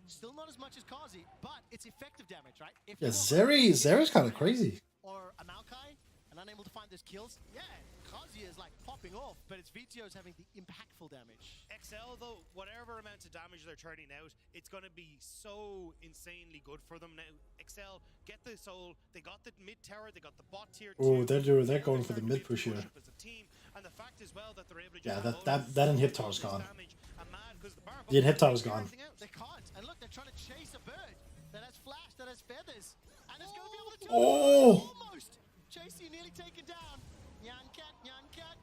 Still not as much as Kazi, but it's effective damage, right? If Yeah, you are Zeri's kind of crazy. or a Maokai and unable to find those kills, yeah, Kazi is like popping off, but it's Vizio's having the impactful damage. XL though, whatever amount of damage they're turning out, it's going to be so insanely good for them now. XL get the soul, they got the mid tower, they got the bot tier. Oh, they're going for the mid push here. As a team, and the fact as well that they're able to Yeah, just that inhib tower's gone. damage and Mad, 'cause the bar The inhib tower's gone. They can't, and look, they're trying to chase a bird that has flash, that has feathers, and it's going to be able to kill Oh! almost. Chasey nearly taken down. Nyan Cat,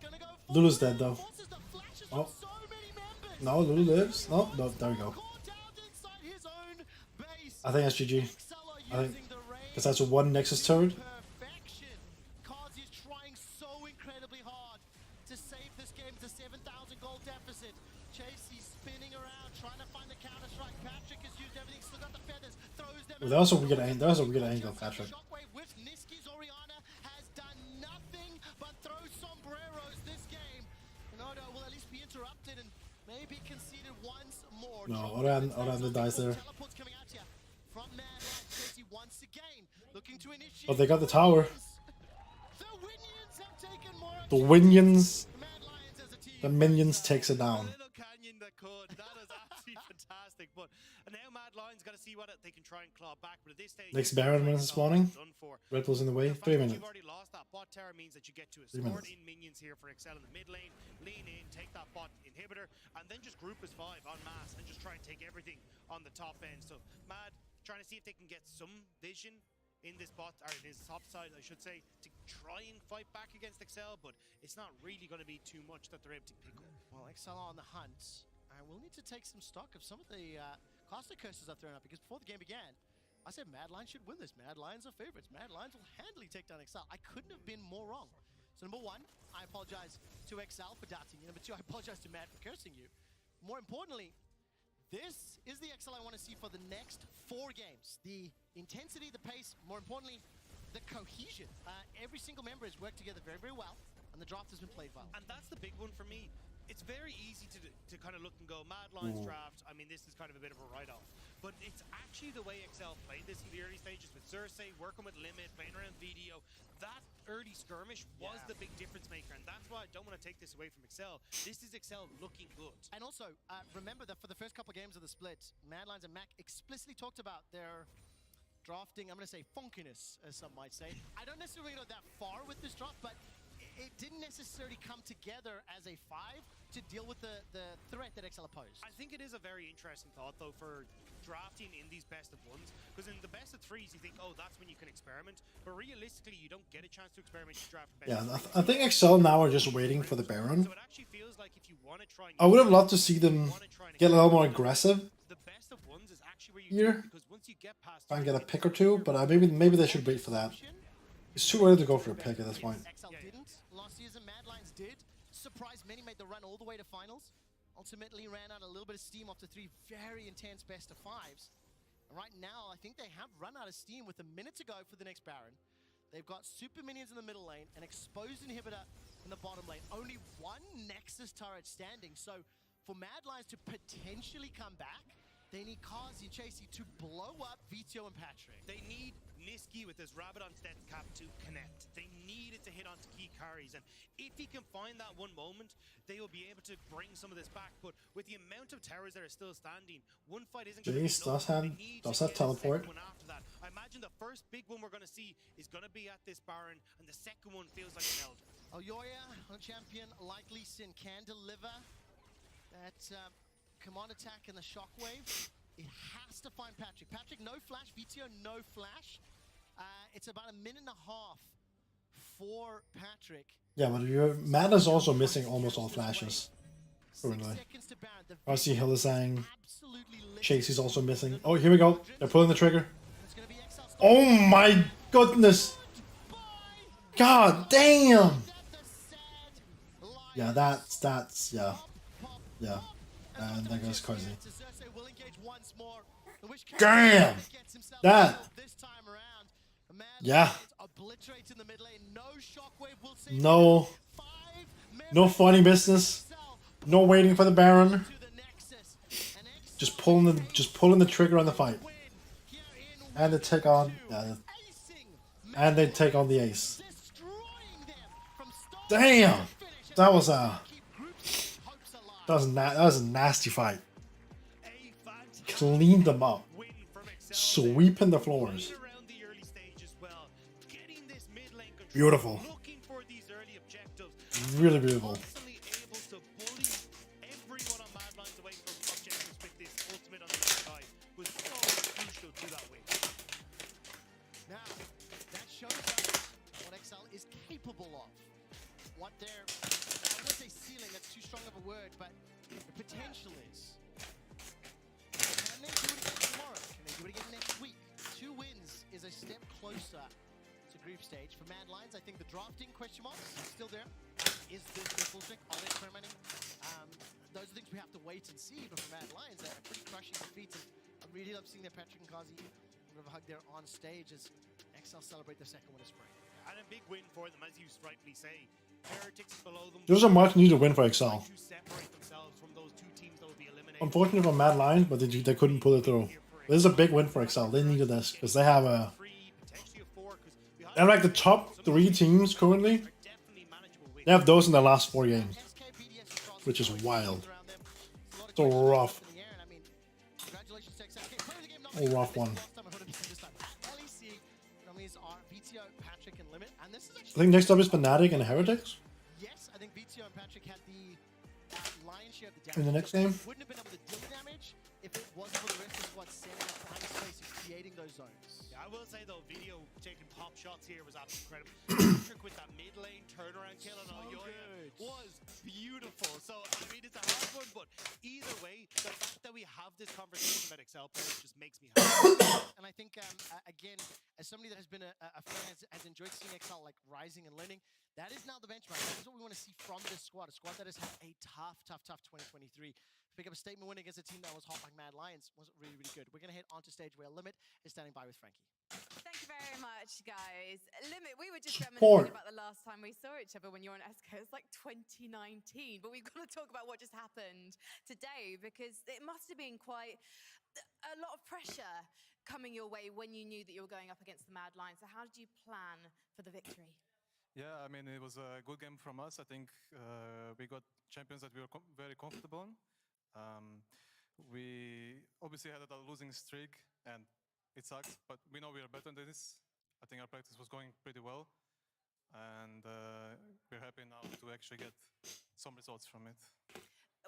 gonna go Lulu's dead though. forces the flashes Oh. from so many members. No, Lulu lives. No, there we go. Caught out inside his own base. I think that's GG. XL are I think using the rain because that's a one Nexus turret. perfection. Kazi is trying so incredibly hard to save this game. It's a 7,000 gold deficit. Chasey spinning around, trying to find the counter strike. Patrick has used everything, still got the feathers, throws them. Well, that was a weird angle. That was a weird angle, Patrick. Shockwave with Niski's Oriana has done nothing but throw sombreros this game. And Odo will at least be interrupted and maybe conceded once more. No, Oran dies there. Teleports coming out here from Mad Lions. Chasey once again looking to initiate. But they got the tower. The Winions have taken more of The Winions, Mad Lions as a team. the minions takes it down. Little canyon that could. That is absolutely fantastic. But now Mad Lions got to see what they can try and claw back. But at this stage, Next Baron when it's spawning. done for. Red Bull's in the way. The fact 3 that minutes. You've already lost that bot tower means that you get to 3 escort minutes. in minions here for XL in the mid lane, lean in, take that bot inhibitor, and then just group as 5 en masse and just try and take everything on the top end. So Mad trying to see if they can get some vision in this bot, or in his top side, I should say, to try and fight back against XL, but it's not really going to be too much that they're able to pick up. Well, XL are on the hunt. We'll need to take some stock of some of the caster curses I've thrown up, because before the game began, I said Mad Lions should win this. Mad Lions are favorites. Mad Lions will handily take down XL. I couldn't have been more wrong. So number 1, I apologize to XL for doubting you. Number 2, I apologize to Mad for cursing you. More importantly, this is the XL I want to see for the next 4 games. The intensity, the pace, more importantly, the cohesion. Every single member has worked together very, very well, and the draft has been played well. And that's the big one for me. it's very easy to kind of look and go, Mad Lions draft, I mean, this is kind of a bit of a write-off. But it's actually the way Excel played this in the early stages with Cersei, working with Limit, playing around video. That early skirmish was the big difference maker, and that's why I don't want to take this away from Excel. This is Excel looking good. And also, remember that for the first couple of games of the split, Mad Lions and Mac explicitly talked about their drafting, I'm going to say funkiness, as some might say. I don't necessarily go that far with this draft, but it didn't necessarily come together as a 5 to deal with the threat that Excel posed. I think it is a very interesting thought, though, for drafting in these best of ones, because in the best of threes, you think, oh, that's when you can experiment. But realistically, you don't get a chance to experiment. You draft best Yeah, I think Excel now are just waiting for the Baron. So it actually feels like if you want to try, I would have loved to see them get a little more aggressive the best of ones is actually where you here. because once you get past Try and get a pick or two, but maybe they should wait for that. It's too early to go for a pick at this point. Excel didn't. Last season, Mad Lions did. Surprised many, made the run all the way to finals. Ultimately ran out a little bit of steam after 3 very intense best of 5s. And right now, I think they have run out of steam with a minute to go for the next Baron. They've got super minions in the middle lane, an exposed inhibitor in the bottom lane. Only one Nexus turret standing. So for Mad Lions to potentially come back, they need Kazi and Chasey to blow up Vito and Patrick. They need Niski with his rabbit on Death Cap to connect. They need it to hit onto key carries, and if he can find that one moment, they will be able to bring some of this back. But with the amount of towers that are still standing, one fight isn't going to be enough. Does have teleport. One after that. I imagine the first big one we're going to see is going to be at this Baron, and the second one feels like an Elder. Oyoya, a champion like Lee Sin, can deliver that command attack and the shockwave. It has to find Patrick. Patrick, no flash. VTO, no flash. It's about a minute and a half for Patrick. Yeah, but Mad is also missing almost all flashes. Currently. I see Hillesang. Chasey's also missing. Oh, here we go. They're pulling the trigger. Oh my goodness! God damn! Yeah, that's yeah. And there goes Kazi. Damn! That. Yeah. No funny business. No waiting for the Baron. Just pulling the trigger on the fight. And they take on and they take on the ace. Damn! That was a nasty fight. Cleaned them up. Sweeping the floors. Beautiful. Really beautiful. Now, that shows us what Excel is capable of. What their, I wouldn't say ceiling, that's too strong of a word, but the potential is. Can they do it again tomorrow? Can they do it again next week? 2 wins is a step closer to group stage. For Mad Lions, I think the drafting question marks still there. Is this their full strength? Are they experimenting? Those are things we have to wait and see. But for Mad Lions, they're pretty crushing defeats. And I really love seeing their Patrick and Kazi a hug there on stage as XL celebrate their second win of Spring. And a big win for them, as you rightly say. Heretics below them. There's a much needed win for Excel. Unfortunate for Mad Lions, but they couldn't pull it through. This is a big win for Excel. They needed this because they have they're like the top 3 teams currently. They have those in their last 4 games, which is wild. So rough. A rough one. I think next up is Fnatic and Heretics. Yes, I think VTO and Patrick had the lion's share of the damage. In the next game. Wouldn't have been able to deal the damage if it wasn't for the rest of the squad standing up behind the space and creating those zones. Yeah, I will say though, video taking pop shots here was absolutely incredible. Patrick with that mid lane turnaround kill on Oyoya was beautiful. So I mean, it's a hard one, but either way, the fact that we have this conversation about Excel players just makes me happy. And I think again, as somebody that has been a fan, has enjoyed seeing Excel like rising and learning, that is now the benchmark. That is what we want to see from this squad. A squad that has had a tough 2023. Pick up a statement win against a team that was hot like Mad Lions wasn't really good. We're going to head onto stage where Limit is standing by with Frankie. Thank you very much, guys. Limit, we were just Support. reminiscing about the last time we saw each other when you were on ESCO. It's like 2019, but we've got to talk about what just happened today because it must have been quite a lot of pressure coming your way when you knew that you were going up against the Mad Lions. So how did you plan for the victory? Yeah, I mean, it was a good game from us. I think we got champions that we were very comfortable on. We obviously had a losing streak, and it sucks, but we know we are better than this. I think our practice was going pretty well, and we're happy now to actually get some results from it.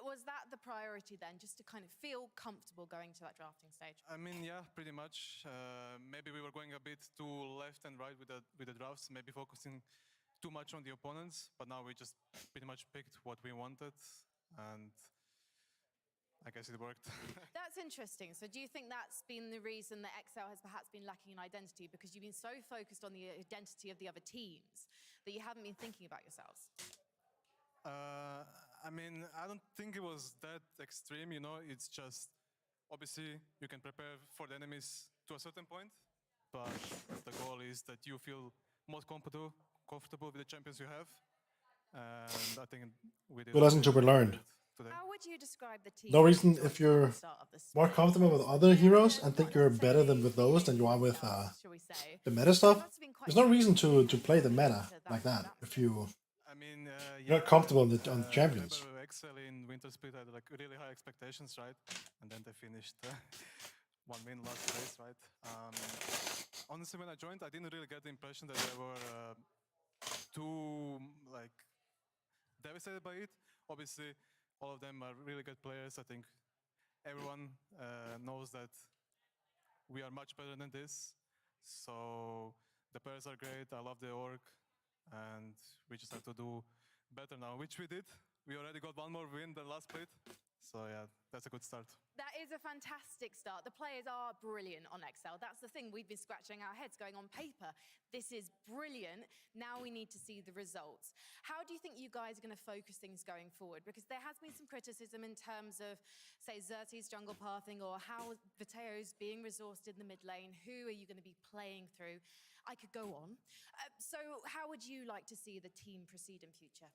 Was that the priority then, just to kind of feel comfortable going to that drafting stage? I mean, yeah, pretty much. Maybe we were going a bit too left and right with the drafts, maybe focusing too much on the opponents, but now we just pretty much picked what we wanted, and I guess it worked. That's interesting. So do you think that's been the reason that XL has perhaps been lacking in identity, because you've been so focused on the identity of the other teams that you haven't been thinking about yourselves? I mean, I don't think it was that extreme, you know, it's just, obviously, you can prepare for the enemies to a certain point, but the goal is that you feel most comfortable with the champions you have, and I think we did. Good lesson to be learned. Today. How would you describe the team? No reason if you're more comfortable with other heroes and think you're better than with those than you are with the meta stuff. There's no reason to play the meta like that if you I mean, you're not comfortable on the champions. Excel in Winter Split had like really high expectations, right? And then they finished 1 win last place, right? Honestly, when I joined, I didn't really get the impression that they were too like devastated by it. Obviously, all of them are really good players. I think everyone knows that we are much better than this. So the players are great. I love the org, and we just have to do better now, which we did. We already got 1 more win than last split. So yeah, that's a good start. That is a fantastic start. The players are brilliant on XL. That's the thing. We've been scratching our heads going on paper. This is brilliant. Now we need to see the results. How do you think you guys are going to focus things going forward? Because there has been some criticism in terms of, say, Xerxes jungle pathing, or how Viteo's being resourced in the mid lane. Who are you going to be playing through? I could go on. So how would you like to see the team proceed in future?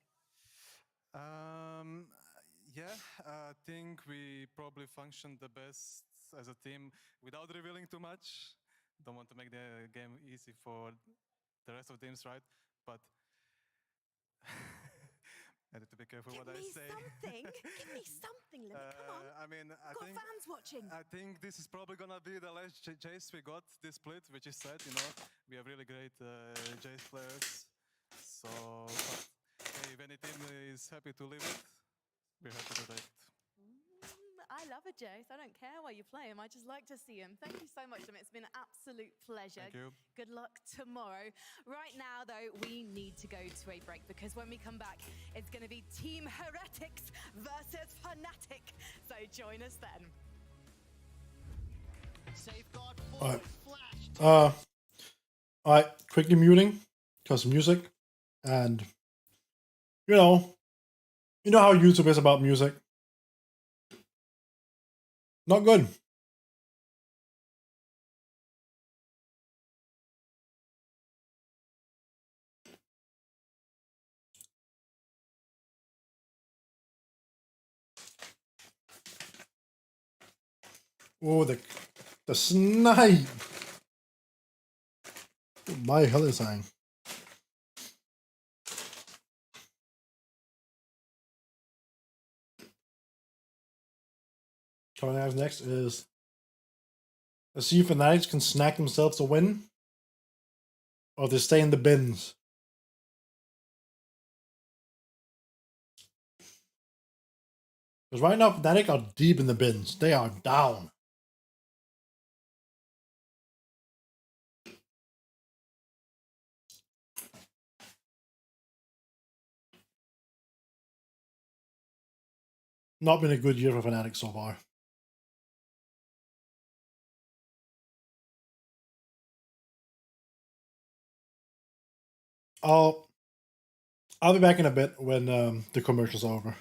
Yeah, I think we probably functioned the best as a team without revealing too much. Don't want to make the game easy for the rest of the teams, right? But I need to be careful what I say. Give me something, Limit. Come on. I mean, I Got think fans watching. I think this is probably gonna be the last Jace we got this split, which is sad. You know, we have really great Jace players. So, but, hey, if any team is happy to leave it, we're happy to take it. I love a Jace. I don't care where you play him. I just like to see him. Thank you so much, Limit. It's been an absolute pleasure. Thank you. Good luck tomorrow. Right now, though, we need to go to a break, because when we come back, it's going to be Team Heretics versus Fnatic. So join us then. Safeguard Alright. flash. Alright, quickly muting because music, and you know how YouTube is about music. Not good. Oh, the snipe! My hell is saying. Coming out next is, let's see if Fanatics can snack themselves a win, or they stay in the bins. Because right now, Fnatic are deep in the bins. They are down. Not been a good year for Fnatic so far. I'll be back in a bit when the commercial's over.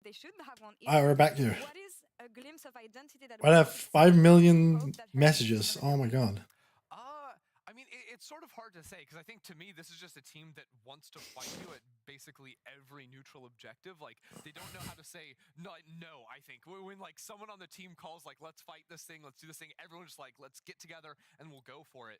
They should have one. Alright, we're back here. What is a glimpse of identity that I we have can see? 5 million Hope that Heretics is messages. gonna Oh do my it. god. I mean, it's sort of hard to say because I think to me this is just a team that wants to fight you at basically every neutral objective. Like they don't know how to say no. I think when like someone on the team calls like let's fight this thing, let's do this thing, everyone's just like let's get together and we'll go for it.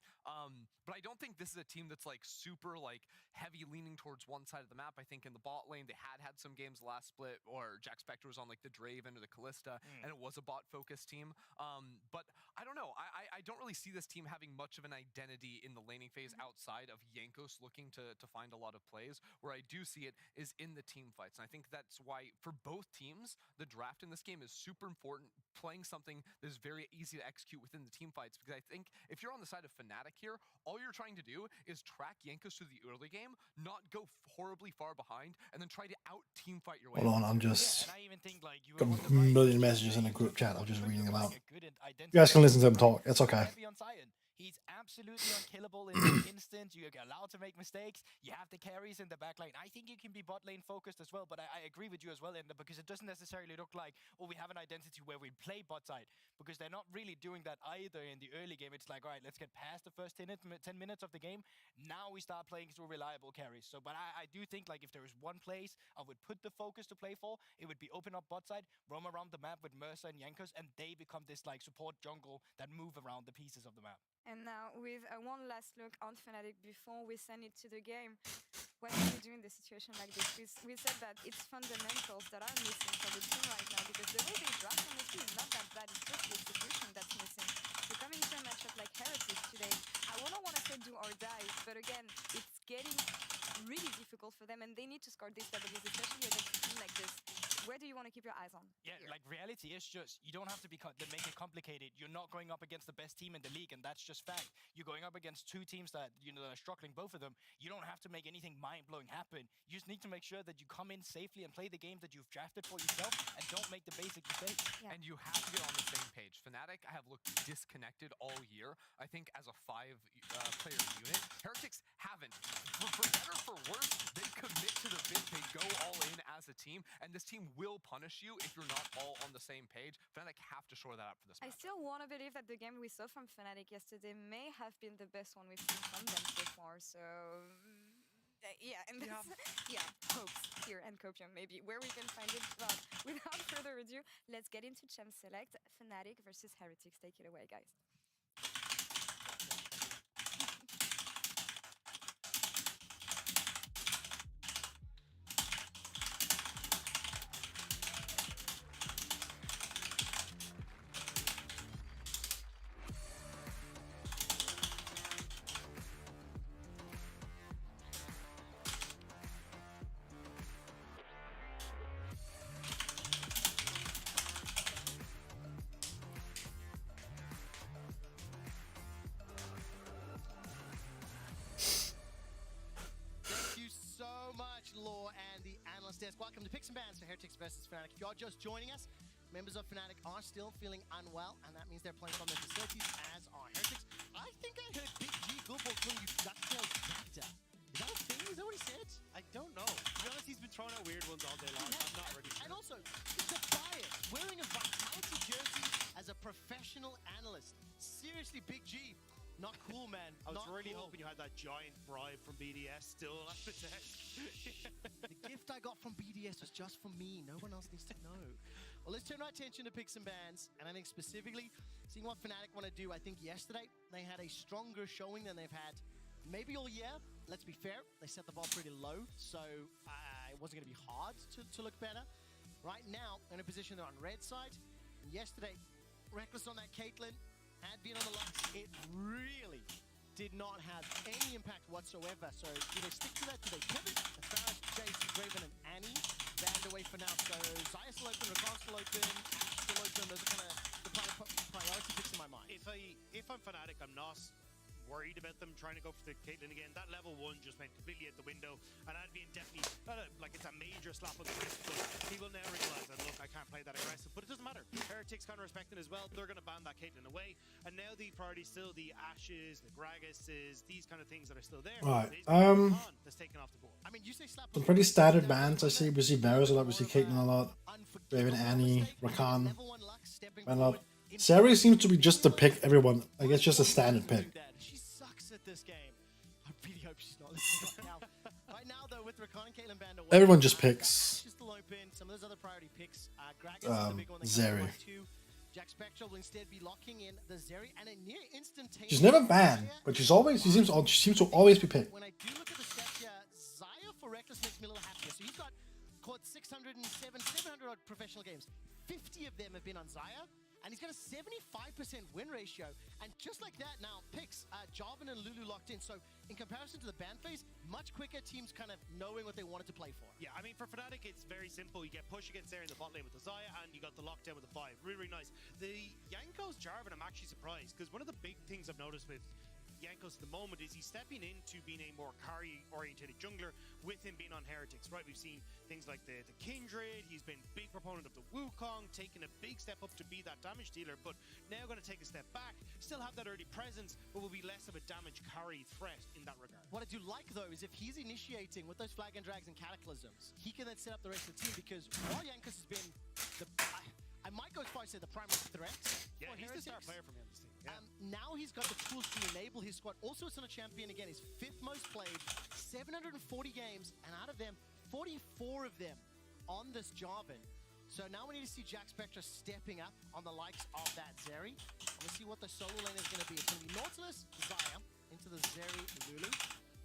But I don't think this is a team that's like super like heavy leaning towards one side of the map. I think in the bot lane they had some games last split or Jack Spectre was on like the Draven or the Callista and it was a bot focused team. But I don't know. I don't really see this team having much of an identity in the laning phase outside of Jankos looking to find a lot of plays. Where I do see it is in the team fights. And I think that's why for both teams, the draft in this game is super important, playing something that is very easy to execute within the team fights. Because I think if you're on the side of Fnatic here, all you're trying to do is track Jankos through the early game, not go horribly far behind, and then try to out team fight your way. Hold on, I'm just And I even think like you got were on a the right million team messages in today, the group so chat. I'm just should reading look them like out. a good identity. You guys can listen to them talk. It's okay. Heavy on Sion. He's absolutely unkillable in an instant. You're allowed to make mistakes. You have the carries in the back line. I think you can be bot lane focused as well, but I agree with you as well, Ender, because it doesn't necessarily look like, oh, we have an identity where we play bot side, because they're not really doing that either in the early game. It's like, all right, let's get past the first 10 minutes of the game. Now we start playing through reliable carries. So, but I do think like if there is one place I would put the focus to play for, it would be open up bot side, roam around the map with Mercer and Jankos, and they become this like support jungle that move around the pieces of the map. And now, with one last look on Fnatic before we send it to the game, what do we do in a situation like this? We said that it's fundamentals that are missing for the team right now, because the way they draft honestly is not that bad, it's just the execution that's missing. So coming to a matchup like Heretics today, I don't want to say do or die, but again, it's getting really difficult for them and they need to score these W's, especially against a team like this. Where do you want to keep your eyes on? Yeah, like reality is just, you don't have to make it complicated. You're not going up against the best team in the league, and that's just fact. You're going up against two teams that, you know, that are struggling, both of them. You don't have to make anything mind-blowing happen. You just need to make sure that you come in safely and play the game that you've drafted for yourself, and don't make the basic mistakes. Yeah. And you have to get on the same page. Fnatic have looked disconnected all year. I think as a five-player unit, Heretics haven't. For better or for worse, they commit to the bit. They go all in as a team, and this team will punish you if you're not all on the same page. Fnatic have to shore that up for this I match. still want to believe that the game we saw from Fnatic yesterday may have been the best one we've seen from them so far. So yeah, and yeah, hopes here and Copium maybe where we can find it. But without further ado, let's get into Champ Select. Fnatic versus Heretics. Take it away, guys. Law and the analyst desk. Welcome to Picks and Bans for Heretics versus Fnatic. If you're just joining us, members of Fnatic are still feeling unwell, and that means they're playing from their facilities, as are Heretics. I think I heard Big G Global call you DuckTales Doctor. Is that a thing? Is that what he said? I don't know. To be honest, he's been throwing out weird ones all day long. I'm not really sure. And also, Tobias wearing a Vitality jersey as a professional analyst. Seriously, Big G. Not cool, man. I was Not really cool. hoping you had that giant bribe from BDS still on the desk. The gift I got from BDS was just for me. No one else needs to know. Well, let's turn our attention to Picks and Bans. And I think specifically, seeing what Fnatic want to do, I think yesterday they had a stronger showing than they've had maybe all year. Let's be fair. They set the bar pretty low, so it wasn't going to be hard to look better. Right now, in a position they're on red side. And yesterday, Reckless on that Caitlyn had been on the Lux. It really did not have any impact whatsoever. So do they stick to that? Do they pivot? Farah, Jace, Draven, and Annie banned away for now. So Xayah still open, Rakan still open, Ashe still open. Those are kind of the priority picks in my mind. If I'm Fnatic, I'm not worried about them trying to go for the Caitlyn again. That level 1 just went completely out the window, and Advian definitely, like it's a major slap on the wrist, but he will now realize that, look, I can't play that aggressive, but it doesn't matter. Heretics kind of respecting as well. They're going to ban that Caitlyn away, and now the priority is still the Ashes, the Gragas's, these kind of things that are still there. Right, That's taken off the board. I mean, you say slap some pretty standard bans I see. We see Barrows a lot, we see Caitlyn a lot. Raven, Annie, Rakan, Manlop. Sari seems to be just the pick everyone. Like, it's just a standard pick. She sucks at this game. I really hope she's not listening right now. Right now, though, with Rakan and Caitlyn banned away, Everyone just picks Ashe is still open. Some of those other priority picks. Gragas is the big one. Zeri. Jack Spectra will instead be locking in the Zeri, and a near instantaneous. She's never banned, but she seems to always be picked. When I do look at the stats here, Zaya for Reckless makes me a little happier. So he's got caught 607, 700 odd professional games. 50 of them have been on Zaya, and he's got a 75% win ratio. And just like that, now picks Jarvan and Lulu locked in. So in comparison to the ban phase, much quicker, teams kind of knowing what they wanted to play for. Yeah, I mean, for Fnatic, it's very simple. You get push against there in the bot lane with the Zaya, and you got the lockdown with the 5. Really, really nice. The Jankos Jarvan, I'm actually surprised, because one of the big things I've noticed with Jankos at the moment is he's stepping into being a more carry-oriented jungler with him being on Heretics, right? We've seen things like the Kindred, he's been a big proponent of the Wukong, taking a big step up to be that damage dealer, but now going to take a step back, still have that early presence, but will be less of a damage carry threat in that regard. What I do like, though, is if he's initiating with those Flag and Drags and Cataclysms, he can then set up the rest of the team, because while Jankos has been the... I might go as far as say the primary threat. Yeah, he's the star player for me on this team. Yeah. Now he's got the tools to enable his squad. Also, it's on a champion again. His 5th most played, 740 games, and out of them, 44 of them on this Jarvan. So now we need to see Jack Spectra stepping up on the likes of that Zeri. And we'll see what the solo lane is going to be. It's going to be Nautilus, Zaya, into the Zeri, Lulu.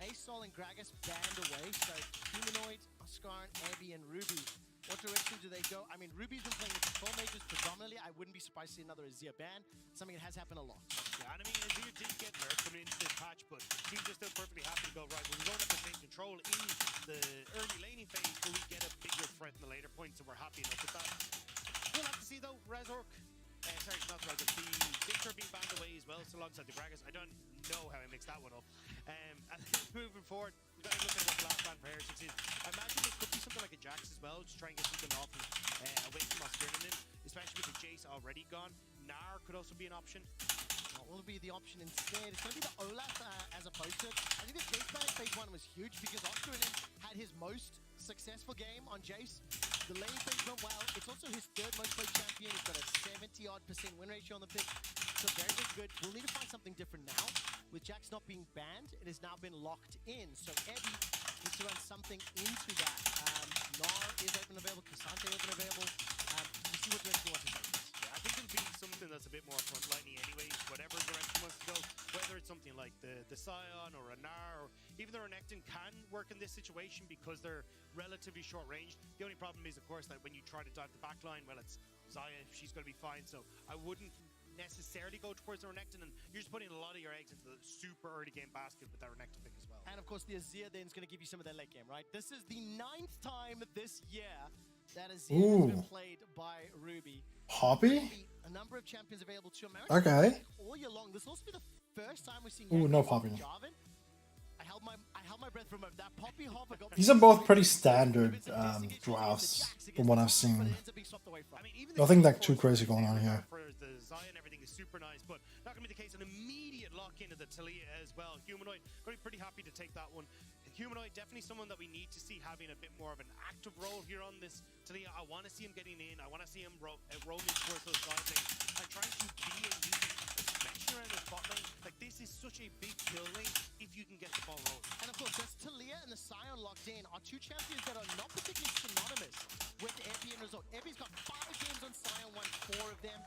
Asol and Gragas banned away. So Humanoid, Oscar, Abby, and Ruby. What direction do they go? I mean, Ruby's been playing the control mages predominantly. I wouldn't be surprised to see another Azir ban. Something that has happened a lot. Yeah, and I mean, Azir did get nerfed coming into this patch, but he's just still perfectly happy to go, right, well, we don't have the same control in the early laning phase, but we get a bigger threat in the later points, so we're happy enough with that. We'll have to see, though, Razork. Sorry, not Razork. The Victor being banned away as well, so alongside the Gragas. I don't know how I mixed that one up. And moving forward, we've got to look at what the last ban for Heretics is. I imagine it could be something like a Jax as well, just try and get something off away from Australian, especially with the Jace already gone. Gnar could also be an option. What will be the option instead? It's going to be the Olaf as opposed to... I think the Jace ban phase 1 was huge because Australian had his most successful game on Jace. The lane phase went well. It's also his 3rd most played champion. He's got a 70-odd% win ratio on the pick. So very, very good. We'll need to find something different now. With Jax not being banned, it has now been locked in. So Eddie needs to run something into that. Gnar is open available. Cassante open available. We'll see what direction he wants to take this. Yeah, I think it'll be something that's a bit more frontliney anyways, whatever direction he wants to go. Whether it's something like the Scion or a Gnar, or even the Renekton can work in this situation because they're relatively short range. The only problem is, of course, that when you try to dive the back line, well, it's Zaya, she's going to be fine. So I wouldn't necessarily go towards the Renekton, and you're just putting a lot of your eggs into the super early game basket with that Renekton pick as well. And of course, the Azir then is going to give you some of that late game, right? This is the 9th time this year that Azir has been played by Ruby. Poppy? A number of champions available to America. Okay. All year long. This will also be the first time we're seeing. Ooh, no Poppy. Jarvan. I held my breath for a moment. That Poppy hop I got. These are both pretty standard drafts from what I've seen. Nothing like too crazy going on here. For the Zion, everything is super nice, but not going to be the case. An immediate lock into the Talia as well. Humanoid, going to be pretty happy to take that one. Humanoid, definitely someone that we need to see having a bit more of an active role here on this Talia. I want to see him getting in. I want to see him roaming towards those side lanes and trying to be a user, especially around the spot lane. Like, this is such a big kill lane if you can get the ball rolling. And of course, that's Talia and the Scion locked in are 2 champions that are not particularly synonymous with Epi and Resort. Epi's got 5 games on Scion, won 4 of them.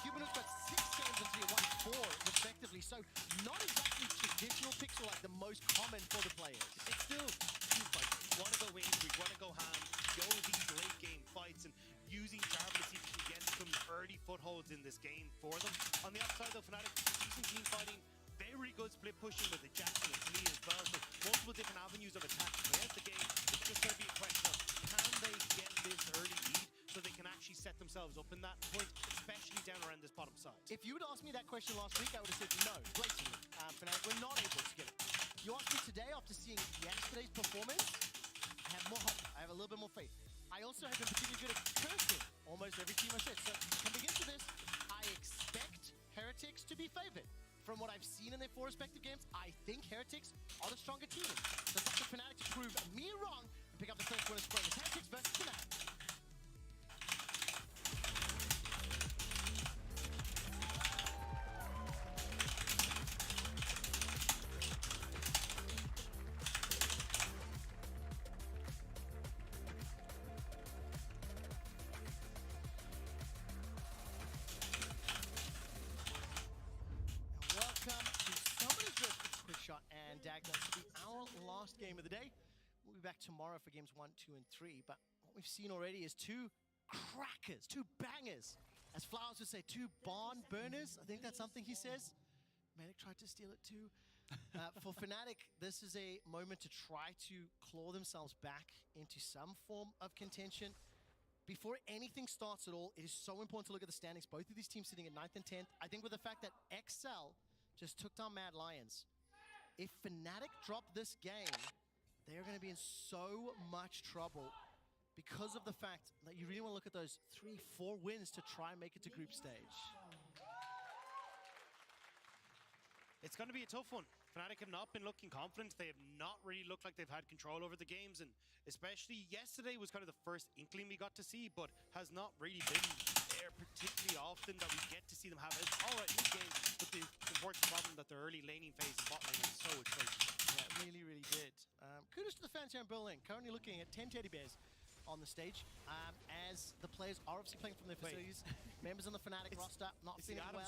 Humanoid's got 6 games on Talia, won 4 respectively. So not exactly traditional picks are like the most common for the players. It's still team fights. We want to go in, we want to go ham, go these late game fights, and using Jarvan to see if we can get some early footholds in this game for them. On the upside though, Fnatic, decent team fighting, very good split pushing with the Jackson and Lee as well. So multiple different avenues of attack throughout the game. It's just going to be a question of can they get this early lead so they can actually set themselves up in that point, especially down around this bottom side. If you would ask me that question last week, I would have said no, blatantly. Fnatic were not able to get it. You ask me today, after seeing yesterday's performance, I have more hope. I have a little bit more faith. I also have been particularly good at cursing almost every team I said. So coming into this, I expect Heretics to be favored. From what I've seen in their 4 respective games, I think Heretics are the stronger team. So it's up to Fnatic to prove me wrong and pick up the first win of Spring. It's Heretics versus Fnatic. And Dagna to be our last game of the day. We'll be back tomorrow for games 1, 2, and 3. But what we've seen already is 2 crackers, 2 bangers. As Flowers would say, 2 barn burners. I think that's something he says. Medic tried to steal it too. For Fnatic, this is a moment to try to claw themselves back into some form of contention. Before anything starts at all, it is so important to look at the standings. Both of these teams sitting at 9th and 10th. I think with the fact that XL just took down Mad Lions, if Fnatic drop this game, they are going to be in so much trouble because of the fact that you really want to look at those 3, 4 wins to try and make it to group stage. It's going to be a tough one. Fnatic have not been looking confident. They have not really looked like they've had control over the games, and especially yesterday was kind of the first inkling we got to see, but has not really been there particularly often that we get to see them have it. All right, new game, but the unfortunate problem that their early laning phase and bot lane is so atrocious. Yeah, it really, really did. Kudos to the fans here in Berlin. Currently looking at 10 teddy bears on the stage, as the players are obviously playing from their facilities. Members on the Fnatic roster not feeling well.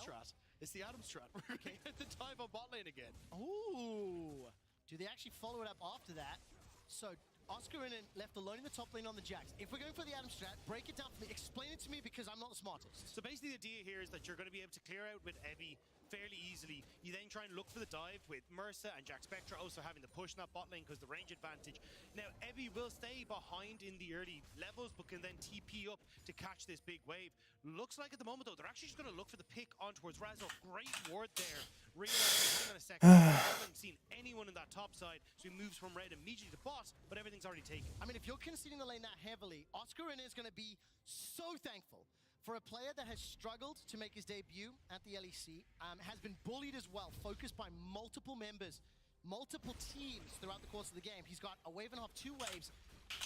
It's the Adam strat. We're okay. At the time on bot lane again. Ooh. Do they actually follow it up after that? So Oscar and left alone in the top lane on the Jax. If we're going for the Adam strat, break it down for me. Explain it to me because I'm not the smartest. So basically the idea here is that you're going to be able to clear out with Evi fairly easily. You then try and look for the dive with Mersa and Jack Spectra also having the push in that bot lane because the range advantage. Now Evi will stay behind in the early levels but can then TP up to catch this big wave. Looks like at the moment though, they're actually just going to look for the pick on towards Razor. Great ward there. Realizing, hang on a second, I haven't seen anyone in that top side, so he moves from red immediately to bot, but everything's already taken. I mean, if you're conceding the lane that heavily, Oscar is going to be so thankful for a player that has struggled to make his debut at the LEC, has been bullied as well, focused by multiple members, multiple teams throughout the course of the game. He's got a wave and a half, 2 waves,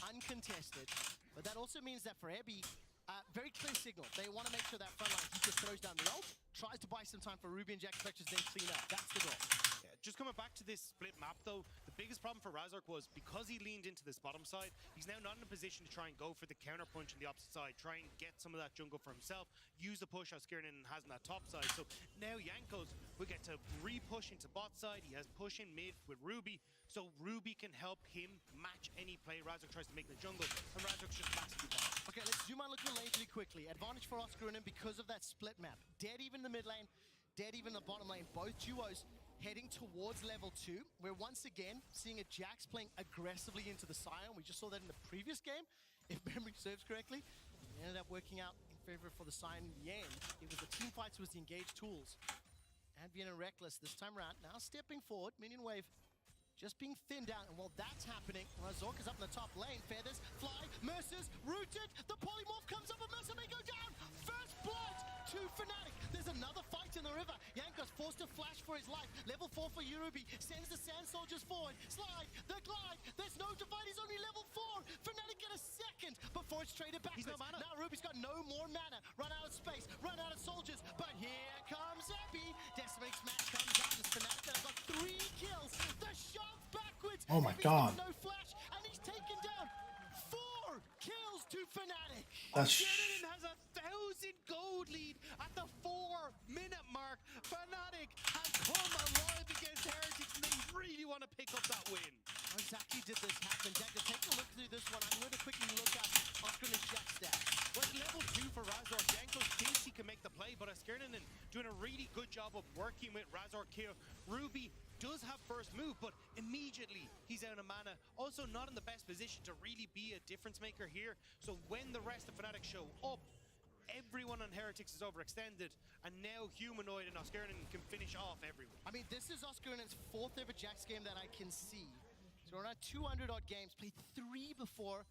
uncontested. But that also means that for Ebi, very clear signal. They want to make sure that front line, he just throws down the ult, tries to buy some time for Ruby and Jack Spectres, then clean up. That's the goal. Yeah, just coming back to this split map though, the biggest problem for Razork was because he leaned into this bottom side, he's now not in a position to try and go for the counter punch on the opposite side, try and get some of that jungle for himself, use the push as Skirnin has on that top side. So now Jankos will get to re-push into bot side, he has push in mid with Ruby, so Ruby can help him match any play Razork tries to make in the jungle, and Razork's just massively bad. Okay, let's zoom out, look at the lane really quickly. Advantage for Oscar because of that split map. Dead even the mid lane, dead even the bottom lane. Both duos heading towards level 2. We're once again seeing a Jax playing aggressively into the Scion. We just saw that in the previous game, if memory serves correctly. It ended up working out in favor for the Scion in the end. It was the team fights, was the engaged tools. And Vienna Reckless this time around, now stepping forward, minion wave just being thinned out, and while that's happening, Razork is up in the top lane. Feathers fly, Mercer's rooted, the polymorph comes up, and Mercer may go down. First blood to Fnatic. There's another fight in the river. Jankos forced to flash for his life. Level 4 for Yurubi, sends the Sand Soldiers forward. Slide, the glide, there's no divide, he's only level 4. Fnatic get a second before it's traded back. He's no mana. Now Ruby's got no more mana. Run out of space, run out of soldiers, but here comes Epi. Decimate Smash comes out, and Fnatic that have got 3 kills. The shove backwards. Oh my Epi's god. got no flash, and he's taken down 4 kills to Fnatic. That's Skirnin has 1,000 gold lead at the 4-minute mark. Fnatic has come alive against Heretics, and they really want to pick up that win. How exactly did this happen? Dagger, take a look through this one. I'm going to quickly look at Oscar and Jack stats. Well, it's level 2 for Razork. Jankos thinks he can make the play, but Skirnin doing a really good job of working with Razork here. Ruby does have first move, but immediately he's out of mana. Also not in the best position to really be a difference maker here. So when the rest of Fnatic show up, everyone on Heretics is overextended, and now Humanoid and Oscarinen can finish off everyone. I mean, this is Oscarinen's 4th ever Jax game that I can see. So around 200 odd games, played 3 before,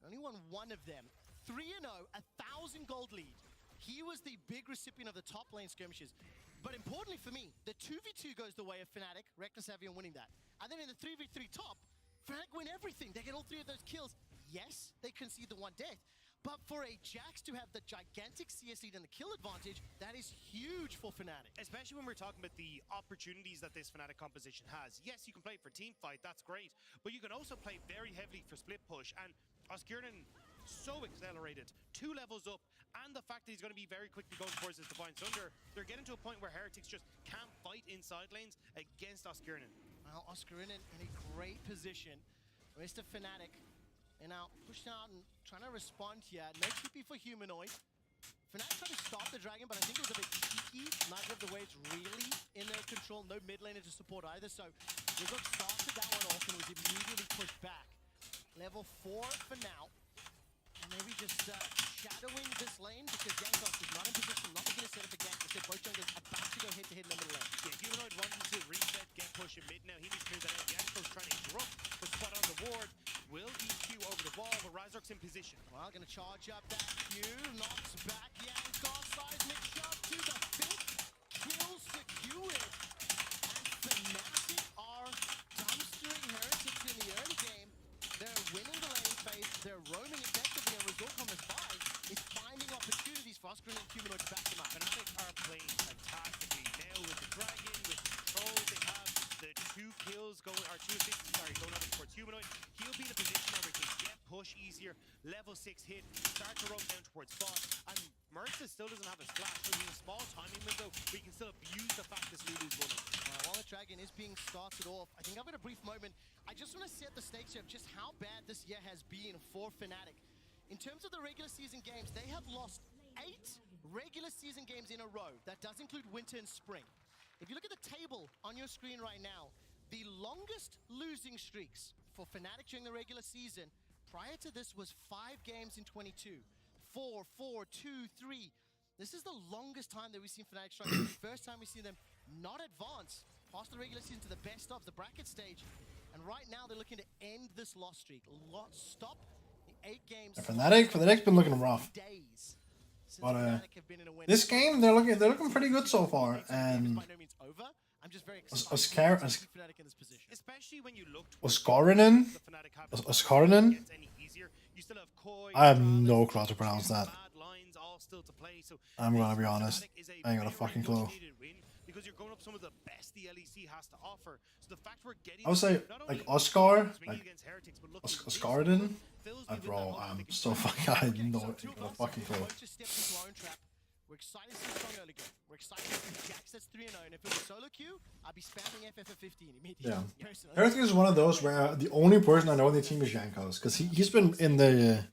only won 1 of them. 3-0, 1,000 gold lead. He was the big recipient of the top lane skirmishes. But importantly for me, the 2v2 goes the way of Fnatic, Reckless Avian winning that. And then in the 3v3 top, Fnatic win everything. They get all 3 of those kills. Yes, they concede the 1 death. But for a Jax to have the gigantic CS lead and the kill advantage, that is huge for Fnatic. Especially when we're talking about the opportunities that this Fnatic composition has. Yes, you can play for team fight, that's great. But you can also play very heavily for split push. And Oscarinen, so accelerated, 2 levels up, and the fact that he's going to be very quickly going towards his Divine Sunder, they're getting to a point where Heretics just can't fight inside lanes against Oscarinen. Well, Oscarinen in a great position. Mr. Fnatic, and now pushed out and trying to respond here. No TP for Humanoid. Fnatic tried to stop the dragon, but I think it was a bit cheeky. Neither of the waves really in their control. No mid laner to support either, so Wizard started that one off and was immediately pushed back. Level 4 for now. And maybe just shadowing this lane because Jankos is not in position, not looking to set up a gank. Instead, both junglers about to go head-to-head in the middle lane. Yeah, Humanoid wanting to reset, get push in mid now. He needs to clear that out. Jankos trying to interrupt the spot on the ward. Will EQ over the wall, but Razork's in position. Well, gonna charge up that Q, knocks back Jankos, seismic shot to the 5th. Kill secured. And Fnatic are dumpstering Heretics in the early game. They're winning the lane phase, they're roaming effectively, and Resorcom is finding opportunities for Oscar and Humanoid to back them up. Fnatic are playing fantastically now with the dragon, with the control. They have the 2 kills going, or 2 assists, sorry, going over towards Humanoid. He'll be in a position where we can get push easier, level 6 hit, start to roam down towards bot, and Mercer still doesn't have a splash, so there's a small timing window, we can still abuse the fact this Lulu's running. While the dragon is being started off, I think I've got a brief moment. I just want to set the stakes here of just how bad this year has been for Fnatic. In terms of the regular season games, they have lost 8 regular season games in a row. That does include winter and spring. If you look at the table on your screen right now, the longest losing streaks for Fnatic during the regular season prior to this was 5 games in 22. 4, 4, 2, 3. This is the longest time that we've seen Fnatic struggle. The first time we've seen them not advance past the regular season to the best of the bracket stage. And right now they're looking to end this loss streak. Stop the 8 games. Fnatic's been looking rough. But this game they're looking pretty good so far. And I'm just very excited Fnatic in this position. Especially when you look Oscarinen? I have no clue how to pronounce that. I'm gonna be honest. I ain't got a fucking clue. Because you're going up some of the best the LEC has to offer. So the fact we're getting I would say like Oscar, like Oscarinen. Bro, I'm so fucking I have no fucking clue. We're excited to see strong early game. We're excited to see Jax that's 3-0, and if it was solo queue, I'd be spamming FF15 immediately. Yeah. Heretics is one of those where the only person I know in the team is Jankos, because he's been in the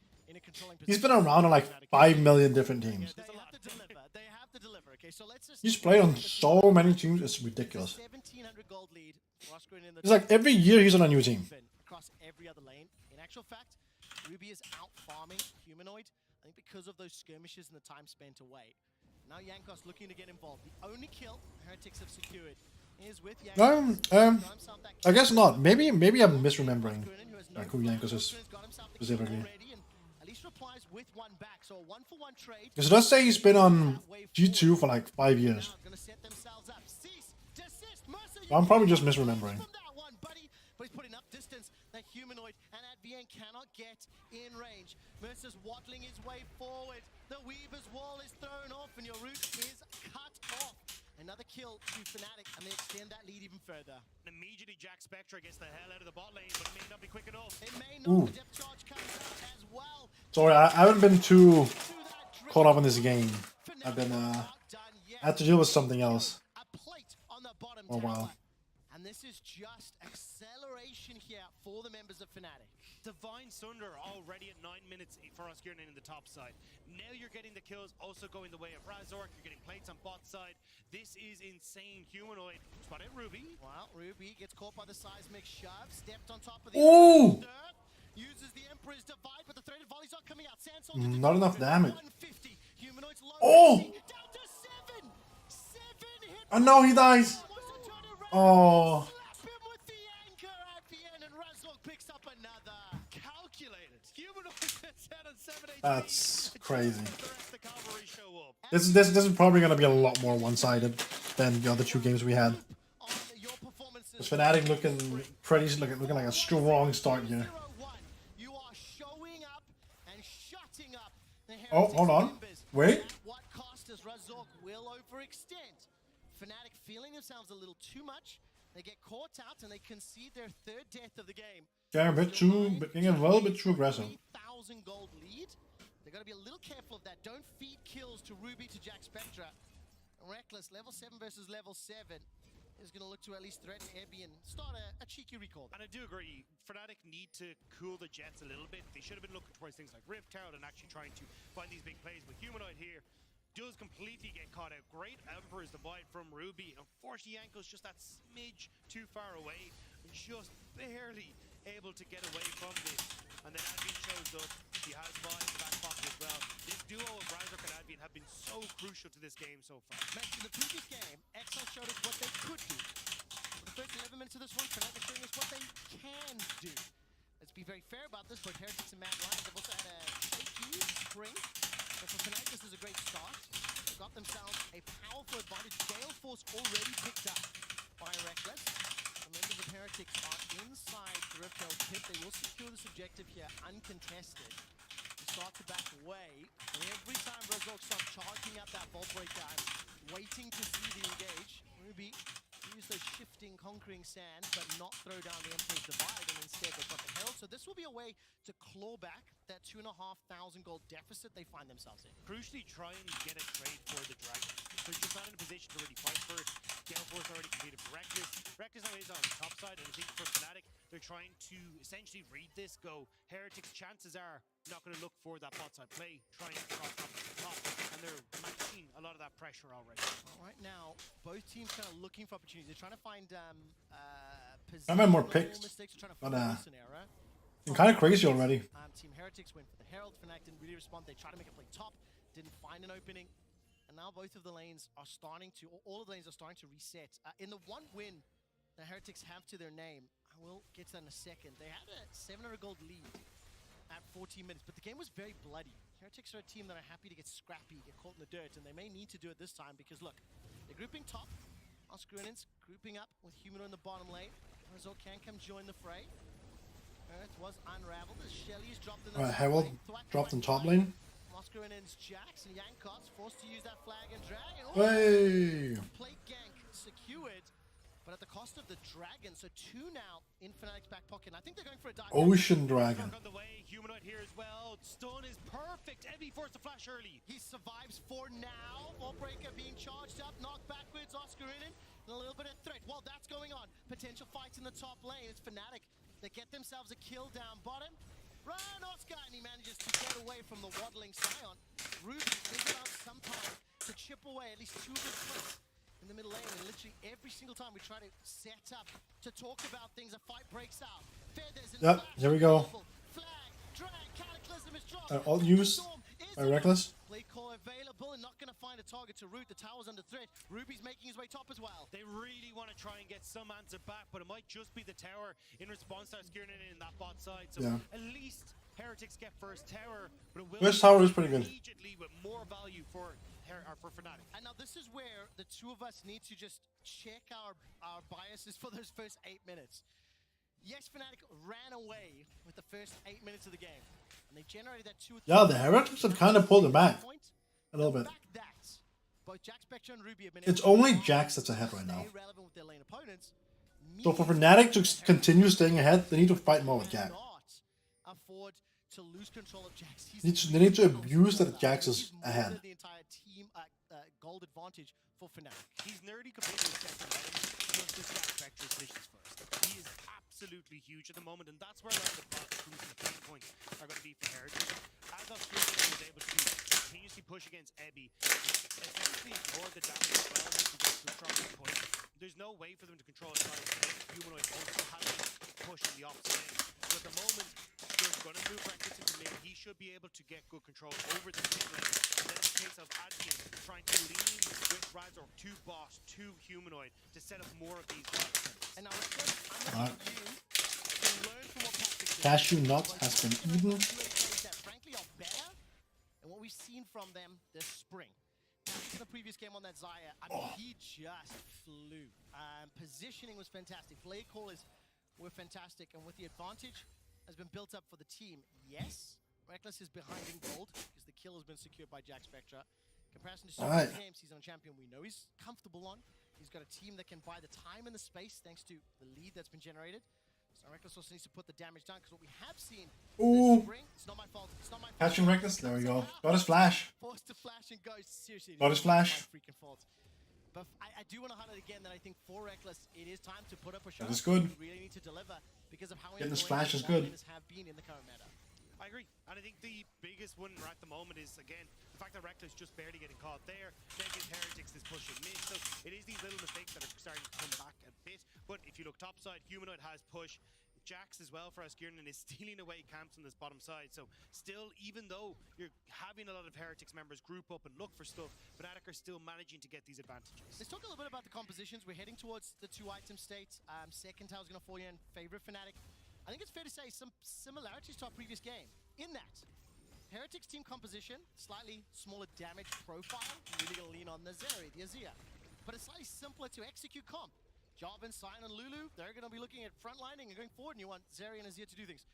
he's been around on like 5 million different teams. They have to deliver. They have to deliver. Okay, so let's just He's played on so many teams, it's ridiculous. 1700 gold lead. It's like every year he's on a new team. Across every other lane. In actual fact, Ruby is out farming Humanoid. I think because of those skirmishes and the time spent away. Now Jankos looking to get involved. The only kill Heretics have secured is with Jankos. I guess not. Maybe I'm misremembering like who Jankos is specifically. Because it does say he's been on G2 for like 5 years. I'm probably just misremembering. But he's put enough distance that Humanoid and Advienne cannot get in range. Mercer's waddling his way forward. The Weaver's wall is thrown off and your route is cut off. Another kill to Fnatic and they extend that lead even further. Immediately Jack Spectra gets the hell out of the bot lane, but it may not be quick enough. It may not. The depth charge comes out as well. Sorry, I haven't been too caught up in this game. I've been I had to deal with something else for a while. And this is just acceleration here for the members of Fnatic. Divine Sunder already at 9 minutes for Oscarinen in the top side. Now you're getting the kills also going the way of Razork. You're getting plates on bot side. This is insane. Humanoid spot at Ruby. Well, Ruby gets caught by the seismic shove. Stepped on top of the uses the Emperor's Divide, but the threaded volley's not coming out. Not enough damage. No, it's low. Oh! Down to 7. 7 hit. Oh no, he dies. Oh. Slap him with the anchor at the end, and Razok picks up another. Calculated. Humanoid at 10 and 7 HP. That's crazy. The rest of the cavalry show up. This is probably gonna be a lot more one-sided than the other two games we had. On your performances. This Fnatic looking like a strong start here. 0-1. You are showing up and shutting up the Oh, Heretics hold on. members. Wait. At what cost as Razok will overextend? Fnatic feeling themselves a little too much. They get caught out and they concede their 3rd death of the game. Getting a little bit too aggressive. 3,000 gold lead. They got to be a little careful of that. Don't feed kills to Ruby, to Jack Spectra. Reckless, level 7 versus level 7. Is going to look to at least threaten Ebby and start a cheeky recall. And I do agree, Fnatic need to cool the jets a little bit. They should have been looking towards things like Rift Herald and actually trying to find these big plays. But Humanoid here does completely get caught out. Great Emperor's Divide from Ruby. Unfortunately, Yanko's just that smidge too far away. And just barely able to get away from this. And then Advian shows up. He has Vi in the back pocket as well. This duo of Razork and Advian have been so crucial to this game so far. In the previous game, Exile showed us what they could do. For the first 11 minutes of this one, Fnatic showing us what they can do. Let's be very fair about this. Both Heretics and Mad Lions have also had a shaky spring. But for Fnatic, this is a great start. They've got themselves a powerful advantage. Gale Force already picked up by Reckless. The members of Heretics are inside the Rift Herald pit. They will secure this objective here uncontested. They start to back away. And every time Razok starts charging up that Vault Breaker and waiting to see the engage, Ruby use those shifting, conquering sands, but not throw down the Emperor's Divide, and instead they've got the Herald. So this will be a way to claw back that 2,500 gold deficit they find themselves in. Crucially, try and get a trade for the Dragon. So you're just not in a position to really fight for it. Gale Force already completed for Reckless. Reckless now is on the top side, and I think for Fnatic, they're trying to essentially read this, go, Heretics, chances are not going to look for that bot side play, trying to cross up to the top, and they're matching a lot of that pressure already. Right now, both teams kind of looking for opportunities. They're trying to find I made more picks, but I'm kind of crazy already. Team Heretics went for the Herald. Fnatic didn't really respond. They tried to make a play top, didn't find an opening, and now both of the lanes are starting to, all of the lanes are starting to reset. In the one win the Heretics have to their name, I will get to that in a second. They had a 700 gold lead at 14 minutes, but the game was very bloody. Heretics are a team that are happy to get scrappy, get caught in the dirt, and they may need to do it this time because look, they're grouping top. Oscarinans grouping up with Humanoid in the bottom lane. Razor can come join the fray. Earth was unraveled as Shelly's dropped in the Herald dropped in top lane. Oscarinans, Jax, and Yankots forced to use that flag and dragon. Hey! Plate gank secured, but at the cost of the dragon. So 2 now in Fnatic's back pocket. I think they're going for a dive. Ocean Dragon. On the way, Humanoid here as well. Stun is perfect. Ebby forced to flash early. He survives for now. Wallbreaker being charged up, knocked backwards. Oscarinin and a little bit of threat. While that's going on, potential fights in the top lane. It's Fnatic. They get themselves a kill down bottom. Run, Oscar, and he manages to get away from the waddling Scion. Ruby figures out some time to chip away at least 2 of his clips in the middle lane, and literally every single time we try to set up to talk about things, a fight breaks out. Yep, here we go. Flag, drag, cataclysm is dropped. All used by Reckless. Play call available and not going to find a target to root. The tower's under threat. Ruby's making his way top as well. They really want to try and get some answer back, but it might just be the tower in response to Skirnin in that bot side. So at least Heretics get first tower, but it will First tower is pretty good. Immediately with more value for Fnatic. And now this is where the two of us need to just check our biases for those first 8 minutes. Yes, Fnatic ran away with the first 8 minutes of the game. And they generated that 2 or 3. Yeah, the Heretics have kind of pulled it back a little bit. Both Jack, Spectre, and Ruby have been It's only Jax that's ahead right now. relevant with their lane opponents. So for Fnatic to continue staying ahead, they need to fight more with Jax. Afford to lose control of Jax. They need to abuse that Jax is ahead. The entire team gold advantage for Fnatic. He's nearly completely second item. Just this Jack Spectre finishes first. He is absolutely huge at the moment, and that's where a lot of the crucial pain points are going to be for Heretics. As Australia was able to continuously push against Ebby, essentially ignore the damage as well once we get to a strong point. There's no way for them to control it. Humanoid also having to push in the opposite lane. So at the moment, just gonna move Reckless into mid. He should be able to get good control over the mid lane. And then it's a case of Adrian trying to lean with Razor to boss, to humanoid, to set up more of these wild centers. And now I'm looking at you to learn from what Patrick did. Cashew nut has been eaten. That frankly are better than what we've seen from them this spring. In the previous game on that Zaya, I mean, he just flew. Positioning was fantastic. Play callers were fantastic, and with the advantage has been built up for the team. Yes, Reckless is behind in gold because the kill has been secured by Jack Spectra. Comparison to so many games he's on champion, we know he's comfortable on. He's got a team that can buy the time and the space thanks to the lead that's been generated. So Reckless also needs to put the damage down because what we have seen this spring, it's not my fault. It's not my fault. Catching Reckless. There we go. Got his flash. Forced to flash and go. Seriously. Got his flash. My freaking fault. But I do want to highlight again that I think for Reckless, it is time to put up a show. That is good. We really need to deliver because of how Getting this flash is good. have been in the current meta. I agree, and I think the biggest one right at the moment is, again, the fact that Reckless just barely getting caught there, then gives Heretics this push in mid, so it is these little mistakes that are starting to come back a bit, but if you look topside, Humanoid has push, Jax as well for Askirnan is stealing away camps on this bottom side, so still, even though you're having a lot of Heretics members group up and look for stuff, Fnatic are still managing to get these advantages. Let's talk a little bit about the compositions. We're heading towards the 2-item state. Second tower is going to fall in favor of Fnatic. I think it's fair to say some similarities to our previous game. In that, Heretics team composition, slightly smaller damage profile, really going to lean on the Zeri, the Azir. But it's slightly simpler to execute comp. Jarvan, Sion, and Lulu, they're going to be looking at frontlining and going forward, and you want Zeri and Azir to do things.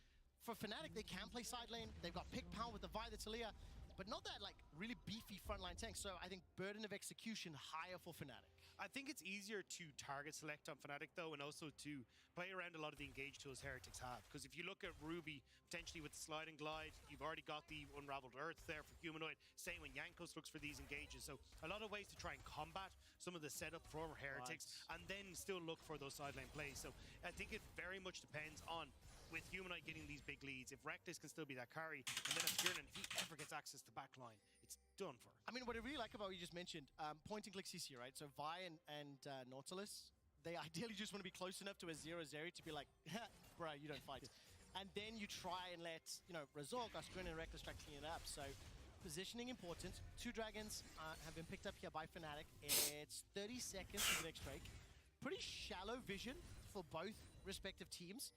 For Fnatic, they can play side lane. They've got pick power with the Vi, the Talia, but not that like really beefy frontline tank. So I think burden of execution higher for Fnatic. I think it's easier to target select on Fnatic though, and also to play around a lot of the engage tools Heretics have. Because if you look at Ruby, potentially with the slide and glide, you've already got the Unraveled Earth there for Humanoid. Same when Jankos looks for these engages. So a lot of ways to try and combat some of the setup for Heretics, and then still look for those sideline plays. So I think it very much depends on, with Humanoid getting these big leads, if Reckless can still be that carry, and then if Kieran, if he ever gets access to backline, it's done for. I mean, what I really like about what you just mentioned, point and click CC, right? So Vi and Nautilus, they ideally just want to be close enough to a 0-0 to be like, bro, you don't fight. And then you try and let, Razor, Askren, and Reckless try to clean it up. So positioning important. 2 dragons have been picked up here by Fnatic. It's 30 seconds to the next Drake. Pretty shallow vision for both respective teams.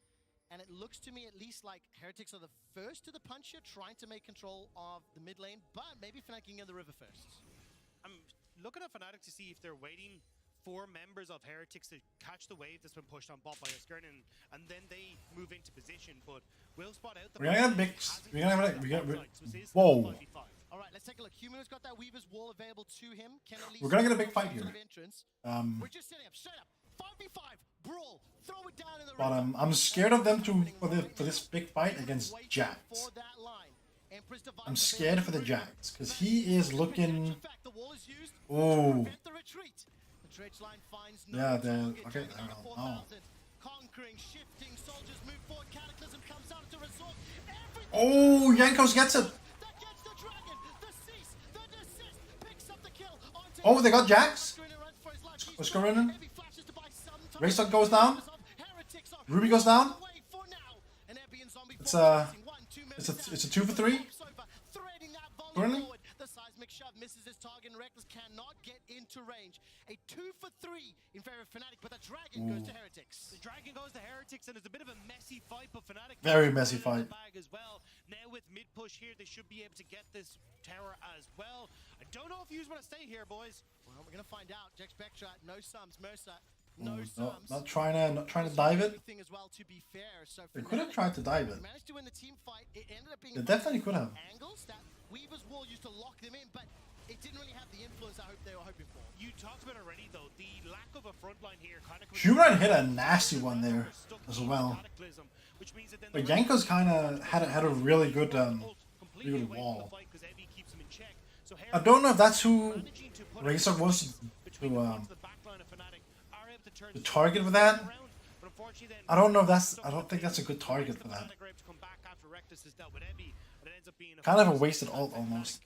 And it looks to me at least like Heretics are the first to the punch here, trying to make control of the mid lane, but maybe Fnatic can get the river first. I'm looking at Fnatic to see if they're waiting for members of Heretics to catch the wave that's been pushed on bot by Askirnan, and then they move into position, but we'll spot out the... We're gonna have big... Whoa. Alright, let's take a look. Humano's got that Weaver's Wall available to him. Can at least We're gonna get a big fight here. We're just setting up, straight up. 5v5, brawl, throw it down in the But I'm scared of them for this big fight against Jax. I'm scared for the Jax because he is looking. Oh. Yeah, the okay. I don't know. Oh, Jankos gets it. Oh, they got Jax. What's going on? Raystock goes down. Ruby goes down. It's a 2 for 3. Currently. The seismic shove misses his target, and Reckless cannot get into range. A 2 for 3 in favor of Fnatic, but the dragon goes to Heretics. The dragon goes to Heretics, and it's a bit of a messy fight, but Fnatic very messy fight. As well. Now with mid push here, they should be able to get this tower as well. I don't know if you want to stay here, boys. Well, we're gonna find out. Jack Spectra, no sums. Mercer, not trying to dive it. As well, to be fair. So they could have tried to dive it. Managed to win the team fight. It ended up being they definitely could have. Angles that Weaver's Wall used to lock them in, but it didn't really have the influence I hope they were hoping for. You talked about already though, the lack of a front line here kind of... Huron hit a nasty one there as well. But Jankos kind of had a really good wall. I don't know if that's who Razor was to target with that. I don't know if I don't think that's a good target for that. Kind of a wasted ult almost.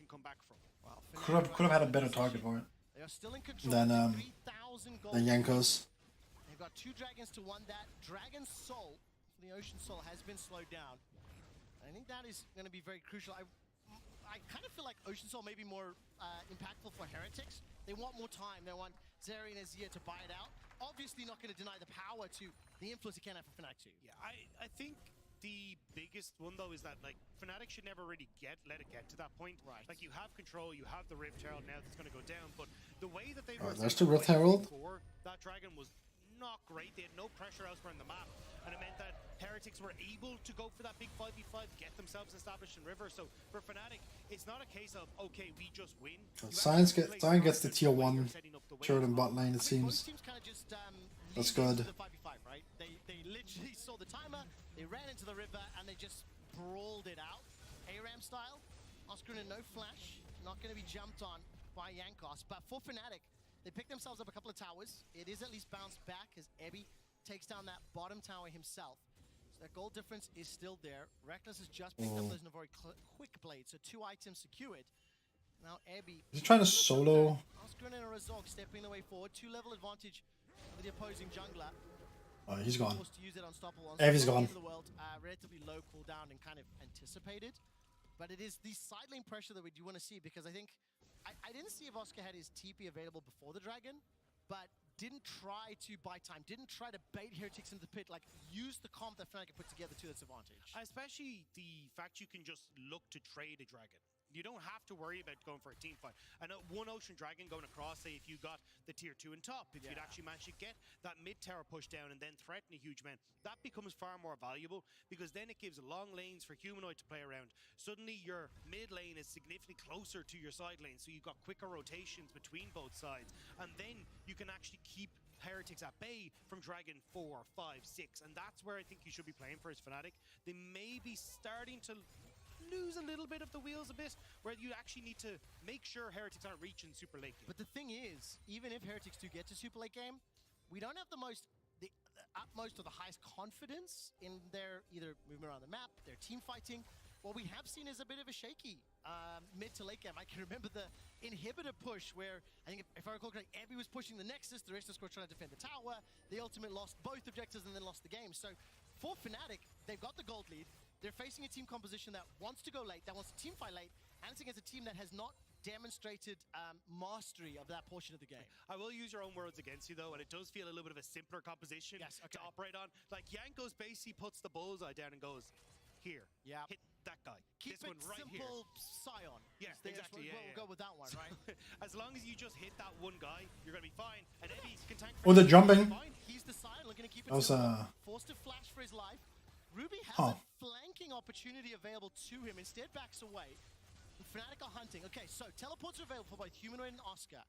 Could have had a better target for it than Jankos. They've got 2 dragons to 1 that. Dragon's Soul, the Ocean Soul, has been slowed down. I think that is going to be very crucial. I kind of feel like Ocean Soul may be more impactful for Heretics. They want more time. They want Zeri and Azir to buy it out. Obviously not going to deny the power to the influence he can have for Fnatic 2. Yeah, I think the biggest one though is that like Fnatic should never really let it get to that point. Right. Like you have control, you have the Rift Herald now that's going to go down, but the way that they Oh, were there's the Rift Herald. before, that dragon was not great. They had no pressure elsewhere in the map, and it meant that Heretics were able to go for that big 5v5, get themselves established in River. So for Fnatic, it's not a case of okay, we just win. Zion gets the tier 1 turret and bot lane, it seems. That's good. The 5v5, right? They literally saw the timer, they ran into the river, and they just brawled it out. ARAM style. Oscar in no flash, not going to be jumped on by Jankos. But for Fnatic, they picked themselves up a couple of towers. It is at least bounced back as Ebby takes down that bottom tower himself. So that gold difference is still there. Reckless has just picked up those Navori quick blades, so 2 items secured. Now Ebby... Is he trying to solo? Oscar and a Razork stepping the way forward. 2-level advantage for the opposing jungler. Oh, he's gone. Forced to use it unstoppable. Evie's gone. The world, relatively low cooldown and kind of anticipated. But it is the side lane pressure that we do want to see, because I think... I didn't see if Oscar had his TP available before the dragon, but didn't try to buy time, didn't try to bait Heretics into the pit, like use the comp that Fnatic put together to its advantage. Especially the fact you can just look to trade a dragon. You don't have to worry about going for a team fight. I know one Ocean Dragon going across, say if you got the tier 2 in top, if you'd actually manage to get that mid tower push down and then threaten a huge man, that becomes far more valuable, because then it gives long lanes for Humanoid to play around. Suddenly your mid lane is significantly closer to your side lane, so you've got quicker rotations between both sides, and then you can actually keep Heretics at bay from Dragon 4, 5, 6, and that's where I think you should be playing for as Fnatic. They may be starting to lose a little bit of the wheels a bit, where you actually need to make sure Heretics aren't reaching super late game. But the thing is, even if Heretics do get to super late game, we don't have the utmost or the highest confidence in their either movement around the map, their team fighting. What we have seen is a bit of a shaky mid to late game. I can remember the inhibitor push where, I think if I recall correctly, Ebby was pushing the Nexus, the rest of the squad trying to defend the tower. The ultimate lost both objectives and then lost the game. So for Fnatic, they've got the gold lead. They're facing a team composition that wants to go late, that wants to team fight late, and it's against a team that has not demonstrated mastery of that portion of the game. I will use your own words against you though, and it does feel a little bit of a simpler composition to operate on. Like Jankos basically puts the bullseye down and goes, here, hit that guy. Keep this it one right simple, here. Scion. Yeah, exactly. We'll go with that one, right? As long as you just hit that one guy, you're going to be fine. And Eddie can tank. Oh, they're jumping. He's the Scion, looking to keep it That was, simple. Forced to flash for his life. Ruby has a flanking opportunity available to him, instead backs away. And Fnatic are hunting. Okay, so teleports are available for both Humanoid and Oscar,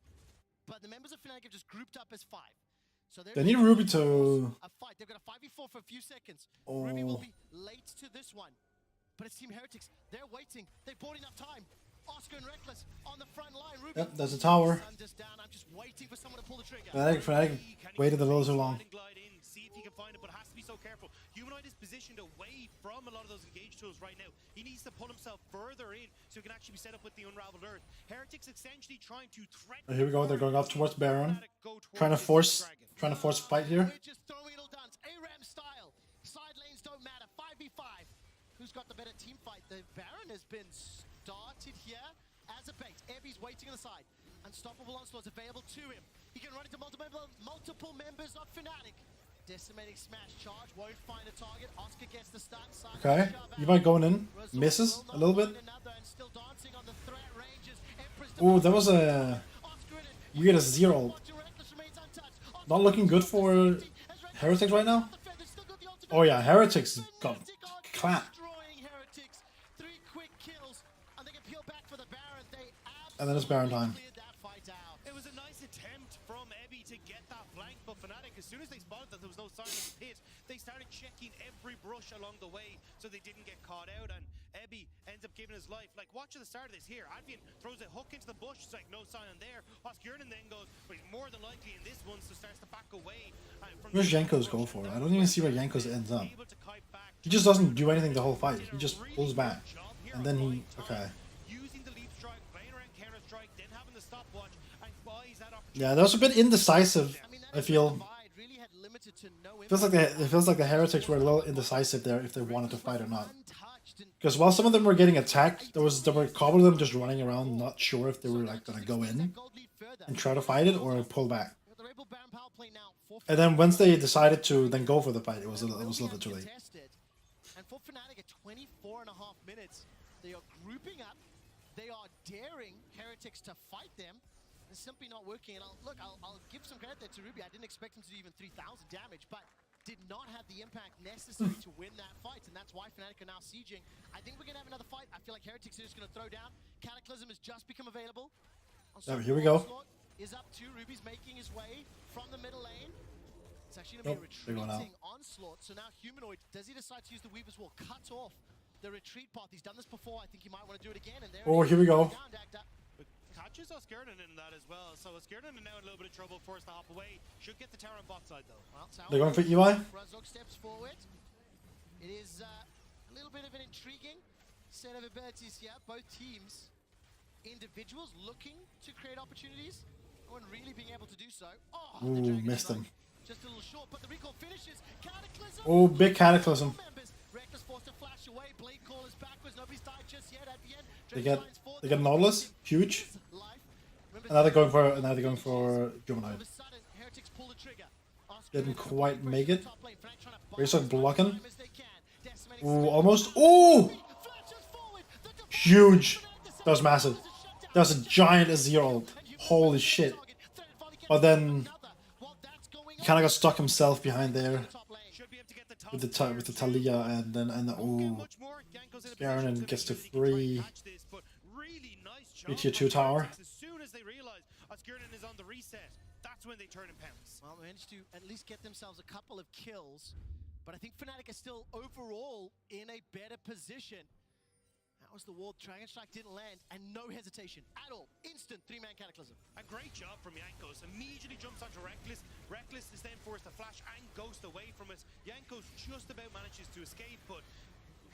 but the members of Fnatic have just grouped up as 5. So they need Ruby to... a fight. They've got a 5v4 for a few seconds. Ruby will be late to this one, but it's Team Heretics. They're waiting. They've bought enough time. Oscar and Reckless on the front line. Ruby, yep, there's a tower. I'm just down. I'm just waiting for someone to pull the trigger. Fnatic waited a little too long. See if he can find it, but has to be so careful. Humanoid is positioned away from a lot of those engage tools right now. He needs to pull himself further in so he can actually be set up with the Unraveled Earth. Heretics essentially trying to threaten. Oh, here we go. They're going up towards Baron, trying to force fight here. We're just throwing it all down. It's ARAM style. Side lanes don't matter. 5v5. Who's got the better team fight? The Baron has been started here as a bait. Ebby's waiting on the side. Unstoppable onslaught available to him. He can run into multiple members of Fnatic. Decimating smash charge, won't find a target. Oscar gets the stun. Okay, Levi going in, misses a little bit. Ooh, that was a weird as 0. Not looking good for Heretics right now. Oh yeah, Heretics got clapped. And then it's Baron time. It was a nice attempt from Ebby to get that flank, but Fnatic, as soon as they spotted that there was no sign of the pit, they started checking every brush along the way so they didn't get caught out, and Ebby ends up giving his life. Like, watch at the start of this here. Advian throws a hook into the bush, it's like, no sign on there. Oscurnan then goes, but he's more than likely in this one, so starts to back away. Where's Jankos go for? I don't even see where Jankos ends up. He just doesn't do anything the whole fight. He just pulls back. And then he... Okay. Yeah, that was a bit indecisive, I feel. It feels like the Heretics were a little indecisive there if they wanted to fight or not. Because while some of them were getting attacked, there were a couple of them just running around, not sure if they were like gonna go in and try to fight it or pull back. And then once they decided to then go for the fight, it was a little bit too late. And for Fnatic at 24.5 minutes, they are grouping up. They are daring Heretics to fight them. It's simply not working. And I'll give some credit there to Ruby. I didn't expect him to do even 3,000 damage, but did not have the impact necessary to win that fight, and that's why Fnatic are now sieging. I think we're gonna have another fight. I feel like Heretics are just gonna throw down. Cataclysm has just become available. Oh, here we go. Onslaught is up to Ruby's making his way from the middle lane. It's actually gonna be a retreating Onslaught. So now Humanoid, does he decide to use the Weaver's Wall? Cut off the retreat path. He's done this before. I think he might want to do it again. And there here we go. But catches Oscarden in that as well. So Oscarden is now in a little bit of trouble, forced to hop away. Should get the tower on bot side though. Well, They're going for EY. Razok steps forward. It is a little bit of an intriguing set of abilities here. Both teams, individuals looking to create opportunities, no one really being able to do so. Oh, ooh, missed him. Just a little short, but the recall finishes. Cataclysm. Oh, big Cataclysm. Reckless forced to flash away. Blade Call is backwards. Nobody's died just yet. At the end, They get Nautilus, huge. And now they're going for Humanoid. Didn't quite make it. Razor blocking. Ooh, almost. Ooh! Huge. That was massive. That was a giant Azir ult. Holy shit. But then he kind of got stuck himself behind there with the Talia, and then ooh, Garen gets to free tier 2 tower. As soon as they realize Oscarden is on the reset, that's when they turn and pounce. Well, they managed to at least get themselves a couple of kills, but I think Fnatic is still overall in a better position. That was the wall. Dragon Strike didn't land, and no hesitation at all. Instant 3-man Cataclysm. A great job from Jankos. Immediately jumps onto Reckless. Reckless is then forced to flash and ghost away from it. Jankos just about manages to escape, but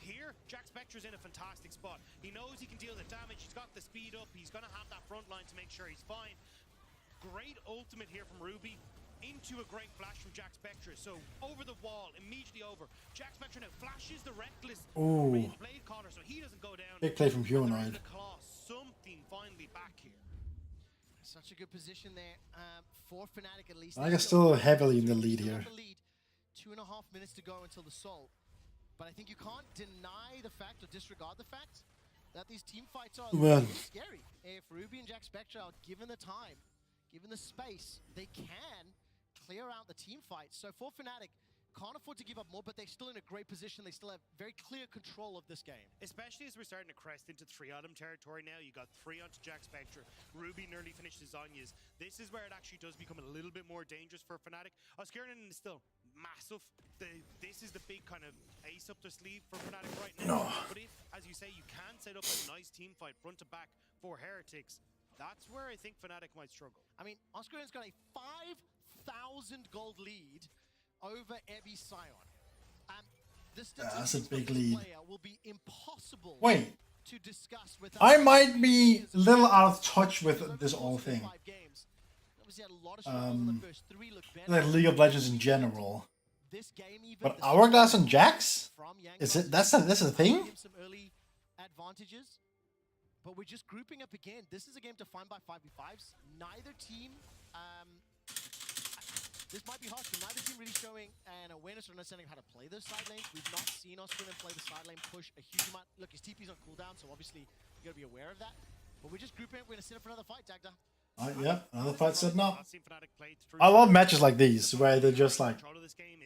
here, Jack Spectre's in a fantastic spot. He knows he can deal the damage. He's got the speed up. He's going to have that front line to make sure he's fine. Great ultimate here from Ruby. Into a great flash from Jack Spectre. So over the wall, immediately over. Jack Spectre now flashes the Reckless Blade Caller so he doesn't go down. Big play from Humanoid. Something finally back here. Such a good position there for Fnatic at least. I guess still heavily in the lead here. 2.5 minutes to go until the Soul. But I think you can't deny the fact or disregard the fact that these team fights are scary. If Ruby and Jack Spectre are given the time, given the space, they can clear out the team fights. So for Fnatic, can't afford to give up more, but they're still in a great position. They still have very clear control of this game. Especially as we're starting to crest into 3-item territory now. You got 3 onto Jack Spectre. Ruby nearly finished his Zhonya's. This is where it actually does become a little bit more dangerous for Fnatic. Oscarden is still massive. This is the big kind of ace up their sleeve for Fnatic right now. But if, as you say, you can set up a nice team fight front to back for Heretics, that's where I think Fnatic might struggle. I mean, Oscarden's got a 5,000 gold lead over Ebby Sion. That's a big lead. Will be impossible Wait, to discuss with I might be a little out of touch with this whole thing. Like League of Legends in general. But Hourglass and Jax? Is it? This is a thing? Some early advantages. But we're just grouping up again. This is a game defined by 5v5s. Neither team, this might be harsh, but neither team really showing an awareness or understanding of how to play those side lanes. We've not seen Oscarden play the side lane push a huge amount. Look, his TP's on cooldown, so obviously you gotta be aware of that. But we're just grouping up. We're gonna sit up for another fight, Dagda. Yeah, another fight setting up. I love matches like these where they're just like,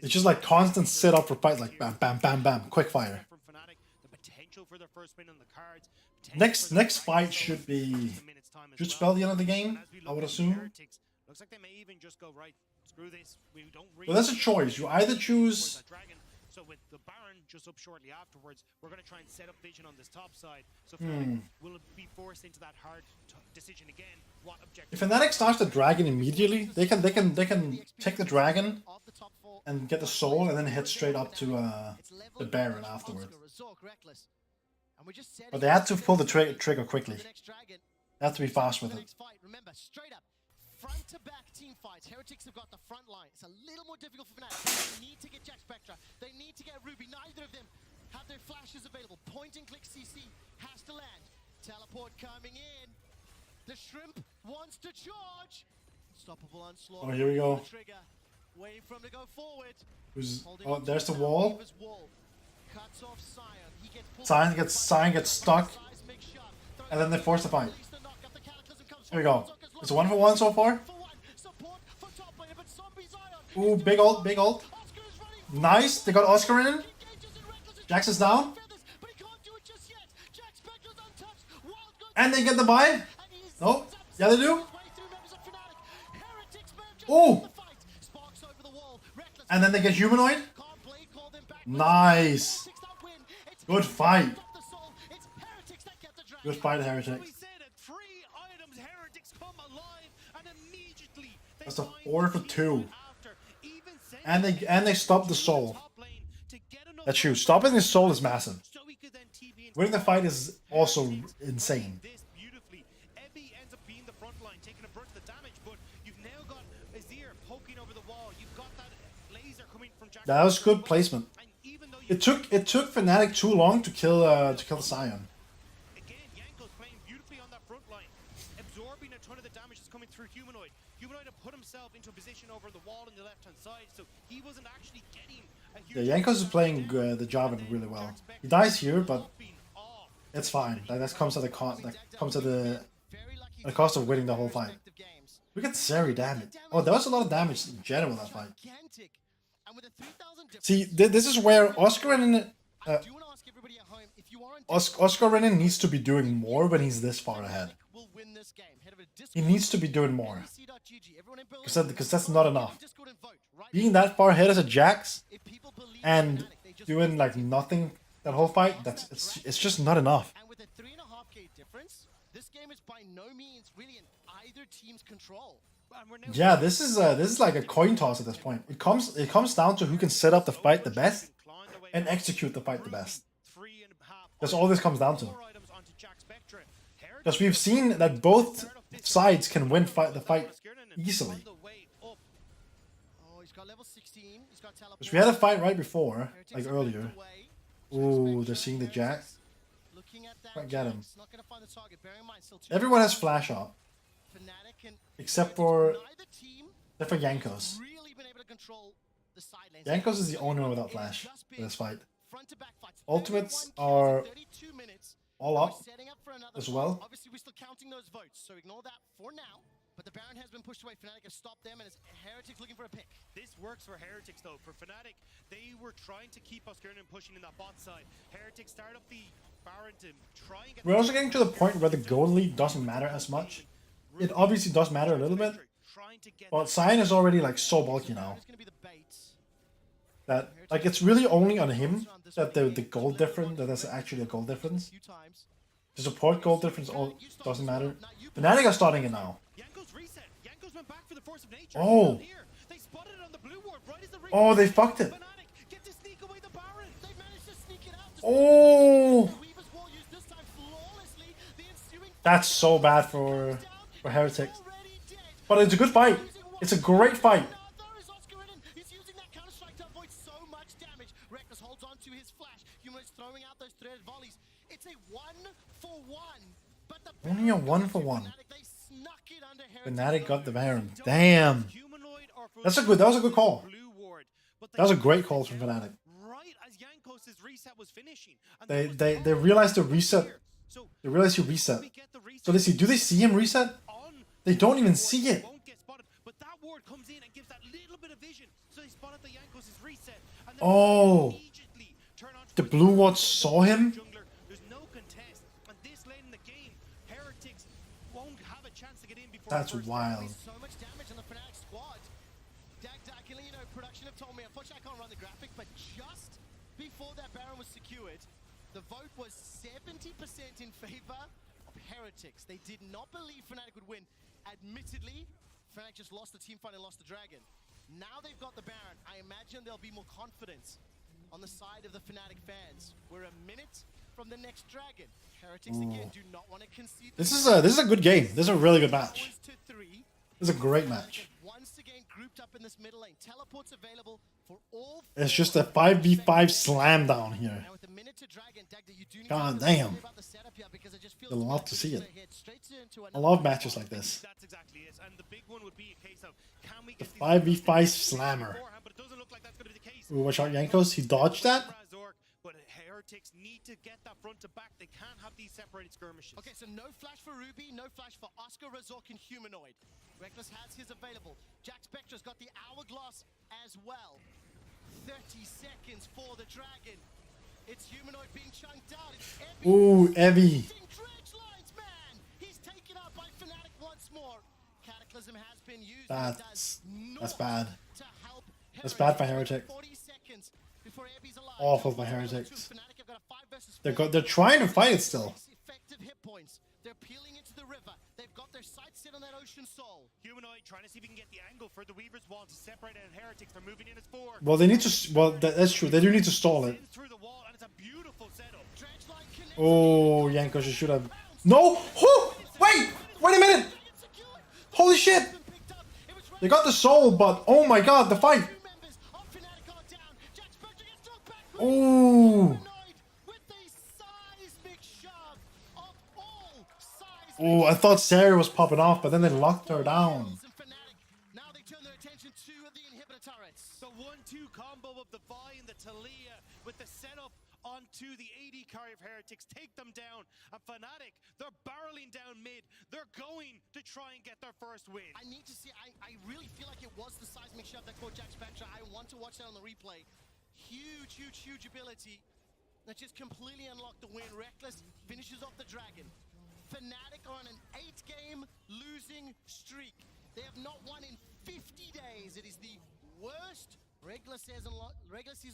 it's just like constant sit up for fights, like bam, bam, bam, bam, quick fire. Next fight should spell the end of the game, I would assume. Looks like they may even just go right. Screw this. We don't really. But that's a choice. You either choose. So with the Baron just up shortly afterwards, we're going to try and set up vision on this top side. So we'll be forced into that hard decision again. What objective? If Fnatic starts the dragon immediately, they can take the dragon and get the soul, and then head straight up to the Baron afterwards. But they had to pull the trigger quickly. They have to be fast with it. Remember, straight up, front to back team fights. Heretics have got the front line. It's a little more difficult for Fnatic. They need to get Jack Spectre. They need to get Ruby. Neither of them have their flashes available. Point and click CC has to land. Teleport coming in. The shrimp wants to charge. Unstoppable onslaught. Oh, here we go. Trigger. Waiting for him to go forward. Who's, Holding oh, on to there's the now, wall. Weaver's wall. Cuts off Scion. He gets pulled Sion gets stuck, and then they force the fight. Here we go. It's a 1-for-1 so far. Ooh, big ult, big ult. Nice, they got Oscar in. Jax is down. And they get the buy. No, yeah they do. Ooh. And then they get humanoid. Nice. Good fight. Good fight, Heretics. That's a 4-for-2. And they stop the soul. That's huge. Stopping the soul is massive. Winning the fight is also insane. That was good placement. It took Fnatic too long to kill the Scion. Again, Yanko's playing beautifully on that front line, absorbing a ton of the damage that's coming through Humanoid. Humanoid had put himself into a position over the wall on the left-hand side, so he wasn't actually getting a huge... Yeah, Jankos is playing the Jarvan really well. He dies here, but it's fine. That comes at the cost. That comes at the cost of winning the whole fight. We got Sari damage. Oh, there was a lot of damage in general that fight. See, this is where Oscar and Oscar Renan needs to be doing more when he's this far ahead. He needs to be doing more. Because that's not enough. Being that far ahead as a Jax and doing like nothing that whole fight, it's just not enough. And with a 3.5k difference, this game is by no means really in either team's control. Yeah, this is like a coin toss at this point. It comes down to who can set up the fight the best and execute the fight the best. That's all this comes down to. Because we've seen that both sides can win the fight easily. Because we had a fight right before, like earlier. Ooh, they're seeing the Jax. Can't get him. Everyone has flash up. Except for Jankos. Jankos is the only one without flash in this fight. Ultimates are all up as well. Obviously, we're still counting those votes, so ignore that for now. But the Baron has been pushed away. Fnatic have stopped them, and it's Heretics looking for a pick. This works for Heretics, though. For Fnatic, they were trying to keep Oscarnan pushing in that bot side. Heretics start up the Baron to try and get... We're also getting to the point where the gold lead doesn't matter as much. It obviously does matter a little bit, but Sion is already like so bulky now that like it's really only on him that the gold difference, that there's actually a gold difference. The support gold difference all doesn't matter. Fnatic are starting it now. Oh. Oh, they fucked it. Oh. That's so bad for Heretics. But it's a good fight. It's a great fight. Only a 1-for-1. Fnatic got the Baron. Damn. That was a good call. That was a great call from Fnatic. They realized the reset. They realized he reset. So do they see him reset? They don't even see it. Oh. The blue ward saw him? That's wild. So much damage on the Fnatic squad. Production have told me, unfortunately I can't run the graphic, but just before that Baron was secured, the vote was 70% in favor of Heretics. They did not believe Fnatic would win. Admittedly, Fnatic just lost the team fight and lost the Dragon. Now they've got the Baron. I imagine there'll be more confidence on the side of the Fnatic fans. We're a minute from the next Dragon. Heretics again do not want to concede. This is a good game. This is a really good match. This is a great match. Once again grouped up in this middle lane. Teleports available for all. It's just a 5v5 slam down here. Now with a minute to Dragon, Dagda, you do need God to damn. about the setup here because it just feels You'll love to see it. straight into I love matches like this. That's exactly it. And the big one would be a case of can we The get these 5v5 slammer. beforehand, but it doesn't look like that's going to be the case. Ooh, watch out, Yankos. He dodged that. Razork, but Heretics need to get that front to back. They can't have these separated skirmishes. Okay, so no flash for Ruby, no flash for Oscar, Razork, and Humanoid. Reckless has his available. Jack Spectra's got the Hourglass as well. 30 seconds for the Dragon. It's Humanoid being chunked out. It's Evie. Ooh, Evie. Dredge lines, man! He's taken out by Fnatic once more. Cataclysm has been used. That's bad. To help That's bad for Heretic. 40 seconds before Evie's alive. Awful for Heretics. Fnatic have got a 5 versus 4. They're trying to fight it still. Effective hit points. They're peeling into the river. They've got their sights set on that Ocean Soul. Humanoid trying to see if he can get the angle for the Weaver's Wall to separate out Heretics. They're moving in as 4. Well, they need to. Well, that's true. They do need to stall it. Through the wall, and it's a beautiful setup. Oh, Yankos, you should have. No! Who? Wait a minute! Holy shit! They got the soul, but oh my god, the fight! Oh! Oh, I thought Sarah was popping off, but then they locked her down. Now they turn their attention to the inhibitor turrets. The 1-2 combo of the Vi and the Talia with the setup onto the AD carry of Heretics, take them down. And Fnatic, they're barreling down mid. They're going to try and get their first win. I need to see, I really feel like it was the seismic shove that caught Jack Spectra. I want to watch that on the replay. Huge ability that just completely unlocked the win. Reckless finishes off the Dragon. Fnatic are on an 8-game losing streak. They have not won in 50 days. It is the worst regular season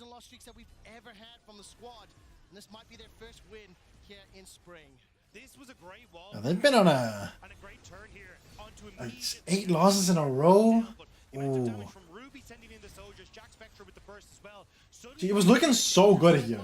loss streaks that we've ever had from the squad. And this might be their first win here in Spring. This was a great wall. Now, they've been on a and a great turn here onto 8 losses in a row. Ooh. From Ruby sending in the soldiers, Jack Spectra with the burst as well. It was looking so good here.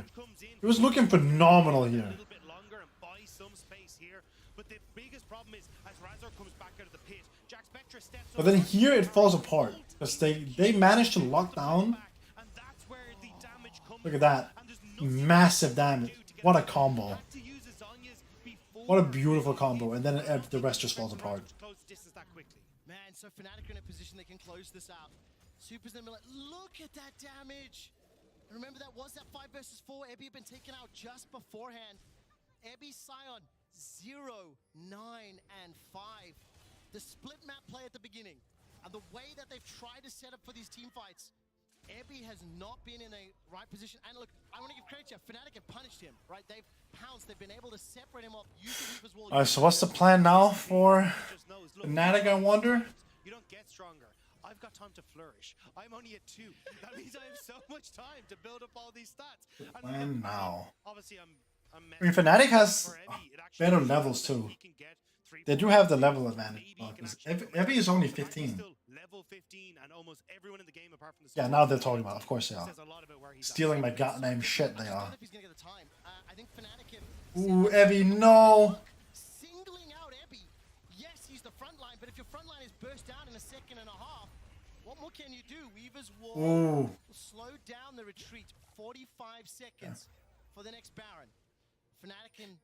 It was looking phenomenal here. A little bit longer and buy some space here. But the biggest problem is as Razor comes back out of the pit, Jack Spectra steps But then here it falls apart because they managed to lock down. and that's where the damage comes. Look at that. Massive damage. What a combo. What a beautiful combo. And then the rest just falls apart. Man, so Fnatic are in a position they can close this out. Super's in the middle. Look at that damage. Remember that was that 5 versus 4. Ebby had been taken out just beforehand. Ebby, Sion, 0, 9, and 5. The split map play at the beginning. And the way that they've tried to set up for these team fights, Ebby has not been in a right position. And look, I want to give credit to Fnatic have punished him, right? They've pounced. They've been able to separate him off, use the Weaver's Wall. Alright, so what's the plan now for Fnatic, I wonder? You don't get stronger. I've got time to flourish. I'm only at 2. That means I have so much time to build up all these stats. Plan now. Obviously, I'm I mean, Fnatic has better levels too. They do have the level advantage. Evie is only 15. Level 15 and almost everyone in the game apart from the Yeah, now they're talking about. Of course they are. Stealing my goddamn shit. They are. Ooh, Evie, no. Singling out Ebby. Yes, he's the front line, but if your front line is burst down in a second and a half, what more can you do? Weaver's Wall will slow down the retreat. 45 seconds for the next Baron.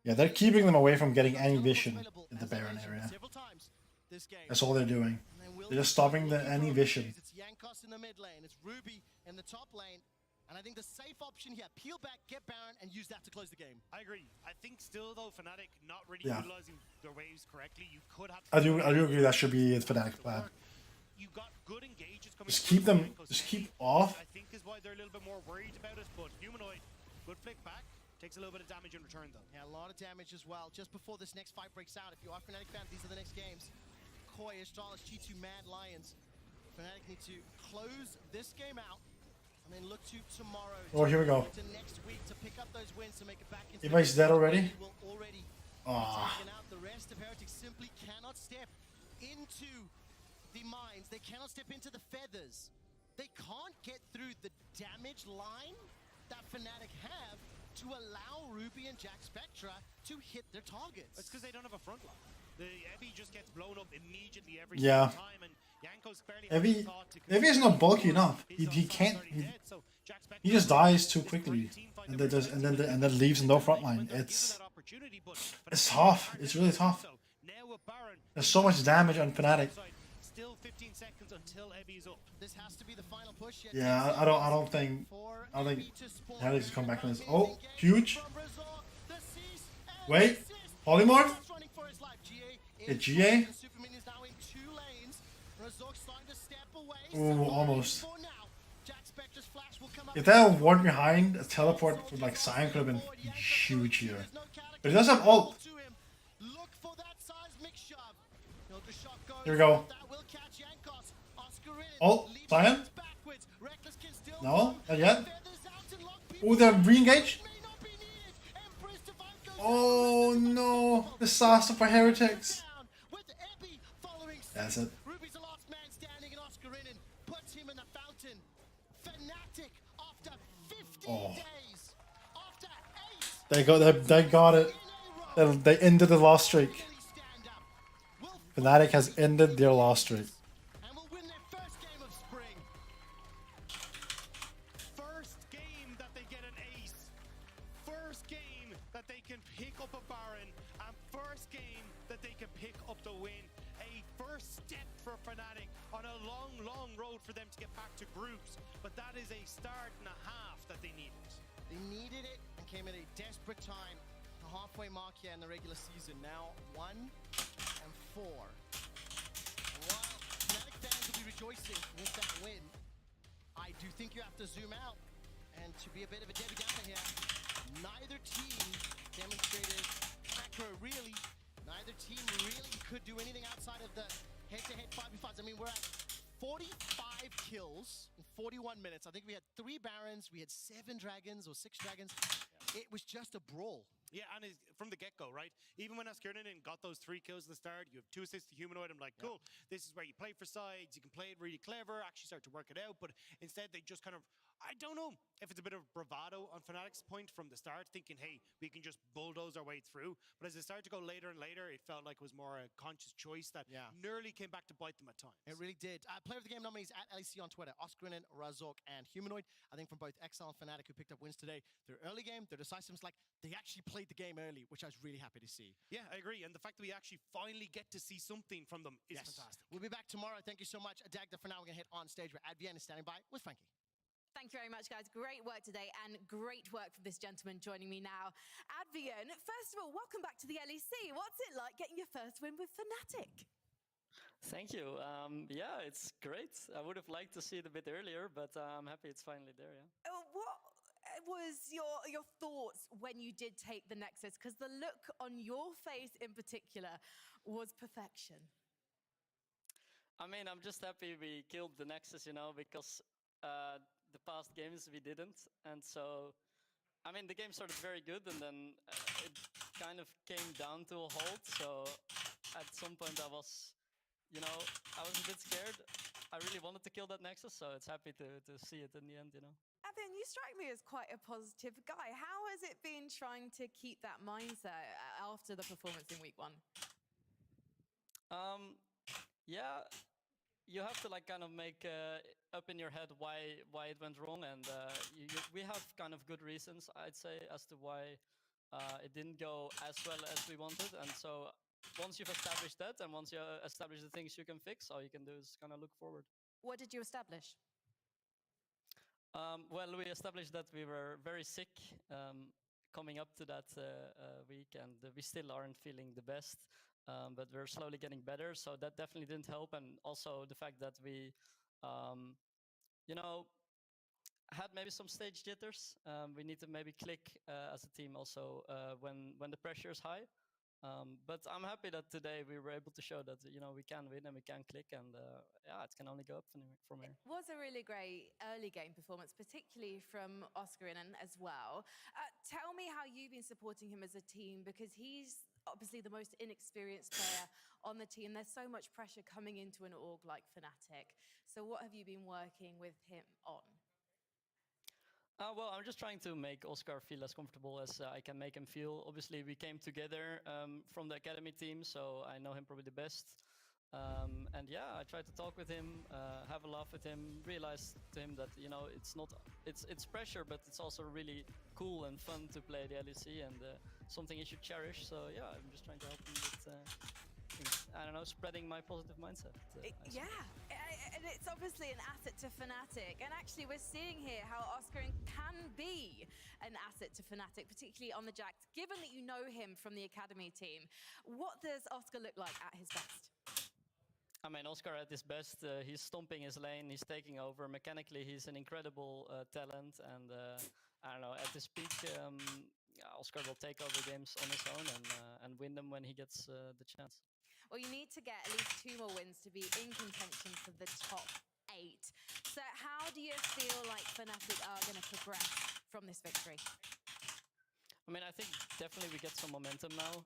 Yeah, they're keeping them away from getting any vision in the Baron area. That's all they're doing. They're just stopping any vision. It's Yankos in the mid lane. It's Ruby in the top lane. And I think the safe option here, peel back, get Baron, and use that to close the game. I agree. I think still, though, Fnatic not really utilizing their waves correctly. You could have... I do agree that should be a Fnatic plan. You got good engages coming. Just keep them, just keep off. I think is why they're a little bit more worried about it, but Humanoid, good flick back. Takes a little bit of damage in return, though. Yeah, a lot of damage as well. Just before this next fight breaks out, if you are Fnatic fans, these are the next games. Koi, Astralis, G2, Mad Lions. Fnatic need to close this game out and then look to tomorrow. Oh, here we go. To next week to pick up those wins to make it back into Everybody's dead already? Out. The rest of Heretics simply cannot step into the mines. They cannot step into the feathers. They can't get through the damage line that Fnatic have to allow Ruby and Jack Spectra to hit their targets. It's because they don't have a front line. The Evi just gets blown up immediately every Yeah. single time, and Yanko's barely had Evi, the thought to Evi is not bulky enough. He's He on can't. already dead, so Jack Spector He just dies too this quickly, great team fight and that then we're expecting, and then leaves no front line. when they're given It's that opportunity, but it's Fnatic tough. aren't It's able really to do tough. so. Now with Baron, There's so much damage on Fnatic. still 15 seconds until Evi's up. This has to be the final push. Yet Yeah, I don't think Fnatic's gonna come back from this. Oh, huge. Wait, polymorph. Get GA. Ooh, almost. If that one behind a teleport with like Sion could have been huge here. But he does have ult. Here we go. Ult, Sion? No, not yet. Ooh, they're re-engaged. Oh no, disaster for Heretics. That's it. Ruby's the last man standing, and Oscarinin puts him in the fountain. Fnatic, after 15 days, after 8, They got it. They ended the loss streak. Fnatic has ended their loss streak. and will win their first game of spring. First game that they get an ace. First game that they can pick up a Baron. And first game that they can pick up the win. A first step for Fnatic on a long, long road for them to get back to groups. But that is a start and a half that they needed. They needed it and came at a desperate time. The halfway mark here in the regular season. Now 1 and 4. And while Fnatic fans will be rejoicing with that win, I do think you have to zoom out. And to be a bit of a Debbie Downer here, neither team demonstrated macro really. Neither team really could do anything outside of the head-to-head 5v5s. I mean, we're at 45 kills in 41 minutes. I think we had 3 Barons, we had 7 Dragons or 6 Dragons. It was just a brawl. Yeah, and from the get-go, right? Even when Askernin got those 3 kills at the start, you have 2 assists to Humanoid. I'm like, cool, this is where you play for sides, you can play it really clever, actually start to work it out, but instead they just kind of, I don't know if it's a bit of bravado on Fnatic's point from the start, thinking, hey, we can just bulldoze our way through. But as it started to go later and later, it felt like it was more a conscious choice that nearly came back to bite them at times. It really did. Player of the game nominees at LEC on Twitter: Oscarinin, Razork, and Humanoid. I think from both Exile and Fnatic who picked up wins today. Their early game, their decisiveness, like they actually played the game early, which I was really happy to see. Yeah, I agree. And the fact that we actually finally get to see something from them is fantastic. We'll be back tomorrow. Thank you so much. Dagda, for now, we're going to hit on stage where Advienne is standing by with Frankie. Thank you very much, guys. Great work today, and great work from this gentleman joining me now. Advienne, first of all, welcome back to the LEC. What's it like getting your first win with Fnatic? Thank you. Yeah, it's great. I would have liked to see it a bit earlier, but I'm happy it's finally there, yeah. What was your thoughts when you did take the Nexus? Because the look on your face in particular was perfection. I mean, I'm just happy we killed the Nexus, you know, because the past games we didn't. And so, I mean, the game started very good, and then it kind of came down to a halt. So at some point I was a bit scared. I really wanted to kill that Nexus, so it's happy to see it in the end, you know. Advienne, you strike me as quite a positive guy. How has it been trying to keep that mindset after the performance in week 1? Yeah, you have to like kind of make up in your head why it went wrong, and we have kind of good reasons, I'd say, as to why it didn't go as well as we wanted. And so once you've established that, and once you establish the things you can fix, all you can do is kind of look forward. What did you establish? Well, we established that we were very sick coming up to that week, and we still aren't feeling the best. But we're slowly getting better, so that definitely didn't help. And also the fact that we, had maybe some stage jitters. We need to maybe click as a team also when the pressure is high. But I'm happy that today we were able to show that we can win and we can click, and yeah, it can only go up from here. It was a really great early game performance, particularly from Oscarinin as well. Tell me how you've been supporting him as a team, because he's obviously the most inexperienced player on the team. There's so much pressure coming into an org like Fnatic. So what have you been working with him on? Well, I'm just trying to make Oscar feel as comfortable as I can make him feel. Obviously, we came together from the academy team, so I know him probably the best. And yeah, I tried to talk with him, have a laugh with him, realize to him that it's pressure, but it's also really cool and fun to play the LEC and something he should cherish. So yeah, I'm just trying to help him with. I don't know, spreading my positive mindset. And it's obviously an asset to Fnatic. And actually, we're seeing here how Oscar can be an asset to Fnatic, particularly on the Jax. Given that you know him from the academy team, what does Oscar look like at his best? I mean, Oscar at his best, he's stomping his lane, he's taking over. Mechanically, he's an incredible talent. And I don't know, at his peak, Oscar will take over games on his own and win them when he gets the chance. Well, you need to get at least 2 more wins to be in contention for the top 8. So how do you feel like Fnatic are going to progress from this victory? I mean, I think definitely we get some momentum now,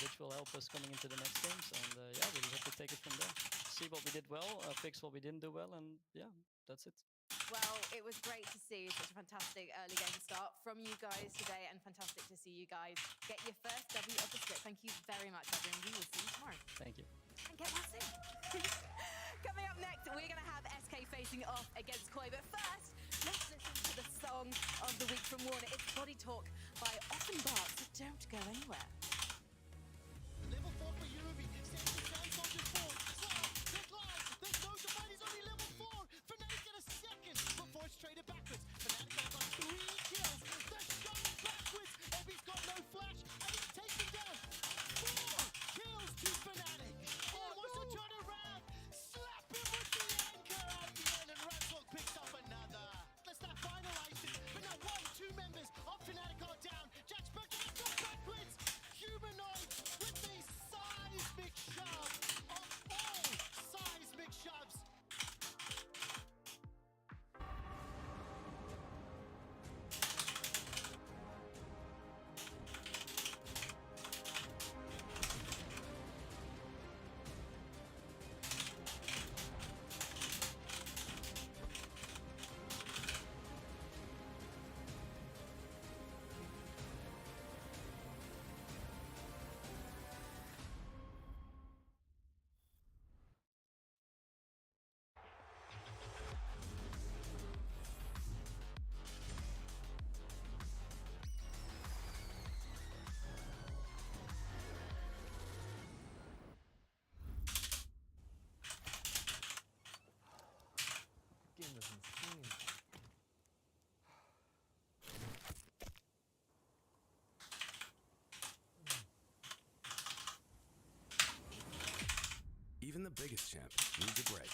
which will help us coming into the next games. And yeah, we just have to take it from there. See what we did well, fix what we didn't do well, and yeah, that's it. Well, it was great to see such a fantastic early game start from you guys today, and fantastic to see you guys get your first W of the split. Thank you very much, everyone. We will see you tomorrow. Thank you. And get well soon. Coming up next, we're going to have SK facing off against Koi. But first, let's listen to the song of the week from Warner. It's Body Talk by Offenbach. So don't go anywhere. Level 4 for Yubi. Sends the Giants on to 4. Slow. There's live. There's no divide. He's only level 4. Fnatic get a second before it's traded backwards. Fnatic has got 3 kills. They're shot backwards. Ebby's got no flash. And he's taken down 4 kills to Fnatic. And wants to turn around. Slap him with the anchor at the end. And Ranslock picks up another. Let's not finalize it. But now 2 members of Fnatic are down. Jax Burke has gone backwards. Humanoid with the seismic shove of all seismic shoves. Even the biggest champ needs a break.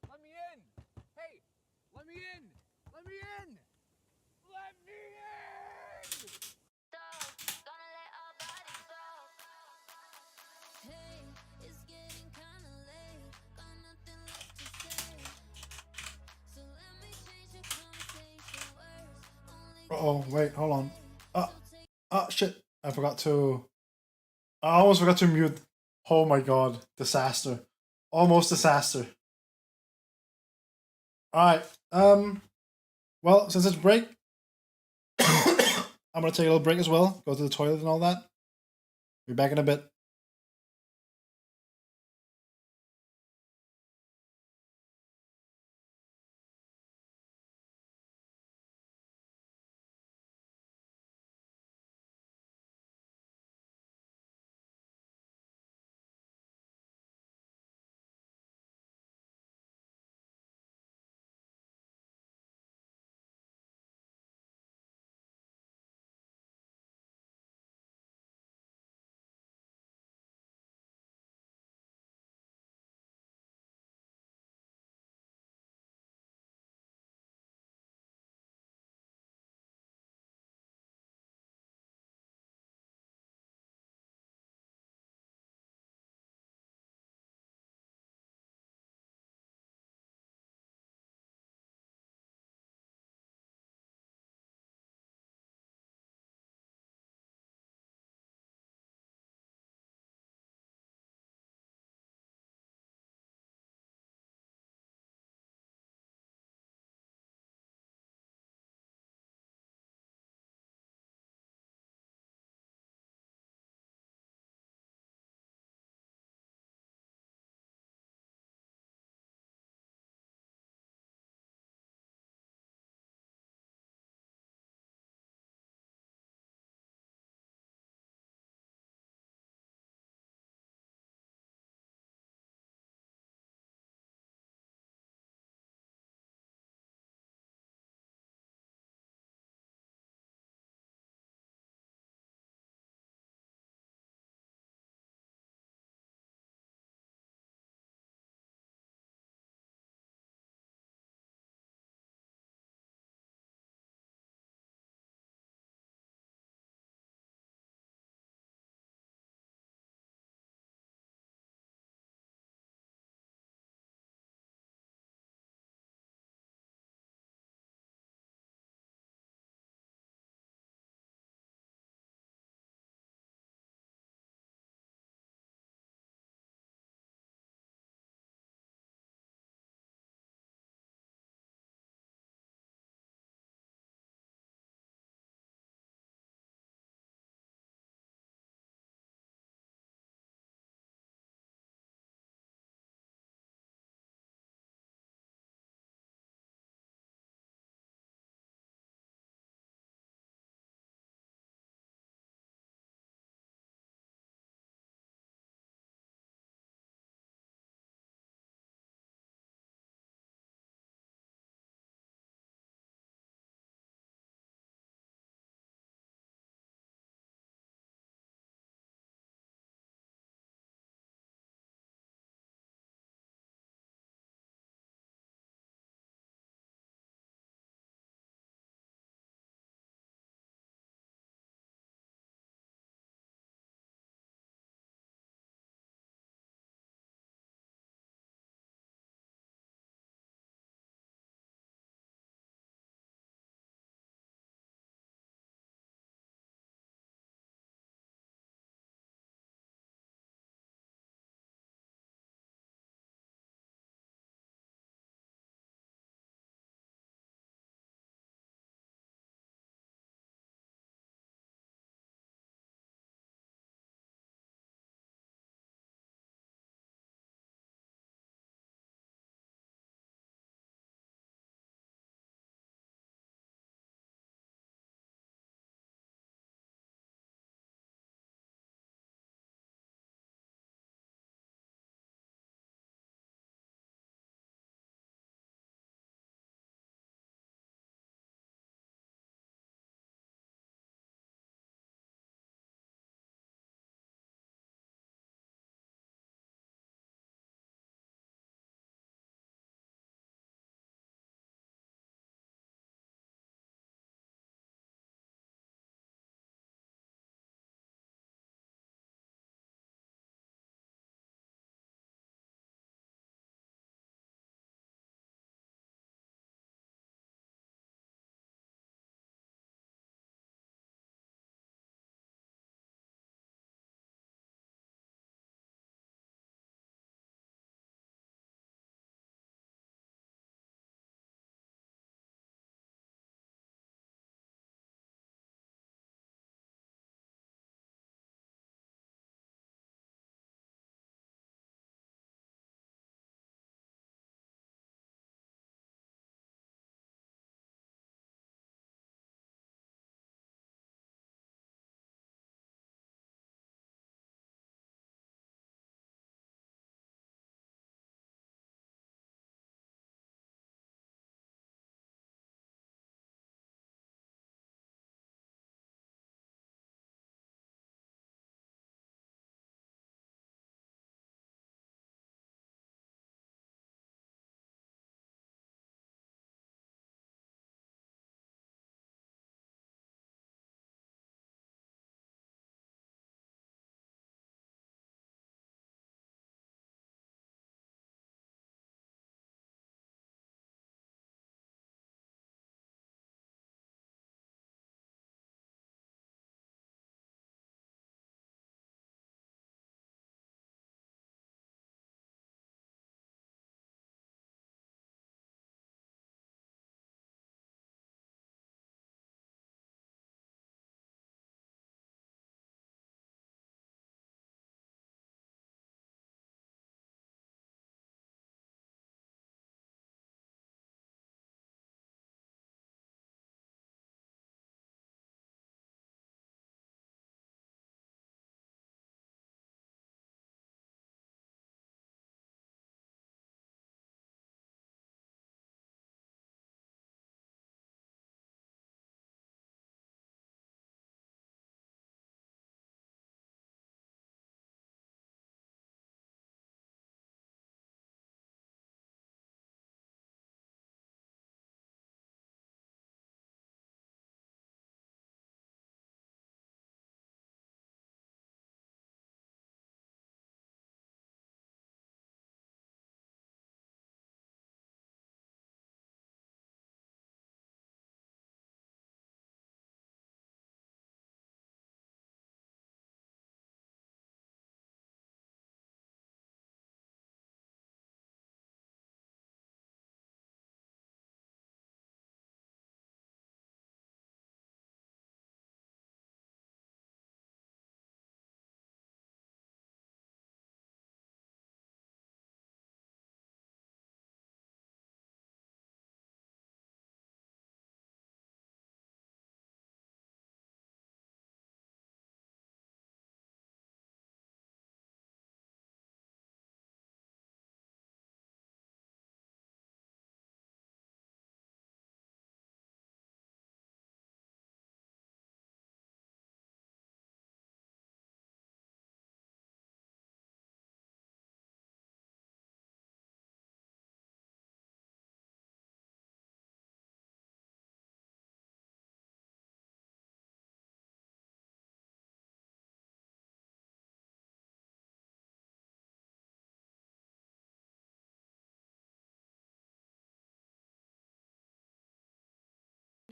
Let me in! Hey! Let me in! Let me in! Let me in! Hey, it's getting kinda late. Got nothing left to say. So let me change the conversation words. Oh, wait, hold on. Shit. I almost forgot to mute. Oh my god. Disaster. Almost disaster. Alright. Well, since it's break, I'm gonna take a little break as well. Go to the toilet and all that. Be back in a bit.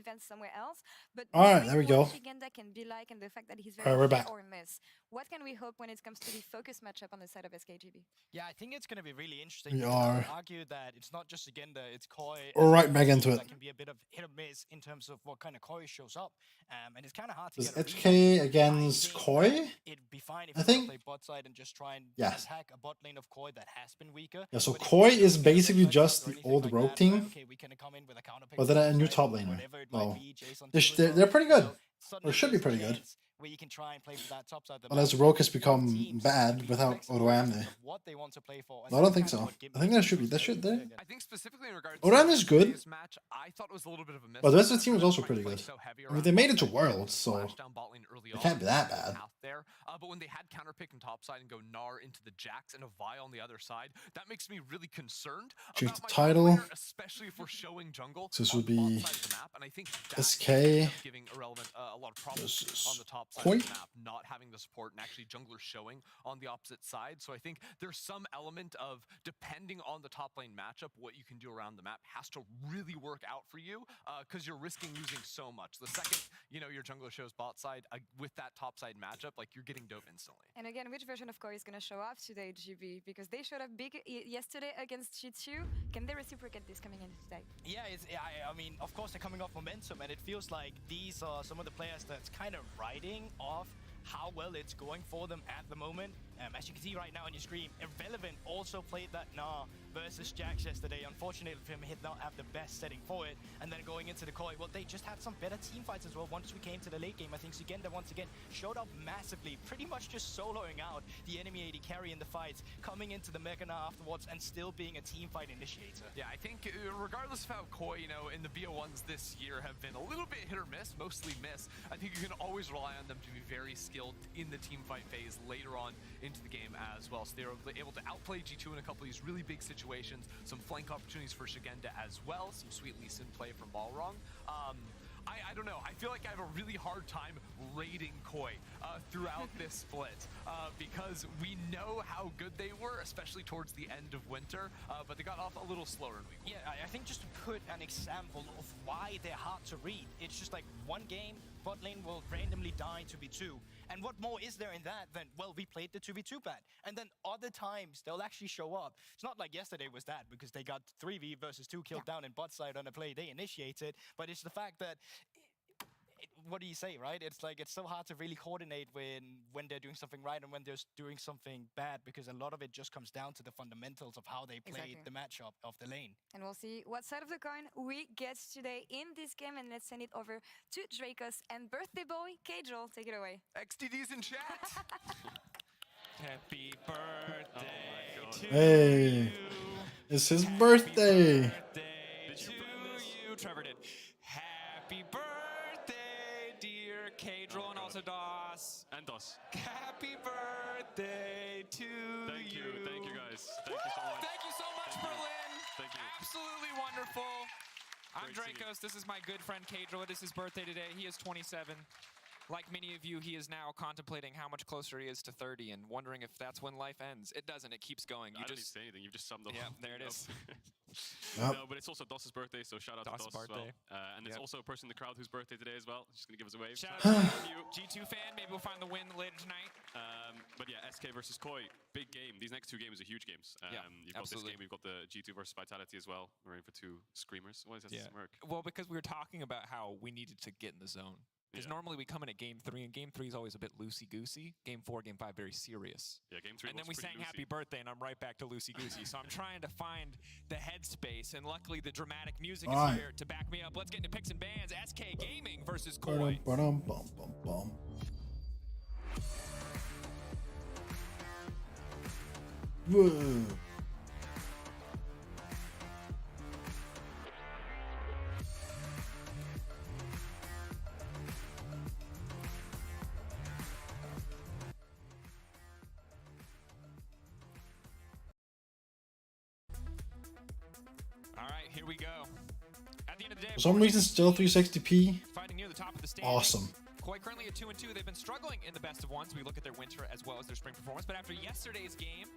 defense somewhere else. But All right, knowing there we what go. Shigenda can be like and the fact that he's All very right, we're hit back. or miss, what can we hope when it comes to the focus matchup on the side of SKGB? Yeah, I think it's going to be really interesting. We because I would are argue that it's not just Agenda, it's Koi. right back into it. That can be a bit of hit or miss in terms of what kind of Koi shows up. And it's kind of hard to Is get a read. HK I against think Koi? that it'd be fine if I you think. play bot side and just try and Yes. attack a bot lane of Koi that has been weaker. Yeah, so But if Koi you is don't get basically touchdowns just or the anything old like rogue that, team. where, okay, we can come in with a counter pick But from then a the new side, top laner. whatever it might Well, be, Jason they're pretty good. suddenly Or should be there's a pretty good. chance where you can try and play for that top side of the Unless map. Rogue has Both become teams bad be without flexible Auto in Amne. terms of what they want to play for, and No, I don't that's think kind of so. what I think gives there us should be. those There should. very There. good. I think specifically in regards Oran to is good. today's match, I thought it was a little bit of a miss. Well, the rest of the team was Them also trying to pretty play good. so heavy I mean, around they made it to top side, Worlds, so flash down bot lane early it on, can't be that get bad. path there. But when they had counter pick on top side and go Gnar into the Jax and a Vi on the other side, that makes me really concerned Change about the my top title. laner, especially if we're showing jungle So this on would the bot be side of the map. And I think that SK ends up giving Irrelevant a lot of problems versus on the top side Koi. of the map, not having the support and actually junglers showing on the opposite side. So I think there's some element of, depending on the top lane matchup, what you can do around the map has to really work out for you, because you're risking losing so much. The second, you know, your jungler shows bot side with that top side matchup, like, you're getting dope instantly. And again, which version of Koi is going to show up today, GB? Because they showed up big yesterday against G2. Can they reciprocate this coming in today? Yeah, I mean, of course they're coming off momentum, and it feels like these are some of the players that's kind of riding off how well it's going for them at the moment. As you can see right now on your screen, Irrelevant also played that Gnar versus Jax yesterday. Unfortunately for him, he did not have the best setting for it. And then going into the Koi, well, they just had some better team fights as well. Once we came to the late game, I think Sugenda once again showed up massively, pretty much just soloing out the enemy AD carry in the fights, coming into the Mega Gnar afterwards, and still being a team fight initiator. Yeah, I think regardless of how Koi, you know, in the BO1s this year have been a little bit hit or miss, mostly miss, I think you can always rely on them to be very skilled in the team fight phase later on into the game as well. So they're able to outplay G2 in a couple of these really big situations, some flank opportunities for Shigenda as well, some sweet Lee Sin play from Balrog. I don't know, I feel like I have a really hard time rating Koi throughout this split, because we know how good they were, especially towards the end of winter, but they got off a little slower in week 1. Yeah, I think just to put an example of why they're hard to read, it's just like one game, bot lane will randomly die 2v2. And what more is there in that than, well, we played the 2v2 bad. And then other times, they'll actually show up. It's not like yesterday was that, because they got 3v versus 2 killed down in bot side on a play they initiated. But it's the fact that, what do you say, right? It's like, it's so hard to really coordinate when they're doing something right and when they're doing something bad, because a lot of it just comes down to the fundamentals of how they played the matchup of the lane. And we'll see what side of the coin we get today in this game. And let's send it over to Dracos and birthday boy, Kajol. Take it away. XTD's in chat. Happy birthday to Hey, you. it's his birthday. Birthday to you. Trevor did. Happy birthday, dear Kadril and also DOS. And DOS. Happy birthday to you. Thank you guys. Thank you so much. Thank you so much, Berlin. Thank you. Absolutely wonderful. I'm Great to Dracos. This is my good friend Kadril. It is his birthday today. He is 27. Like many of you, he is now contemplating how much closer he is to 30 and wondering if that's when life ends. It doesn't. It keeps going. I don't need to say anything. You've just summed up. Yeah, there it is. No, but it's also DOS's birthday, so shout out to DOS's DOS as well. birthday. And it's also a person in the crowd whose birthday today as well. Just gonna give us a wave. Shout out to you, G2 fan. Maybe we'll find the win later tonight. But yeah, SK versus Koi, big game. These next two games are huge games. You've got this game, we've got the G2 versus Vitality as well. We're in for two screamers. Why is that smirk? Well, because we were talking about how we needed to get in the zone. Because normally we come in at game 3, and game 3 is always a bit loosey-goosey. Game 4, game 5, very serious. Yeah, game 3 and then we was pretty sang happy loosey. birthday, and I'm right back to loosey-goosey. So I'm trying to find the headspace, and luckily the dramatic music is Alright. here to back me up. Let's get into picks and bans. SK Gaming versus Koi. Ba-dum, bum, bum, bum. Whoa. All right, here we go. At the end of the day, For some reason, still 360p. fighting near the top of the stage. Awesome. Koi currently at 2-2. They've been struggling in the best of ones. We look at their winter as well as their spring performance. But after yesterday's game,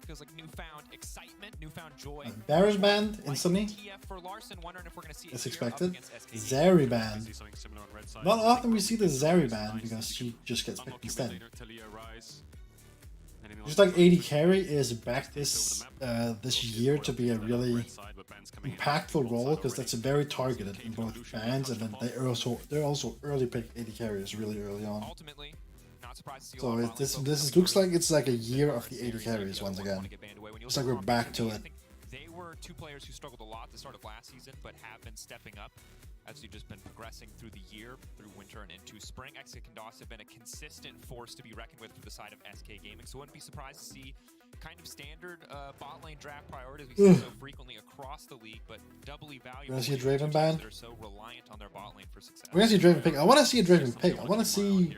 feels like newfound excitement, newfound joy. Barriers banned instantly. TF for Larson, wondering if we're going to see it As here expected. up against SKE. Zeri banned. Not often we see the Zeri banned because she just gets picked instead. Just like AD carry is back this year to be a really impactful role because that's very targeted in both bans, and then they're also early pick AD carriers really early on. Ultimately, not surprised to see So this looks like it's like a year of the AD carries once again. It's like we're back to it. They were two players who struggled a lot at the start of last season, but have been stepping up as you've just been progressing through the year, through winter and into spring. XK and DOS have been a consistent force to be reckoned with for the side of SK Gaming, so wouldn't be surprised to see kind of standard bot lane draft priorities we see so frequently across the league, but doubly valuable. We're gonna see a Draven ban. They're so reliant on their bot lane for success. We're gonna see a Draven pick. I want to see a Draven pick. I want to see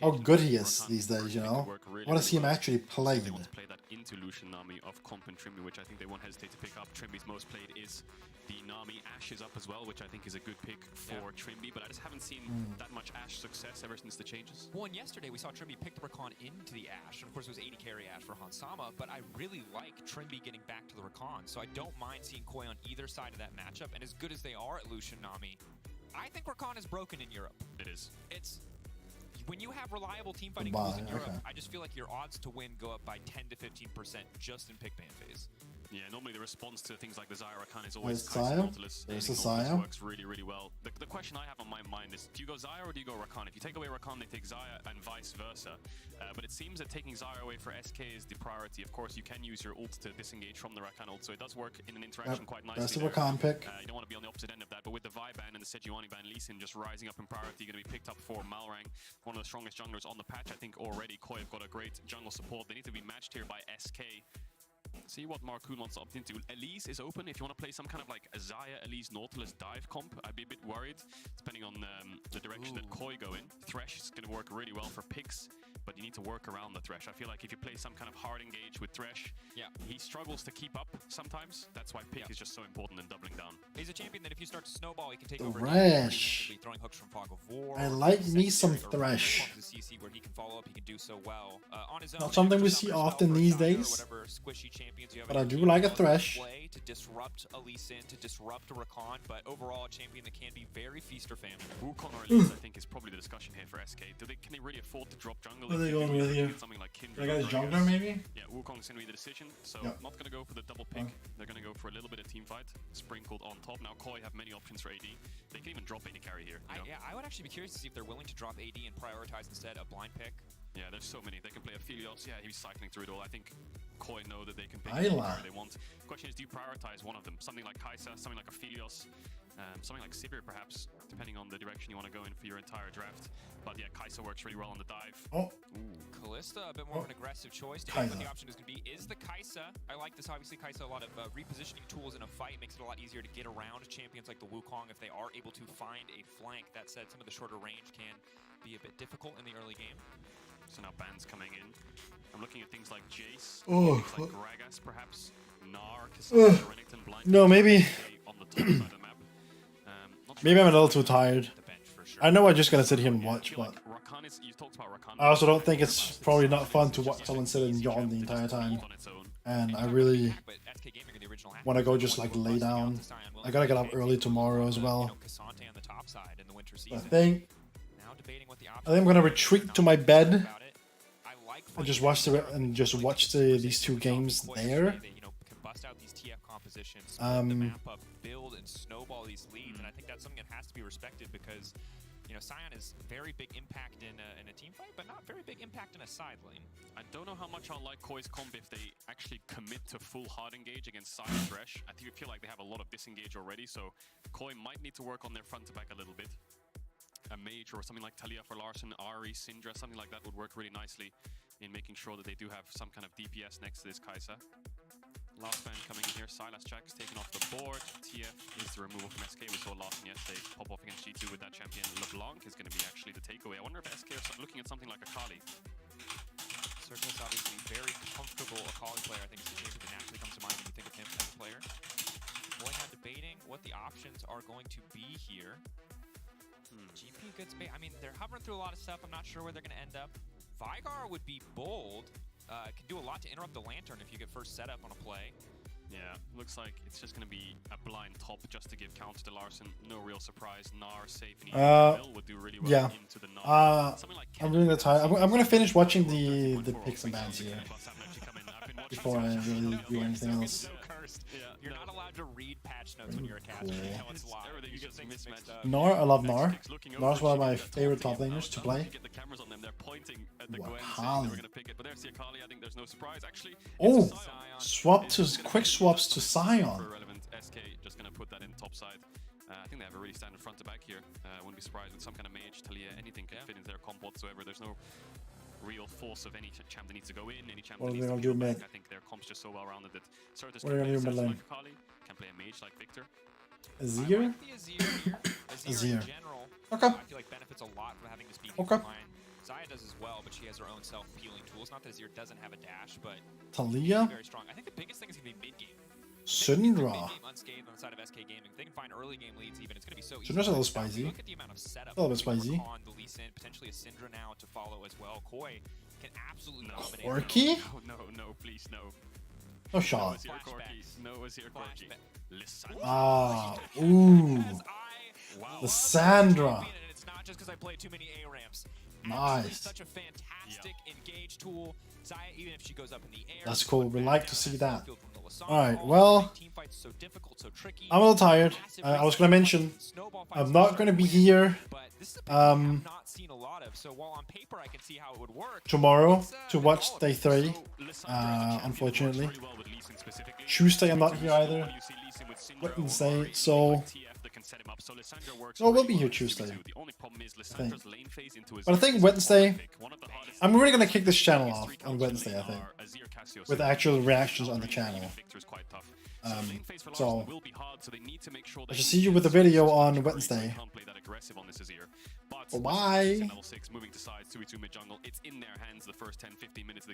how good he is these days. You know, I want to see him actually played. They want to play that into Lucian Nami of Comp and Trimby, which I think they won't hesitate to pick up. Trimby's most played is the Nami. Ashe is up as well, which I think is a good pick for Trimby, but I just haven't seen that much Ashe success ever since the changes. Well, and yesterday we saw Trimby pick the Rakan into the Ashe, and of course it was 80 carry Ashe for Hansama, but I really like Trimby getting back to the Rakan, so I don't mind seeing Koi on either side of that matchup, and as good as they are at Lucian Nami, I think Rakan is broken in Europe. It is. It's when you have reliable team fighting tools in Europe, I just feel like your odds to win go up by 10 to 15% just in pick ban phase. Yeah, normally the response to things like the Xayah Rakan is always Xayah. Nautilus. There's a Nautilus Xayah. works really, really well. The question I have on my mind is, do you go Xayah or do you go Rakan? If you take away Rakan, they take Xayah and vice versa. But it seems that taking Xayah away for SK is the priority. Of course, you can use your ult to disengage from the Rakan ult, so it does work in an interaction quite nicely. That's the there. Rakan pick. You don't want to be on the opposite end of that, but with the Vi ban and the Sejuani ban, Lee Sin just rising up in priority, going to be picked up for Malrang, one of the strongest junglers on the patch. I think already Koi have got a great jungle support. They need to be matched here by SK. See what Marcoon wants to opt into. Elise is open if you want to play some kind of like a Xayah, Elise, Nautilus dive comp. I'd be a bit worried, depending on the direction that Koi go in. Thresh is going to work really well for picks, but you need to work around the Thresh. I feel like if you play some kind of hard engage with Thresh, he struggles to keep up sometimes. That's why pick is just so important in doubling down. He's a champion that if you start to snowball, he can take over. Thresh. Throwing hooks from Fog of War. I like me some Thresh. CC where he can follow up, he can do so well on his own. Not something we see often these days. But I do like a Thresh. To disrupt a Lee Sin, to disrupt a Rakan, but overall a champion that can be very feast or famine. Wukong or Elise, I think, is probably the discussion here for SK. Can they really afford to drop jungle? What are they going with here? Something like Kindred. They got a jungler maybe? Yeah, Wukong's going to be the decision, so not going to go for the double pick. They're going to go for a little bit of team fight, sprinkled on top. Now Koi have many options for AD. They can even drop AD carry here. Yeah, I would actually be curious to see if they're willing to drop AD and prioritize instead a blind pick. Yeah, there's so many. They can play a Philios. Yeah, he's cycling through it all. I think Koi know that they can pick whatever they want. Question is, do you prioritize one of them? Something like Kai'Sa, something like a Philios, something like Sivir perhaps, depending on the direction you want to go in for your entire draft. But yeah, Kai'Sa works really well on the dive. Kalista, a bit more of an aggressive choice. Depending on what the option is going to be. Is the Kai'Sa? I like this. Obviously, Kai'Sa, a lot of repositioning tools in a fight makes it a lot easier to get around champions like the Wukong if they are able to find a flank. That said, some of the shorter range can be a bit difficult in the early game. So now bans coming in. I'm looking at things like Jace, things like Gragas perhaps, Gnar, Cassandra, Renekton, Blind. No, maybe. On the top side of the map. Maybe I'm a little too tired. I know I'm just gonna sit here and watch, but I also don't think it's probably not fun to watch someone sit and yawn the entire time. And I really want to go just like lay down. I gotta get up early tomorrow as well. I think I'm gonna retreat to my bed and just watch these two games there. Map up, build and snowball these leads, and I think that's something that has to be respected because Sion is very big impact in a team fight, but not very big impact in a side lane. I don't know how much I'll like Koi's comp if they actually commit to full hard engage against Sion Thresh. I feel like they have a lot of disengage already, so Koi might need to work on their front to back a little bit. A mage or something like Talia for Larson, Ari, Syndra, something like that would work really nicely in making sure that they do have some kind of DPS next to this Kai'Sa. Last man coming in here, Silas Jack's taken off the board. TF is the removal from SK. We saw Larson yesterday pop off against G2 with that champion. LeBlanc is going to be actually the takeaway. I wonder if SK are looking at something like a Kali. Circle's obviously very comfortable Akali player. I think it's the champion that naturally comes to mind when you think of him as a player. Boy, now debating what the options are going to be here. GP good space. I mean, they're hovering through a lot of stuff. I'm not sure where they're going to end up. Vigar would be bold. Can do a lot to interrupt the Lantern if you get first setup on a play. Yeah, looks like it's just going to be a blind top just to give counter to Larson. No real surprise. Gnar safe. Would do really well Yeah. into the Gnar. I'm doing the time. I'm gonna finish watching the picks and bans here before I really do anything else. You're not allowed to read patch notes when you're a caster. Cool. You know it's live. You get things mixed up. Gnar, I love Gnar. Gnar's one of my favorite top laners to play. Get the cameras on them. They're pointing at the Gwen saying Wow. they were going to pick it. But there's the Akali. I think there's no surprise. Actually, Oh, quick swaps to Sion. relevant. SK just going to put that in top side. I think they have a really standard front to back here. Wouldn't be surprised with some kind of mage, Talia, anything can fit into their comp whatsoever. There's no real force of any champ that needs to go in, any champ What that are needs they to gonna go do back. mid? I think their comp's just so well rounded that Certus What are can they play gonna do mid assassin like Akali, can play a mage like Victor. Azir? I like the Azir here. Azir in general, Okay. I feel like benefits a lot from having this BD Okay. line. Zaya does as well, but she has her own self-healing tools. Not that Azir doesn't have a dash, but Talia? very strong. I think the biggest thing is going to be mid-game. Syndra. Mid-game unscathed on the side of SK Gaming. If they can find early game leads even, it's going to be so easy. Syndra's a little to stop. spicy. Look at the amount of setup A little bit spicy. on the Lee Sin, potentially a Syndra now to follow as well. Koi can absolutely dominate. Quirky? No, please, no. No shot. Azir Corky. No Azir Corky. Listen. Ah, ooh. The Sandra. And it's not just because I play too many A ramps. Nice. Such a fantastic engage tool. Zaya, even if she goes up in the air. That's cool. We like to see that. Alright, well, I'm a little tired. I was going to mention, I'm not going to be here tomorrow to watch day 3, unfortunately. Tuesday I'm not here either. Wednesday, so no, we'll be here Tuesday. I think. But I think Wednesday, I'm really gonna kick this channel off on Wednesday, I think, with actual reactions on the channel. So I shall see you with the video on Wednesday. Bye. Level 6 moving to sides, 2v2 mid jungle. It's in their hands the first 10-15 minutes of the